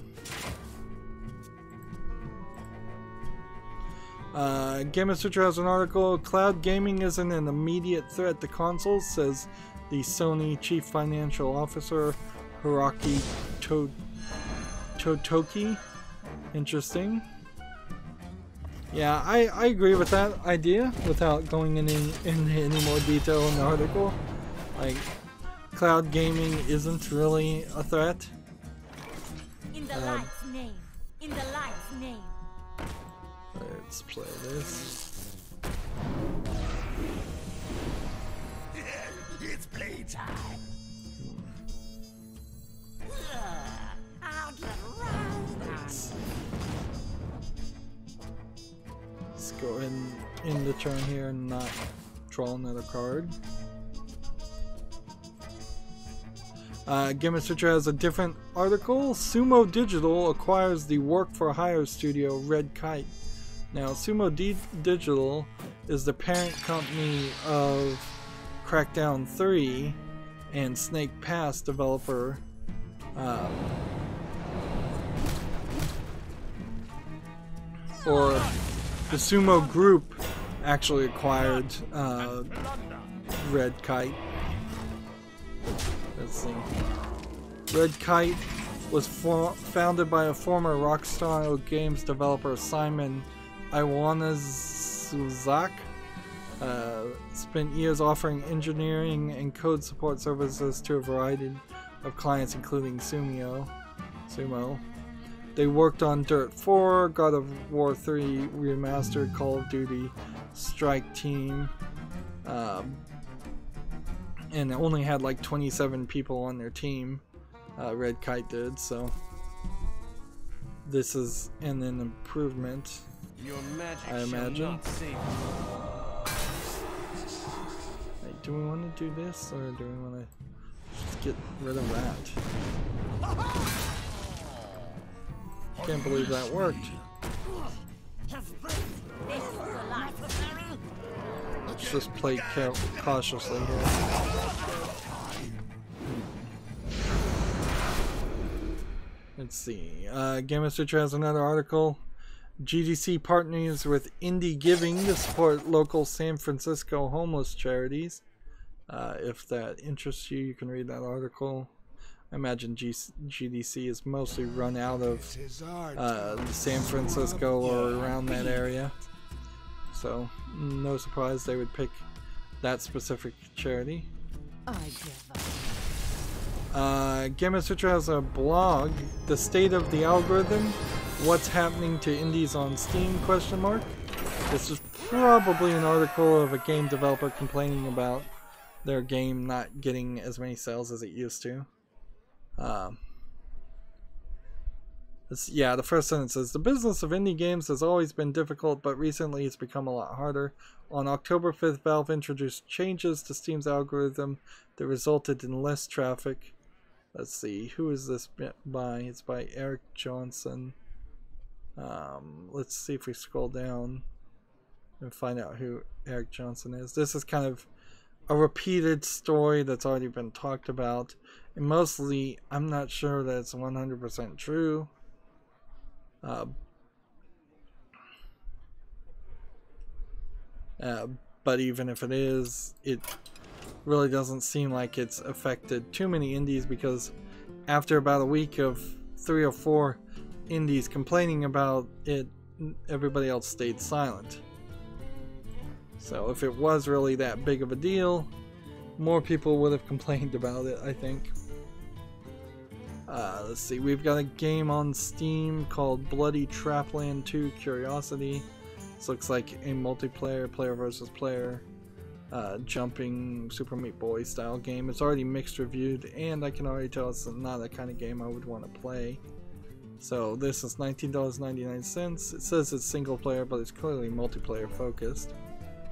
Game Switcher has an article. Cloud gaming isn't an immediate threat to consoles, says the Sony Chief Financial Officer Hiroki Totoki. Interesting. Yeah, I agree with that idea without going into any more detail in the article. Like, cloud gaming isn't really a threat. In the light's name. In the light's name. Let's play this. It's playtime. Let's go in the turn here and not draw another card. Game Switcher has a different article. Sumo Digital acquires the work-for-hire studio Red Kite. Now, Sumo Digital is the parent company of Crackdown 3 and Snake Pass developer or the Sumo Group actually acquired Red Kite. Let's see. Red Kite was founded by a former Rockstar Games developer, Simon Iwanizuzak. Spent years offering engineering and code support services to a variety of clients, including Sumo. They worked on Dirt 4, God of War 3 Remastered, Call of Duty, Strike Team, and it only had like 27 people on their team. Red Kite did, so this is an improvement, Your magic I imagine. shall not save you. Hey, do we want to do this, or do we want to just get rid of that? Can't believe that worked. Let's just play cautiously here. Let's see. Game Master has another article. GDC partners with Indie Giving to support local San Francisco homeless charities. If that interests you, you can read that article. I imagine GDC is mostly run out of San Francisco or around that area. So, no surprise they would pick that specific charity. I give up. Game Master has a blog, The State of the Algorithm, What's Happening to Indies on Steam, ? This is probably an article of a game developer complaining about their game not getting as many sales as it used to. Yeah, the first sentence says, the business of indie games has always been difficult, but recently it's become a lot harder. On October 5th, Valve introduced changes to Steam's algorithm that resulted in less traffic. Let's see, who is this by? It's by Eric Johnson. Let's see if we scroll down and find out who Eric Johnson is. This is kind of a repeated story that's already been talked about. And mostly, I'm not sure that it's 100% true. But even if it is, it really doesn't seem like it's affected too many indies, because after about a week of 3 or 4 indies complaining about it, everybody else stayed silent. So if it was really that big of a deal, more people would have complained about it, I think. Let's see, we've got a game on Steam called Bloody Trapland 2 Curiosity. This looks like a multiplayer, player versus player, jumping Super Meat Boy style game. It's already mixed reviewed, and I can already tell it's not the kind of game I would want to play. So this is $19.99. It says it's single player, but it's clearly multiplayer focused.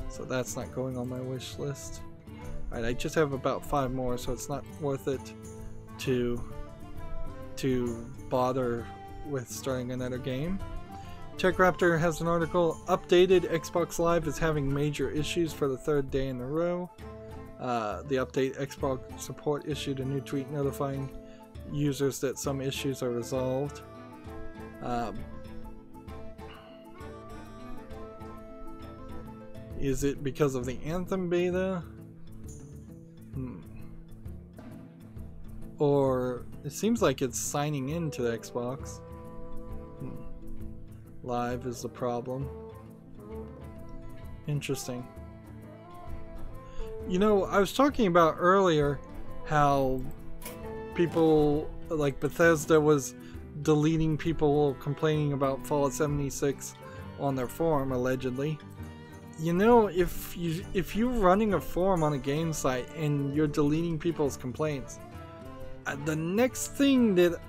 So that's not going on my wish list. Alright, I just have about 5 more, so it's not worth it to bother with starting another game. TechRaptor has an article, updated Xbox Live is having major issues for the 3rd day in a row. The update Xbox support issued a new tweet notifying users that some issues are resolved. Is it because of the Anthem beta? Or it seems like it's signing into the Xbox. Live is the problem. Interesting. You know, I was talking about earlier how people like Bethesda was deleting people complaining about Fallout 76 on their forum, allegedly. You know, if you're running a forum on a game site and you're deleting people's complaints, the next thing that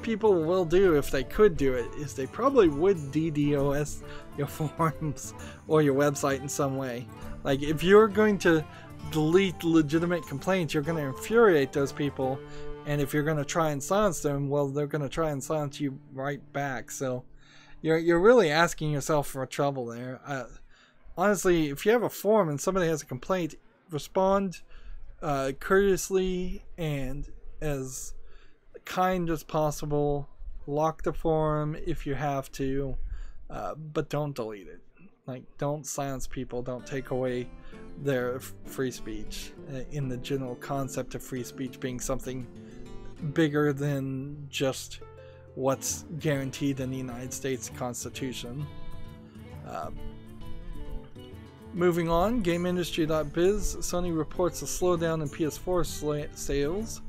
people will do, if they could do it, is they probably would DDoS your forums or your website in some way. Like, if you're going to delete legitimate complaints, you're going to infuriate those people, and if you're going to try and silence them, well, they're going to try and silence you right back. So you're really asking yourself for trouble there. Honestly, if you have a forum and somebody has a complaint, respond courteously and as kind as possible. Lock the forum if you have to, but don't delete it. Like, don't silence people, don't take away their free speech, in the general concept of free speech being something bigger than just what's guaranteed in the United States Constitution. Moving on, GameIndustry.biz, Sony reports a slowdown in PS4 sales.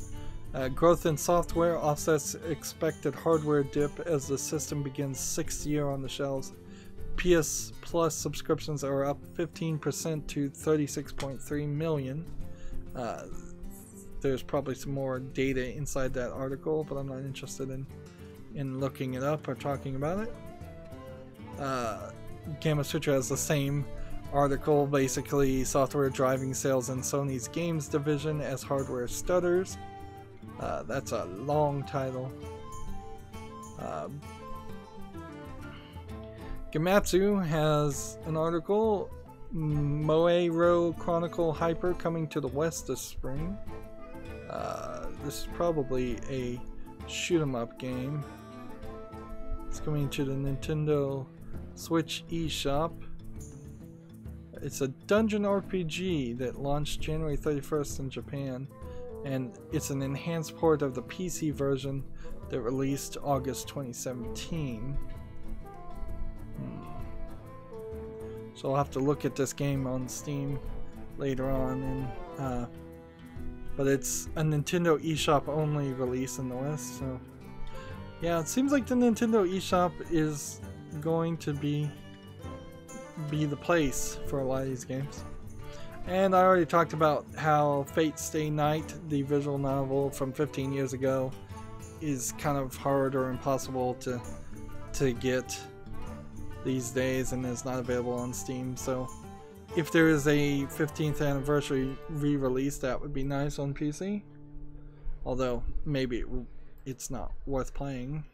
Growth in software offsets expected hardware dip as the system begins 6th year on the shelves. PS Plus subscriptions are up 15% to 36.3 million. There's probably some more data inside that article, but I'm not interested in looking it up or talking about it. Gamma Sutra has the same article, basically software driving sales in Sony's games division as hardware stutters. That's a long title. Gematsu has an article, Moe-ro Chronicle Hyper coming to the West this spring. This is probably a shoot 'em up game. It's coming to the Nintendo Switch eShop. It's a dungeon RPG that launched January 31st in Japan, and it's an enhanced port of the PC version that released August 2017. So I'll have to look at this game on Steam later on, and but it's a Nintendo eShop only release in the West. So yeah, it seems like the Nintendo eShop is going to be the place for a lot of these games. And I already talked about how Fate Stay Night, the visual novel from 15 years ago, is kind of hard or impossible to get these days and is not available on Steam. So if there is a 15th anniversary re-release, that would be nice on PC. Although maybe it's not worth playing.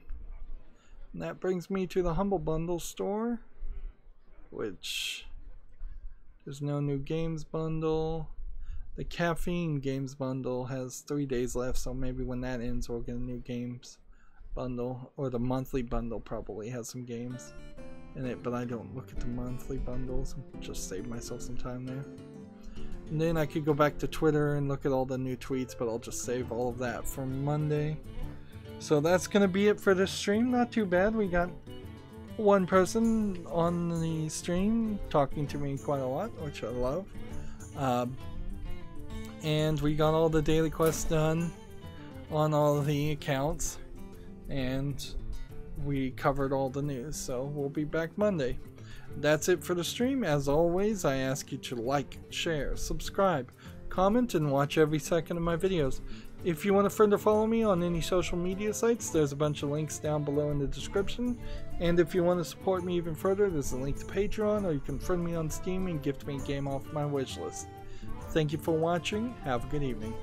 And that brings me to the Humble Bundle store, which there's no new games bundle. The Caffeine games bundle has 3 days left, so maybe when that ends we'll get a new games bundle. Or the monthly bundle probably has some games in it, but I don't look at the monthly bundles. Just save myself some time there. And then I could go back to Twitter and look at all the new tweets, but I'll just save all of that for Monday. So that's gonna be it for this stream. Not too bad. We got one person on the stream talking to me quite a lot, which I love. And we got all the daily quests done on all of the accounts, and we covered all the news, so we'll be back Monday. That's it for the stream. As always, I ask you to like, share, subscribe, comment, and watch every second of my videos. If you want to further follow me on any social media sites, there's a bunch of links down below in the description. And if you want to support me even further, there's a link to Patreon, or you can friend me on Steam and gift me a game off my wishlist. Thank you for watching. Have a good evening.